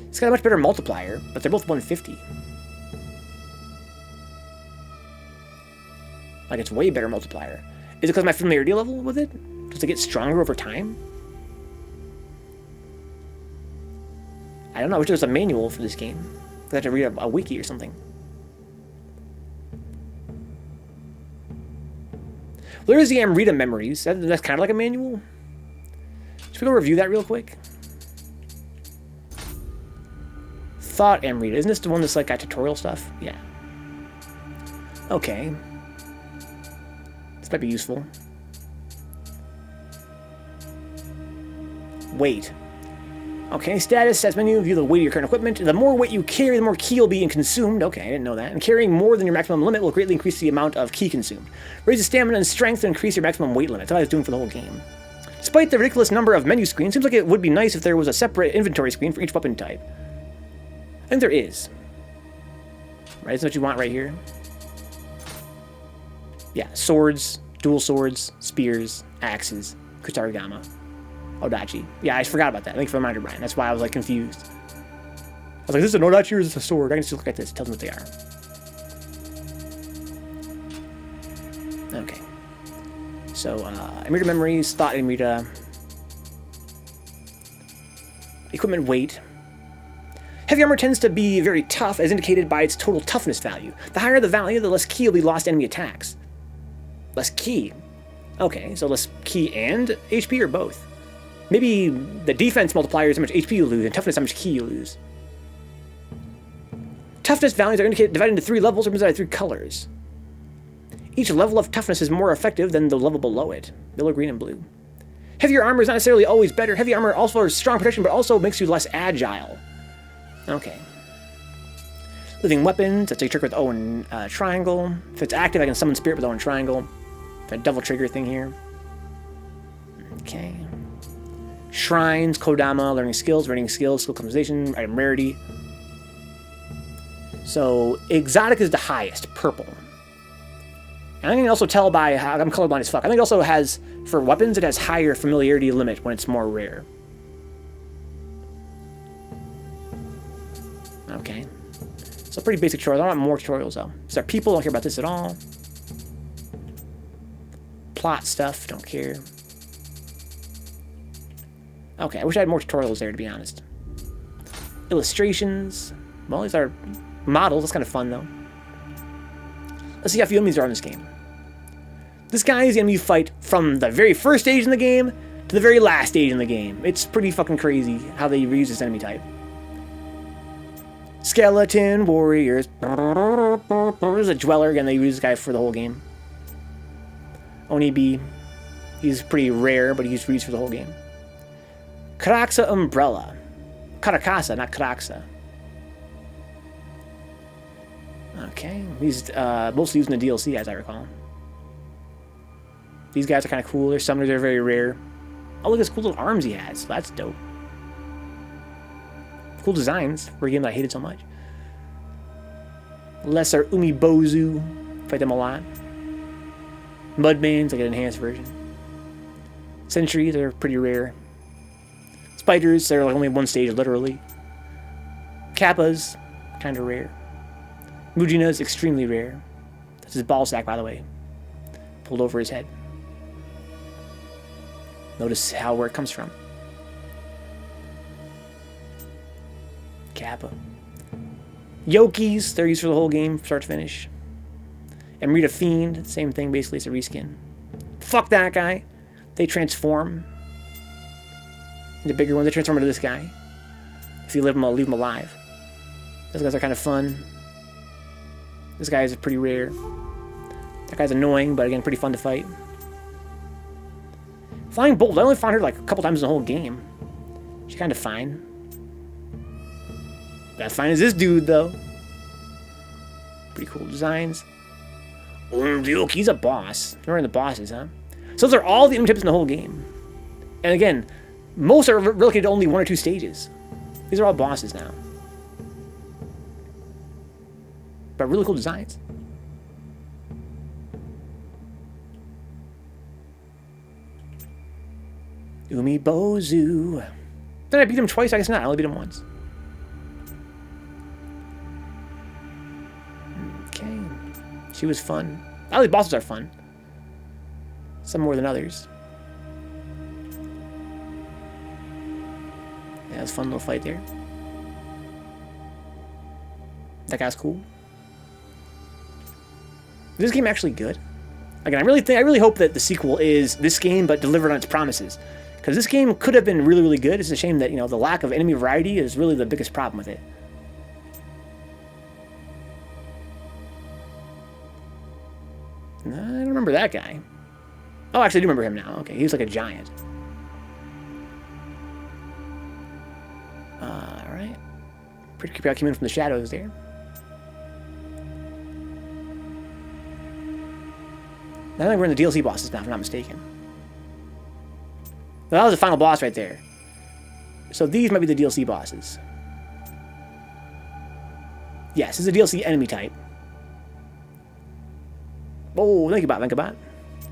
It's got a much better multiplier, but they're both 150. Like, it's way better multiplier. Is it because of my familiarity level with it? Does it get stronger over time? I don't know. I wish there was a manual for this game. I have to read a wiki or something. There is the Amrita Memories. That's kind of like a manual. Should we go review that real quick? Thought Amrita. Isn't this the one that's like got tutorial stuff? Yeah. Okay. This might be useful. Weight. Okay, status, stats menu, view the weight of your current equipment. The more weight you carry, the more ki will be consumed. Okay, I didn't know that. And carrying more than your maximum limit will greatly increase the amount of ki consumed. Raise the stamina and strength to increase your maximum weight limit. That's what I was doing for the whole game. Despite the ridiculous number of menu screens, seems like it would be nice if there was a separate inventory screen for each weapon type. I think there is. Right, isn't that what you want right here? Yeah, swords, dual swords, spears, axes, Kusarigama, Odachi. Yeah, I forgot about that. Thanks for the reminder, Brian. That's why I was like confused. I was like, this is an Odachi or is this a sword? I can just look at this. It tells me what they are. Okay. So, Amrita memories, thought Amrita. Equipment weight. Heavy armor tends to be very tough, as indicated by its total toughness value. The higher the value, the less ki will be lost to enemy attacks. Less ki. Okay, so less ki and HP or both? Maybe the defense multiplier is how much HP you lose, and toughness how much ki you lose. Toughness values are divided into 3 levels, represented by 3 colors. Each level of toughness is more effective than the level below it. Yellow, green, and blue. Heavier armor is not necessarily always better. Heavy armor also has strong protection, but also makes you less agile. Okay. Living weapons. That's a trick with O and triangle. If it's active, I can summon spirit with O and triangle. A double trigger thing here. Okay. Shrines, Kodama, learning skills, rating skills, skill customization, item rarity. So, exotic is the highest, purple. And I can also tell by how I'm colorblind as fuck. I think it also has, for weapons, it has higher familiarity limit when it's more rare. Okay. So pretty basic tutorials. I don't want more tutorials though. Is there people? Don't care about this at all. Plot stuff, don't care. Okay, I wish I had more tutorials there to be honest. Illustrations. Well, these are models. That's kind of fun though. Let's see how few enemies are in this game. This guy is the enemy you fight from the very first stage in the game to the very last stage in the game. It's pretty fucking crazy how they reuse this enemy type. Skeleton warriors. There's a dweller. Again, they use this guy for the whole game. Onibi. He's pretty rare, but he's used for the whole game. Karaksa umbrella. Karakasa, not Karaksa. Okay. He's mostly used in the DLC, as I recall. These guys are kind of cool. Their summoners are very rare. Oh, look at his cool little arms he has. That's dope. Cool designs for a game that I hated so much. Lesser Umibozu. Fight them a lot. Mudmains, like an enhanced version. Sentries are pretty rare. Spiders, they're like only one stage, literally. Kappas, kind of rare. Mujina's extremely rare. That's his ball sack, by the way. Pulled over his head. Notice where it comes from. Kappa. Yokis, they're used for the whole game, start to finish. Amrita Fiend, same thing, basically, it's a reskin. Fuck that guy. They transform. The bigger ones, they transform into this guy. If you leave him alive. Those guys are kind of fun. This guy is pretty rare. That guy's annoying, but again, pretty fun to fight. Flying Bolt, I only found her like a couple times in the whole game. She's kind of fine. Not as fine as this dude, though. Pretty cool designs. He's a boss. They're in the bosses, huh? So those are all the enemy types in the whole game. And again, most are relocated to only 1 or 2 stages. These are all bosses now. But really cool designs. Umibozu. Did I beat him twice? I guess not. I only beat him once. Okay. She was fun. All these bosses are fun. Some more than others. Yeah, it was a fun little fight there. That guy's cool. Is this game actually good? Again, I really hope that the sequel is this game, but delivered on its promises. Because this game could have been really, really good. It's a shame that, you know, the lack of enemy variety is really the biggest problem with it. I don't remember that guy. Oh, actually, I do remember him now. Okay, he was like a giant. Alright. Pretty creepy how I came in from the shadows there. I think we're in the DLC bosses now, if I'm not mistaken. Well, that was the final boss right there. So these might be the DLC bosses. Yes, this is a DLC enemy type. Oh, thank you, Vencabot,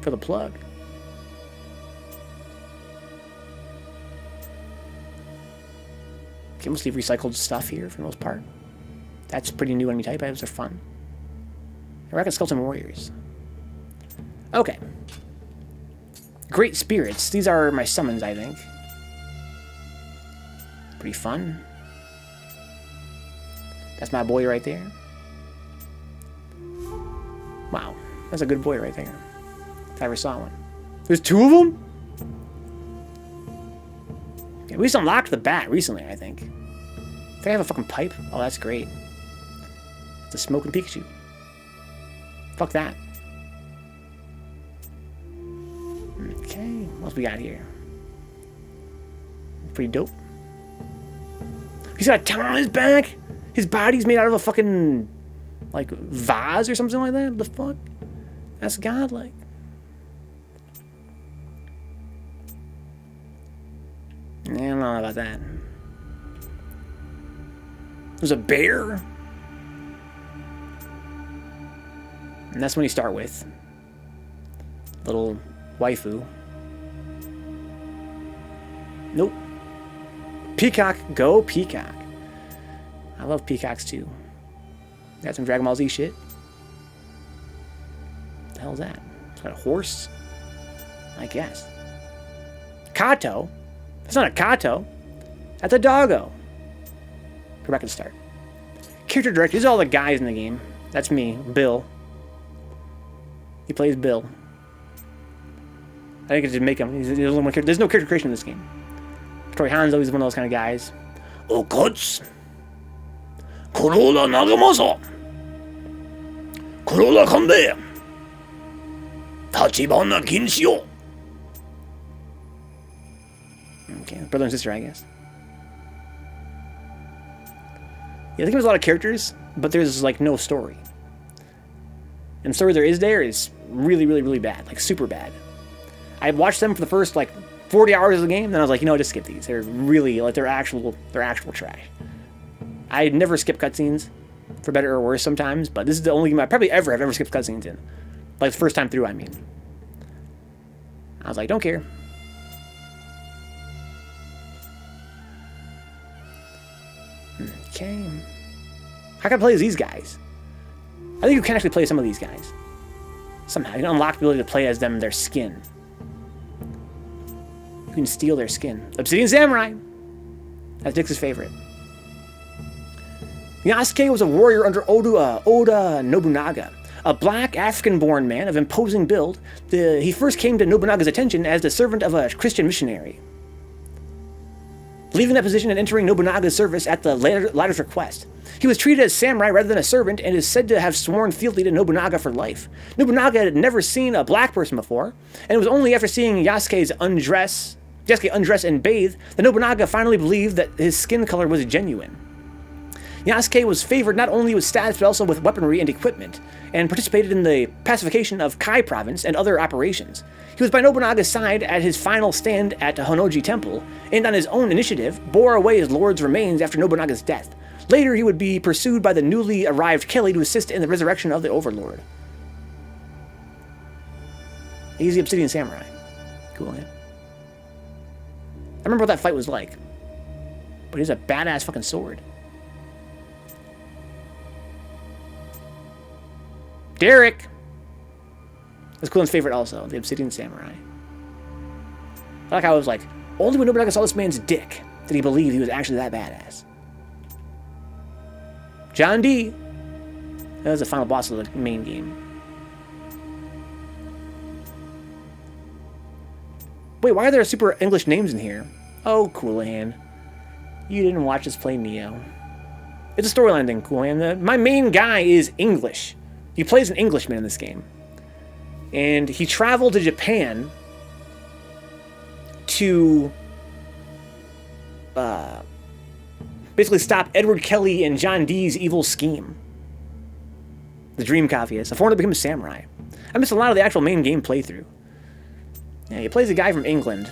for the plug. Okay, mostly recycled stuff here for the most part. That's pretty new enemy type. Items are fun. Rocket Skeleton Warriors. Okay. Great Spirits. These are my summons, I think. Pretty fun. That's my boy right there. Wow. That's a good boy right there. If I ever saw one. There's 2 of them? Yeah, we just unlocked the bat recently, I think. I think I have a fucking pipe. Oh, that's great. It's a smoking Pikachu. Fuck that. Okay, what else we got here? Pretty dope. He's got a town on his back? His body's made out of a fucking, like, vase or something like that? What the fuck? That's godlike. I don't know about that. There's a bear? And that's when you start with. Little waifu. Nope. Peacock, go Peacock. I love peacocks too. Got some Dragon Ball Z shit. What the hell is that? Is that a horse? I guess. Kato? That's not a Kato. That's a doggo. Go back and start. Character director. These are all the guys in the game. That's me, Bill. He plays Bill. I think it's just make him. There's no character creation in this game. Tori Han's always one of those kind of guys. Oh, Guts. Corolla Nagamasa. Corolla Kanbe. Tachibana Kinshio. Okay, brother and sister, I guess. Yeah, I think there's a lot of characters, but there's like no story. And the story there is really, really, really bad. Like super bad. I watched them for the first like 40 hours of the game, then I was like, you know, just skip these. They're really like they're actual trash. I never skip cutscenes, for better or worse sometimes, but this is the only game I probably have ever skipped cutscenes in. Like the first time through, I mean. I was like, don't care. Okay. How can I play as these guys? I think you can actually play some of these guys. Somehow. You can unlock the ability to play as them, their skin. You can steal their skin. Obsidian Samurai! That's Dix's favorite. Yasuke was a warrior under Oda Nobunaga, a black African-born man of imposing build. He first came to Nobunaga's attention as the servant of a Christian missionary, leaving that position and entering Nobunaga's service at the latter's request. He was treated as samurai rather than a servant and is said to have sworn fealty to Nobunaga for life. Nobunaga had never seen a black person before, and it was only after seeing Yasuke undress and bathe that Nobunaga finally believed that his skin color was genuine. Yasuke was favored not only with status but also with weaponry and equipment, and participated in the pacification of Kai province and other operations. He was by Nobunaga's side at his final stand at Honnoji Temple, and on his own initiative bore away his lord's remains after Nobunaga's death. Later, he would be pursued by the newly arrived Kelly to assist in the resurrection of the Overlord. He's the Obsidian Samurai. Cool, man. I remember what that fight was like. But he's a badass fucking sword. Derek! That's Quillen's favorite also, the Obsidian Samurai. I like how it was like, only when Nobunaga saw this man's dick did he believe he was actually that badass. John D. That was the final boss of the main game. Wait, why are there super English names in here? Oh, Coolahan. You didn't watch us play Nioh. It's a storyline thing, Coolahan. My main guy is English. He plays an Englishman in this game. And he traveled to Japan to basically stop Edward Kelly and John Dee's evil scheme. The Dream Copyist. A foreigner to become a samurai. I missed a lot of the actual main game playthrough. Yeah, he plays a guy from England.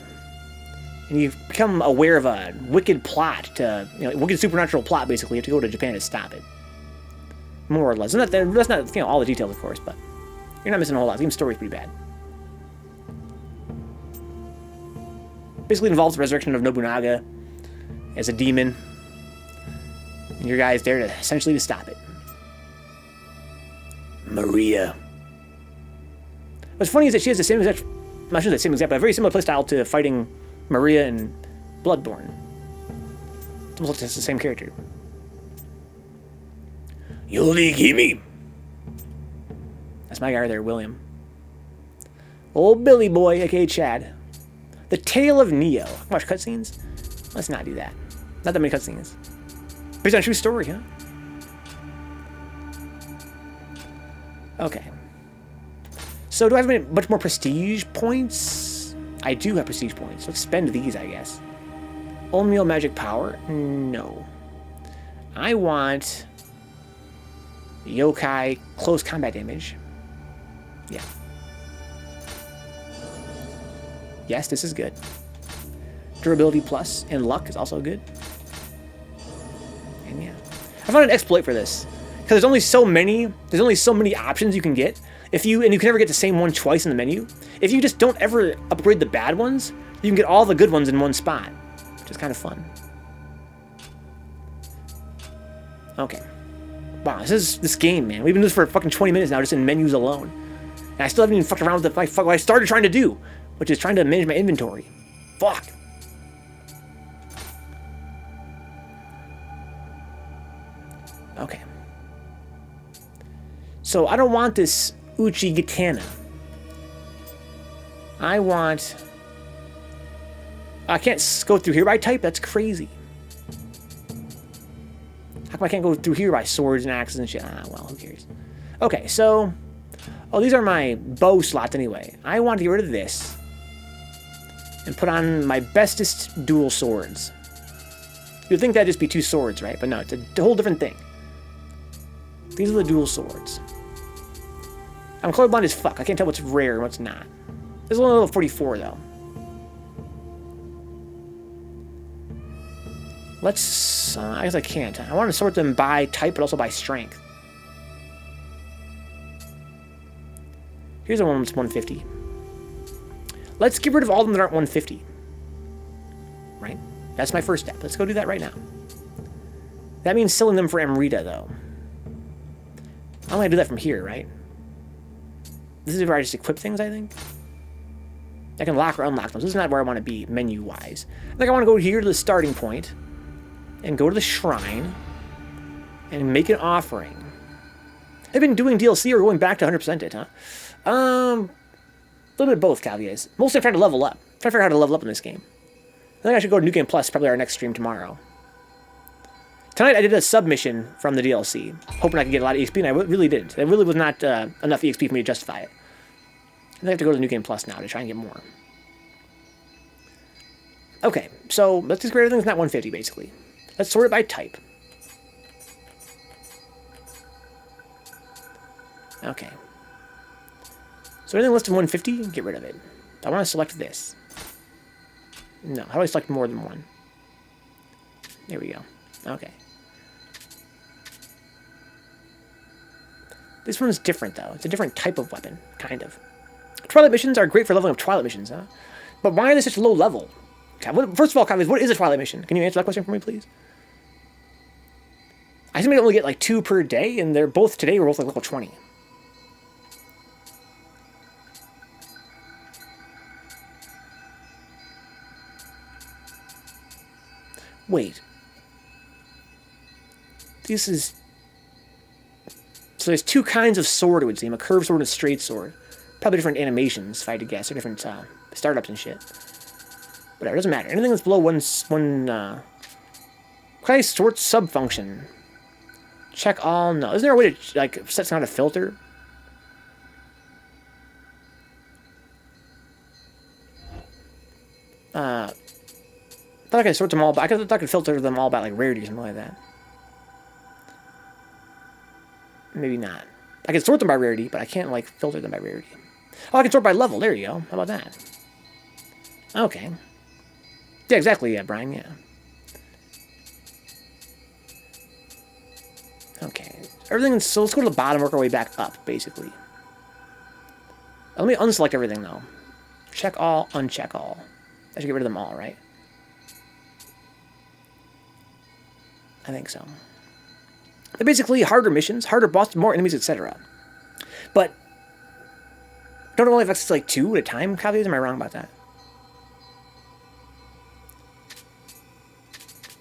And you become aware of a wicked plot to, wicked supernatural plot, basically. You have to go to Japan to stop it. More or less. And that's not, all the details, of course, but You're not missing a whole lot. The game's story's pretty bad. Basically involves the resurrection of Nobunaga as a demon. And your guy's there to essentially to stop it. Maria. What's funny is that she has the same exact, I'm not sure the same exact, but a very similar playstyle to fighting Maria in Bloodborne. It's almost like it's the same character. Yoli Kimi. That's my guy right there, William. Old Billy Boy, aka Chad. The Tale of Nioh. Watch cutscenes? Let's not do that. Not that many cutscenes. Based on a true story, huh? Okay. So do I have much more prestige points? I do have prestige points. Let's spend these, I guess. Omnial magic power? No. I want Yokai close combat damage. Yeah. Yes, this is good. Durability plus and luck is also good. And yeah. I found an exploit for this. Because there's only so many options you can get. And you can never get the same one twice in the menu. If you just don't ever upgrade the bad ones, you can get all the good ones in one spot. Which is kind of fun. Okay. Wow, this game, man. We've been doing this for fucking 20 minutes now, just in menus alone. And I still haven't even fucked around with what I started trying to do, which is trying to manage my inventory. Fuck. Okay. So I don't want this Uchi Gitana. I can't go through here by type? That's crazy. How come I can't go through here by swords and axes and shit? Ah, well, who cares? Okay, so... Oh, these are my bow slots anyway. I want to get rid of this. And put on my bestest dual swords. You'd think that'd just be 2 swords, right? But no, it's a whole different thing. These are the dual swords. I'm colorblind as fuck. I can't tell what's rare and what's not. This is only level 44, though. Let's... I guess I can't. I want to sort them by type, but also by strength. Here's the one that's 150. Let's get rid of all of them that aren't 150. Right? That's my first step. Let's go do that right now. That means selling them for Amrita, though. I'm going to do that from here, right? This is where I just equip things, I think. I can lock or unlock them. This is not where I want to be, menu-wise. I think I want to go here to the starting point and go to the shrine and make an offering. I've been doing DLC or going back to 100% it, huh? A little bit of both, Cavies. Mostly I'm trying to level up. I'm trying to figure out how to level up in this game. I think I should go to New Game Plus, probably our next stream tomorrow. Tonight I did a submission from the DLC, hoping I could get a lot of EXP, and I really didn't. There really was not enough EXP for me to justify it. I think I have to go to New Game Plus now to try and get more. Okay, so let's just grade everything that's not 150, basically. Let's sort it by type. Okay. So anything less than 150, get rid of it. I want to select this. No, how do I select more than one? There we go. Okay. This one's different, though. It's a different type of weapon, kind of. Twilight missions are great for leveling up Twilight missions, huh? But why are they such low level? First of all, Kyle, what is a Twilight mission? Can you answer that question for me, please? I think we only get like 2 per day, and they're both today. We're both like level 20. Wait. This is... So there's 2 kinds of sword, it would seem. A curved sword and a straight sword. Probably different animations, if I had to guess, or different startups and shit. Whatever, it doesn't matter. Anything that's below one okay, sort sub-function. Check all, no. Isn't there a way to, like, set some kind of filter? I thought I could sort them all, but I thought I could filter them all by, like, rarity or something like that. Maybe not. I can sort them by rarity, but I can't, like, filter them by rarity. Oh, I can sort by level. There you go. How about that? Okay. Yeah, exactly. Yeah, Brian. Yeah. Okay. Everything. So let's go to the bottom, work our way back up, basically. Let me unselect everything, though. Check all, uncheck all. I should get rid of them all, right? I think so. They're basically harder missions, harder bosses, more enemies, etc. But don't it only affects like 2 at a time? Copies? Am I wrong about that?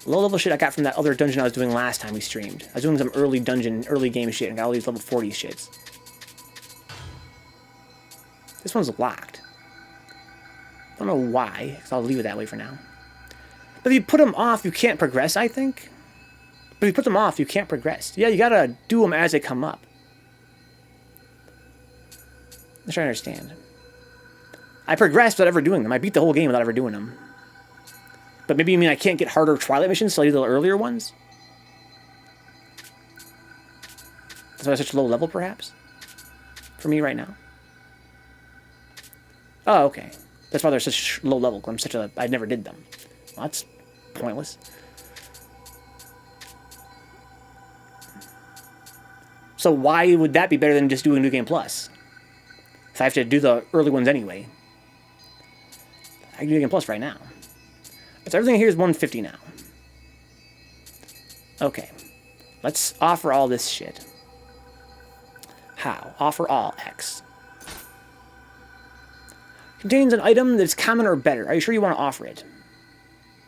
Low level shit I got from that other dungeon I was doing last time we streamed. I was doing some early dungeon, early game shit and got all these level 40 shits. This one's locked. I don't know why, because I'll leave it that way for now. But if you put them off, you can't progress, I think. But if you put them off, you can't progress. Yeah, you gotta do them as they come up. I'm trying to understand. I progressed without ever doing them. I beat the whole game without ever doing them. But maybe you mean I can't get harder Twilight missions, so I do the earlier ones? That's why it's such low level, perhaps? For me right now? Oh, okay. That's why they're such low level, because I never did them. Well, that's pointless. So why would that be better than just doing New Game Plus? If I have to do the early ones anyway. I can do New Game Plus right now. So everything here is 150 now. Okay. Let's offer all this shit. How? Offer all X. Contains an item that's common or better. Are you sure you want to offer it?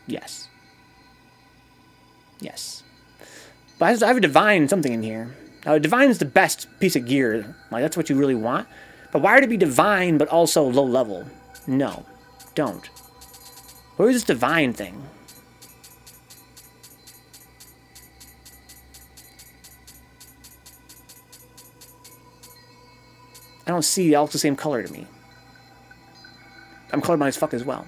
Yes. Yes. But I have a divine something in here. Now, divine is the best piece of gear. Like, that's what you really want. But why would it be divine, but also low level? No. Don't. Where is this divine thing? I don't see all the same color to me. I'm colorblind as fuck as well.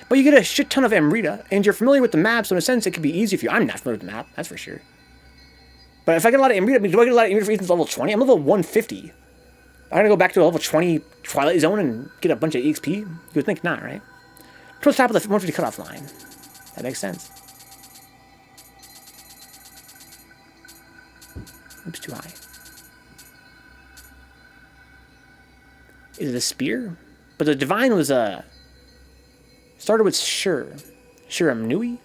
But you get a shit ton of Amrita, and you're familiar with the map, so in a sense it could be easy for you. I'm not familiar with the map, that's for sure. But if I get a lot of Amrita, do I get a lot of Amrita for Ethan's level 20? I'm level 150. I'm gonna go back to a level 20 Twilight Zone and get a bunch of EXP? You would think not, right? Towards the top of the 150 cutoff line. That makes sense. Oops, too high. Is it a spear? But the divine was started with Shuram Nui?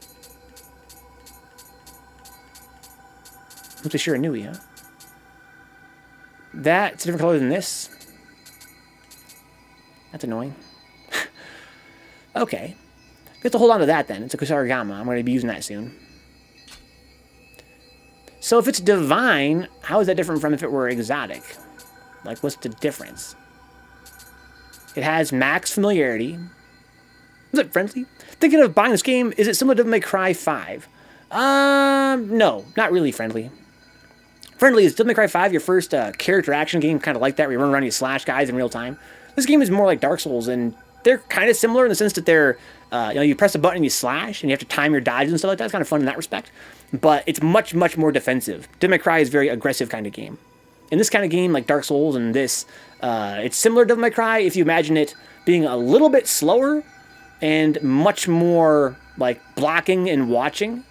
Must be Shuram Nui, huh? That's a different color than this. That's annoying. Okay. We have to hold on to that then. It's a Kusarigama. I'm going to be using that soon. So if it's divine, how is that different from if it were exotic? Like, what's the difference? It has max familiarity. Is it friendly? Thinking of buying this game, is it similar to Devil May Cry 5? No, not really friendly. Friendly is Devil May Cry 5, your first character action game, kind of like that, where you run around and you slash guys in real time. This game is more like Dark Souls, and they're kind of similar in the sense that they're, you press a button and you slash, and you have to time your dodges and stuff like that. It's kind of fun in that respect. But it's much, much more defensive. Devil May Cry is a very aggressive kind of game. In this kind of game, like Dark Souls and this, it's similar to Devil May Cry if you imagine it being a little bit slower and much more like blocking and watching.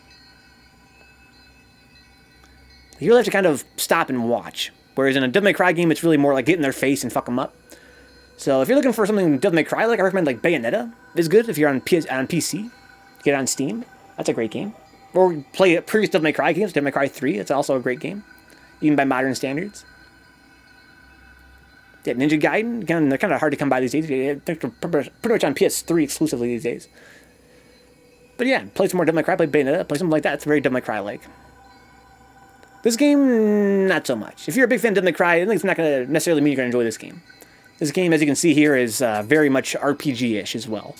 You really have to kind of stop and watch. Whereas in a Devil May Cry game, it's really more like get in their face and fuck them up. So if you're looking for something Devil May Cry, like I recommend like Bayonetta is good if you're on PC. Get it on Steam. That's a great game. Or play previous Devil May Cry games, Devil May Cry 3. That's also a great game, even by modern standards. Yeah, Ninja Gaiden, again, they're kind of hard to come by these days. They're pretty much on PS3 exclusively these days. But yeah, play some more Devil May Cry, play Bayonetta, play something like that. It's very Devil May Cry-like. This game, not so much. If you're a big fan of Devil May Cry, I think it's not going to necessarily mean you're going to enjoy this game. This game, as you can see here, is very much RPG-ish as well.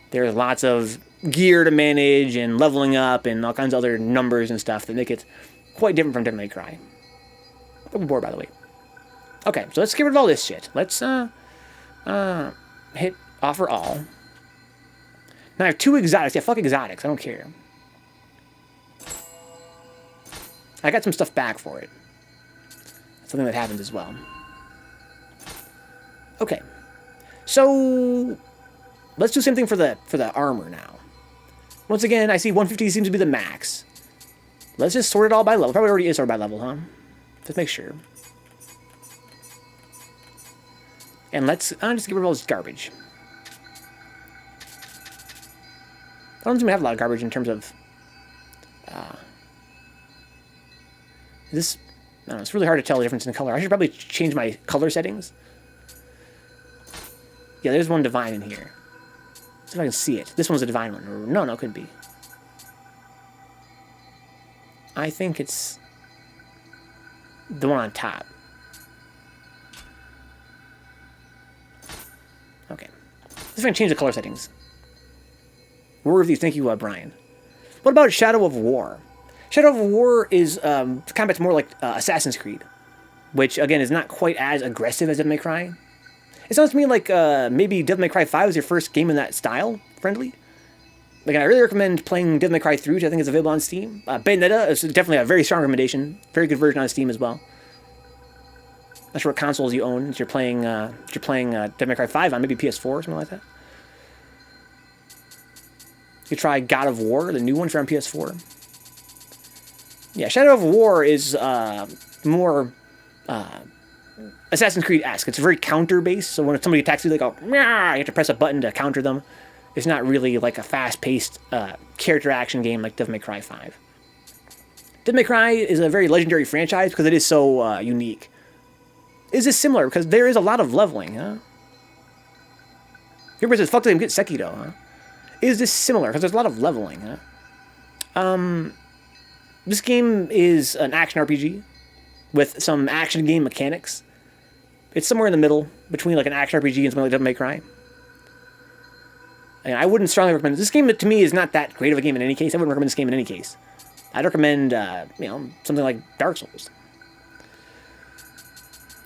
There's lots of gear to manage and leveling up and all kinds of other numbers and stuff that make it quite different from Devil May Cry. I'm bored, by the way. Okay, so let's get rid of all this shit. Let's hit offer all. Now I have 2 exotics. Yeah, fuck exotics. I don't care. I got some stuff back for it. That's something that happens as well. Okay. So let's do the same thing for the armor now. Once again, I see 150 seems to be the max. Let's just sort it all by level. Probably already is sorted by level, huh? Let's make sure. And let's just get rid of all this garbage. I don't think we have a lot of garbage in terms of... this... I don't know, it's really hard to tell the difference in color. I should probably change my color settings. Yeah, there's one divine in here. See if I can see it. This one's a divine one. No, it couldn't be. I think it's the one on top. Okay. Let's see if I can change the color settings. War of these. Thank you, Brian. What about Shadow of War? Shadow of War is combat's more like Assassin's Creed, which again is not quite as aggressive as Devil May Cry. It sounds to me like maybe Devil May Cry 5 was your first game in that style, friendly. Like, I really recommend playing Devil May Cry 3, which I think is available on Steam. Bayonetta is definitely a very strong recommendation. Very good version on Steam as well. Not sure what consoles you own. If you're playing Devil May Cry 5 on maybe PS4 or something like that. You could try God of War, the new one, if you're on PS4. Yeah, Shadow of War is more Assassin's Creed-esque. It's very counter-based, so when somebody attacks you, they go, Meow! You have to press a button to counter them. It's not really like a fast-paced character action game like Devil May Cry 5. Devil May Cry is a very legendary franchise because it is so unique. Is this similar? Because there is a lot of leveling, huh? Everybody says, fuck them, get Sekiro, huh? Is this similar? Because there's a lot of leveling, huh? This game is an action RPG with some action game mechanics. It's somewhere in the middle between like an action RPG and something like Devil May Cry. And I wouldn't strongly recommend this game. To me, is not that great of a game in any case. I wouldn't recommend this game in any case. I'd recommend, something like Dark Souls.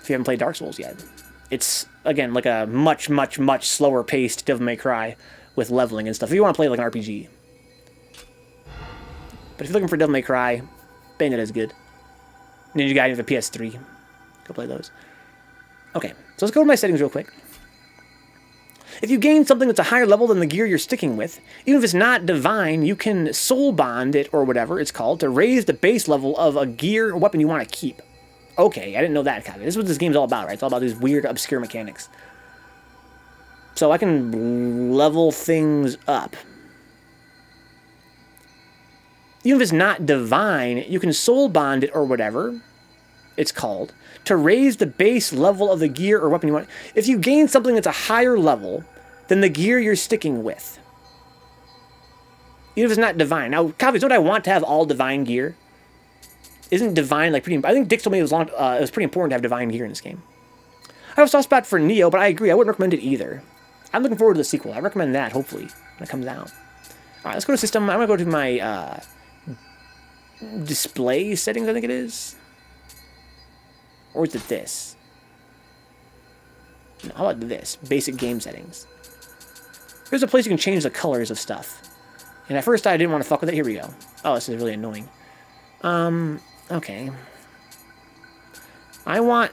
If you haven't played Dark Souls yet, it's again like a much, much, much slower paced Devil May Cry with leveling and stuff. If you want to play like an RPG, but if you're looking for Devil May Cry, Bayonetta is good. Ninja Gaiden for PS3, go play those. Okay, so let's go to my settings real quick. If you gain something that's a higher level than the gear you're sticking with, even if it's not divine, you can soul bond it, or whatever it's called, to raise the base level of a gear or weapon you want to keep. Okay, I didn't know that, This is what this game's all about, right? It's all about these weird, obscure mechanics. So I can level things up. Even if it's not divine, you can soul bond it, or whatever it's called, to raise the base level of the gear or weapon you want. If you gain something that's a higher level than the gear you're sticking with, even if it's not divine. Now, copies, don't I want to have all divine gear? Isn't divine like pretty... I think Dick told me it was pretty important to have divine gear in this game. I have a soft spot for Nioh, but I agree. I wouldn't recommend it either. I'm looking forward to the sequel. I recommend that, hopefully, when it comes out. All right, let's go to system. I'm going to go to my display settings, I think it is. Or is it this? No, how about this? Basic game settings. There's a place you can change the colors of stuff. And at first I didn't want to fuck with it. Here we go. Oh, this is really annoying. Okay. I want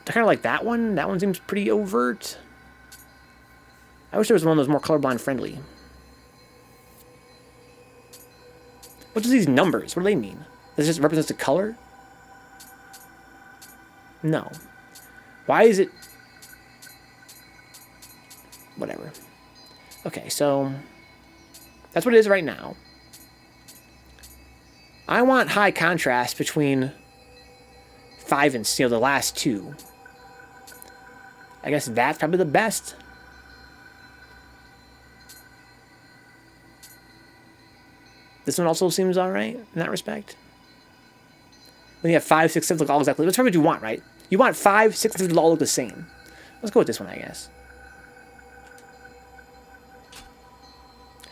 to kind of like that one. That one seems pretty overt. I wish there was one that was more colorblind friendly. What are these numbers? What do they mean? This just represents the color? No. Why is it... Whatever. Okay, so... That's what it is right now. I want high contrast between 5 and, the last two. I guess that's probably the best. This one also seems alright in that respect. When you have 5, 6, 7 look all exactly... That's probably what you want, right? You want 5, 6, 7 to all look the same. Let's go with this one, I guess.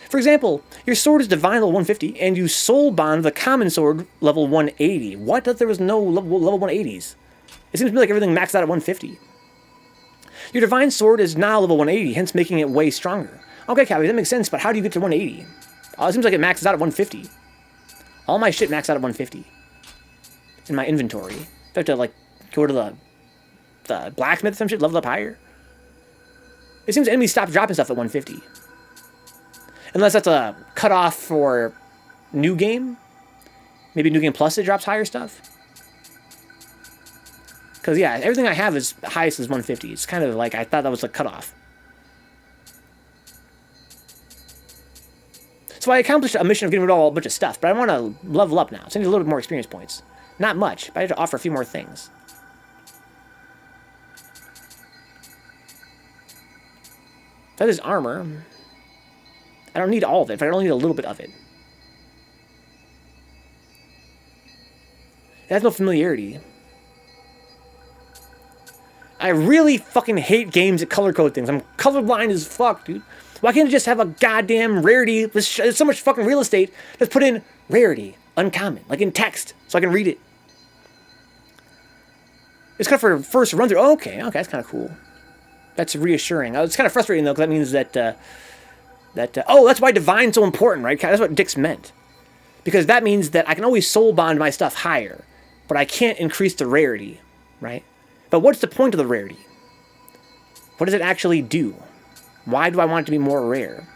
For example, your sword is divine level 150, and you soul bond the common sword level 180. What? That there was no level 180s? It seems to me like everything maxed out at 150. Your divine sword is now level 180, hence making it way stronger. Okay, Calvin, that makes sense, but how do you get to 180? Oh, it seems like it maxes out at 150. All my shit maxed out at 150. In my inventory. I have to, like, go to the blacksmith or some shit, level up higher. It seems enemies stop dropping stuff at 150. Unless that's a cutoff for New Game. Maybe New Game Plus it drops higher stuff. Because, yeah, everything I have is highest is 150. It's kind of like, I thought that was a cutoff. So I accomplished a mission of getting rid of a bunch of stuff, but I want to level up now. So I need a little bit more experience points. Not much, but I have to offer a few more things. That is armor. I don't need all of it, but I only need a little bit of it. It has no familiarity. I really fucking hate games that color code things. I'm colorblind as fuck, dude. Why can't I just have a goddamn rarity? There's so much fucking real estate. Let's put in rarity, uncommon, like in text, so I can read it. It's kind of for first run through. Oh, okay, that's kind of cool. That's reassuring. It's kind of frustrating though, because that means that oh, that's why Divine's so important, right? That's what Dick's meant. Because that means that I can always soul bond my stuff higher, but I can't increase the rarity, right? But what's the point of the rarity? What does it actually do? Why do I want it to be more rare?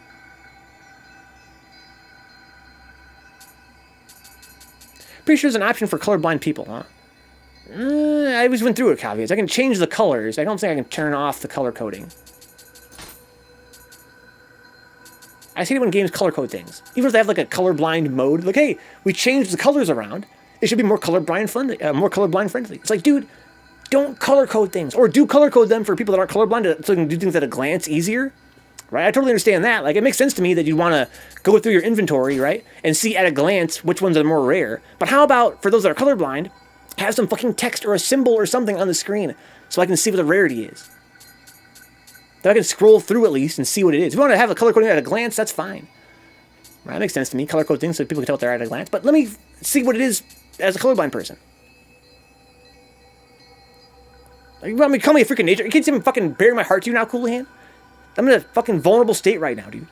Pretty sure there's an option for colorblind people, huh? I always went through it, caveats. I can change the colors. I don't think I can turn off the color coding. I see it when games color code things. Even if they have like a colorblind mode, like, hey, we changed the colors around. It should be more colorblind friendly. It's like, dude, don't color code things, or do color code them for people that aren't colorblind, so they can do things at a glance easier, right? I totally understand that. Like, it makes sense to me that you'd want to go through your inventory, right, and see at a glance which ones are more rare. But how about for those that are colorblind, have some fucking text or a symbol or something on the screen so I can see what the rarity is. That I can scroll through at least and see what it is. If you want to have a color coding at a glance, that's fine. Right, that makes sense to me. Color code things so people can tell what they're at a glance. But let me see what it is as a colorblind person. You want me to call me a freaking nature? You can't even fucking bare my heart to you now, Coolahan? I'm in a fucking vulnerable state right now, dude.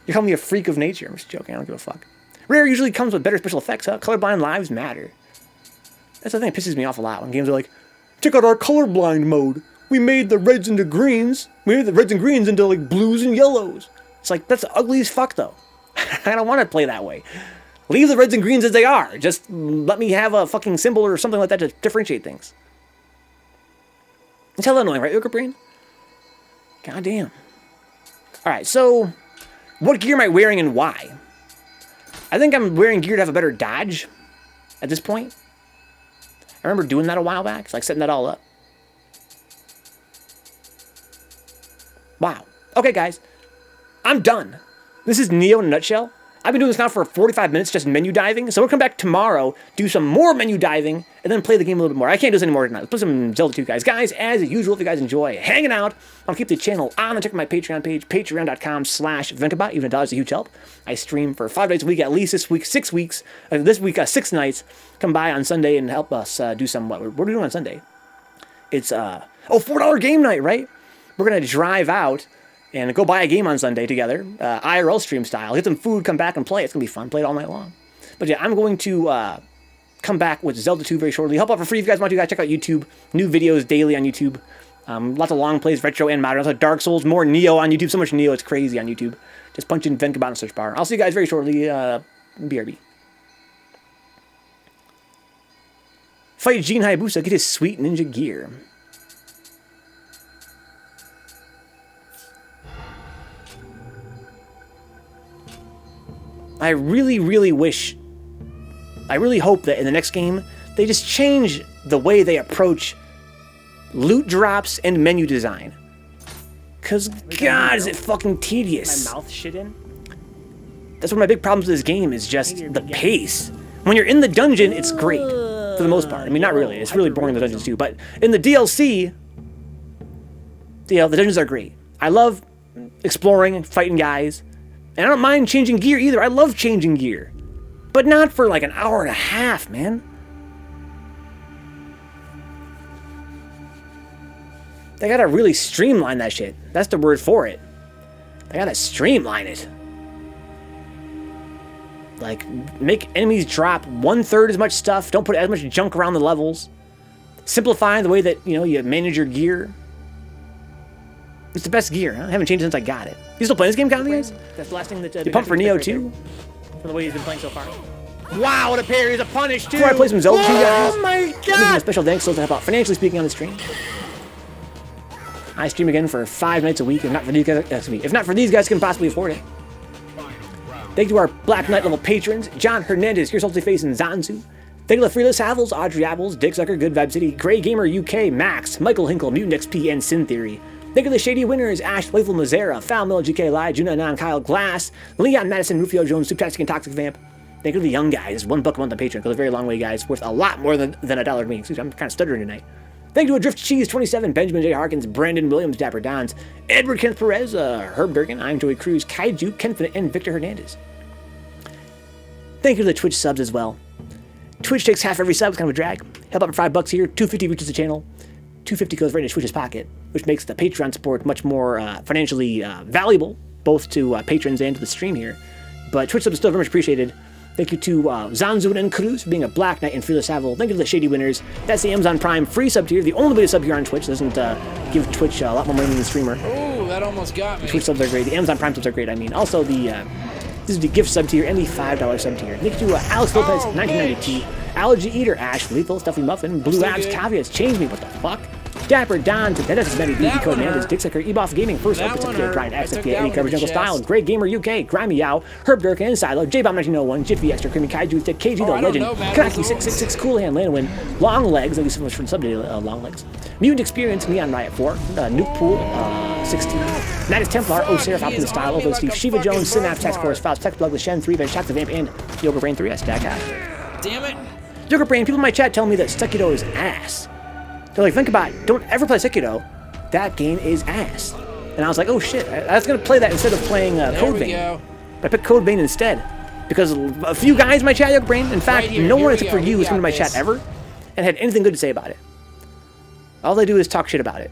You're calling me a freak of nature. I'm just joking. I don't give a fuck. Rare usually comes with better special effects, huh? Colorblind lives matter. That's the thing that pisses me off a lot when games are like, check out our colorblind mode. We made the reds into greens. We made the reds and greens into like blues and yellows. It's like, that's ugly as fuck though. I don't want to play that way. Leave the reds and greens as they are. Just let me have a fucking symbol or something like that to differentiate things. It's hella annoying, right, Yokai Brain? God damn. Alright, so what gear am I wearing and why? I think I'm wearing gear to have a better dodge at this point. I remember doing that a while back. It's like setting that all up. Wow. Okay, guys. I'm done. This is Nioh in a nutshell. I've been doing this now for 45 minutes, just menu diving. So we'll come back tomorrow, do some more menu diving, and then play the game a little bit more. I can't do this anymore tonight. Let's play some Zelda 2, guys. Guys, as usual, if you guys enjoy hanging out, I'll keep the channel on and check out my Patreon page, patreon.com/Vencabot. Even $1 is a huge help. I stream for 5 days a week, at least this week, 6 weeks. This week, 6 nights. Come by on Sunday and help us do some, what are we doing on Sunday? It's, $4 game night, right? We're going to drive out and go buy a game on Sunday together, IRL stream style. Get some food, come back and play. It's going to be fun. Play it all night long. But yeah, I'm going to come back with Zelda 2 very shortly. Help out for free if you guys want to. Guys, check out YouTube. New videos daily on YouTube. Lots of long plays, retro and modern. Also Dark Souls, more Nioh on YouTube. So much Nioh, it's crazy on YouTube. Just punch in Vencabot in the search bar. I'll see you guys very shortly. BRB. Fight Gene Hayabusa. Get his sweet ninja gear. I really, really wish, I really hope that in the next game, they just change the way they approach loot drops and menu design. Because, God, is it fucking tedious. My mouth shit in? That's one of my big problems with this game, is just the pace. When you're in the dungeon, it's great, for the most part. I mean, not really. It's really boring in the dungeons, too. But in the DLC, the dungeons are great. I love exploring and fighting guys. And I don't mind changing gear either. I love changing gear. But not for like an hour and a half, man. They gotta really streamline that shit. That's the word for it. They gotta streamline it. Like, make enemies drop 1/3 as much stuff. Don't put as much junk around the levels. Simplify the way that, you know, you manage your gear. It's the best gear, huh? I haven't changed it since I got it. You still playing this game, guys? That's the last thing that... You pumped for Nioh 2? From the way he's been playing so far. Wow, what a parry. He's a punish, too. Before I play some Zelda 2, guys. Oh my Making a god! special thanks to help out financially speaking on the stream. I stream again for 5 nights a week. If not for these guys, can possibly afford it. Thank you to our Black Knight level patrons, John Hernandez, Here's Salty Face, and Zanzu. Thank you to Freeless Havels, Audrey Apples, Dick Sucker, Good Vibe City, Grey Gamer UK, Max, Michael Hinkle, Mutant XP, and Sin Theory. Thank you to the Shady Winners, Ash, Playful Mazera, Foul Mill, GK Lai, Juna Anon, Kyle Glass, Leon Madison, Rufio Jones, Supertastic, and Toxic Vamp. Thank you to the young guys, $1 a month on Patreon, goes a very long way, guys. Worth a lot more than $1 to me. Excuse me, I'm kind of stuttering tonight. Thank you to Adrift Cheese 27, Benjamin J. Harkins, Brandon Williams, Dapper Dons, Edward Kenneth Perez, Herb Durkin, I'm Joey Cruz, Kaiju, Kenfin, and Victor Hernandez. Thank you to the Twitch subs as well. Twitch takes half every sub, it's kind of a drag. Help out for $5 here, $2.50 reaches the channel, $2.50 goes right into Twitch's pocket, which makes the Patreon support much more financially valuable, both to patrons and to the stream here. But Twitch subs is still very much appreciated. Thank you to Zanzu and Cruz for being a Black Knight and Fearless Havel. Thank you to the Shady Winners. That's the Amazon Prime free sub tier, the only way to sub here on Twitch. Doesn't give Twitch a lot more money than the streamer. Ooh, that almost got me. The Twitch subs are great. The Amazon Prime subs are great, I mean. Also, this is the gift sub tier and the $5 sub tier. Thank you to Alex Lopez, 1992, Allergy Eater, Ash, Lethal, Stuffy Muffin, Blue Abs, Cavias, Change Me, what the fuck? Dapper Don, Dennis Betty, BB Code Nandas, Dick Sucker, Eboff Gaming, First Up, Particular Brian, XFP, Eddie Coverage, Jungle Style, Grey Gamer UK, Grimy Yow, Herb Durkin, and Silo, J-Bomb 1901, Jiffy Extra, Creamy Kaiju, Thick, KG, The Legend, Kanaki666, Cool Hand, Lanowin, Long Legs, thank you so much for the sub Long Legs, Mutant Experience, Neon Riot 4, Nuke Pool, 16, Nidus Templar, Seraph, Optimus Style, Ovo Steve, Shiva Jones, Synapse, Text Force, Faust, Text Plug, Shen 3, Veg, the Vamp, and Yoga Brain 3, I stack out. Damn it. Yoga Brain, people in my chat tell me that Sekiro is ass. They're like, Vencabot, don't ever play Sekiro. That game is ass. And I was like, oh shit, I was going to play that instead of playing Code Vein. But I picked Code Vein instead. Because a few guys in my chat, Yoga Brain, in fact, no one except for you has come to my chat ever and had anything good to say about it. All they do is talk shit about it.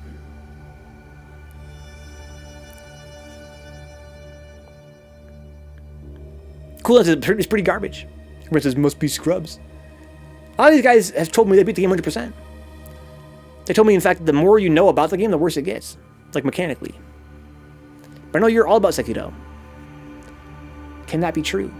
Cool is pretty garbage. Everyone says, must be scrubs. A lot of these guys have told me they beat the game 100%. They told me, in fact, the more you know about the game, the worse it gets. Like, mechanically. But I know you're all about Sekiro. Can that be true?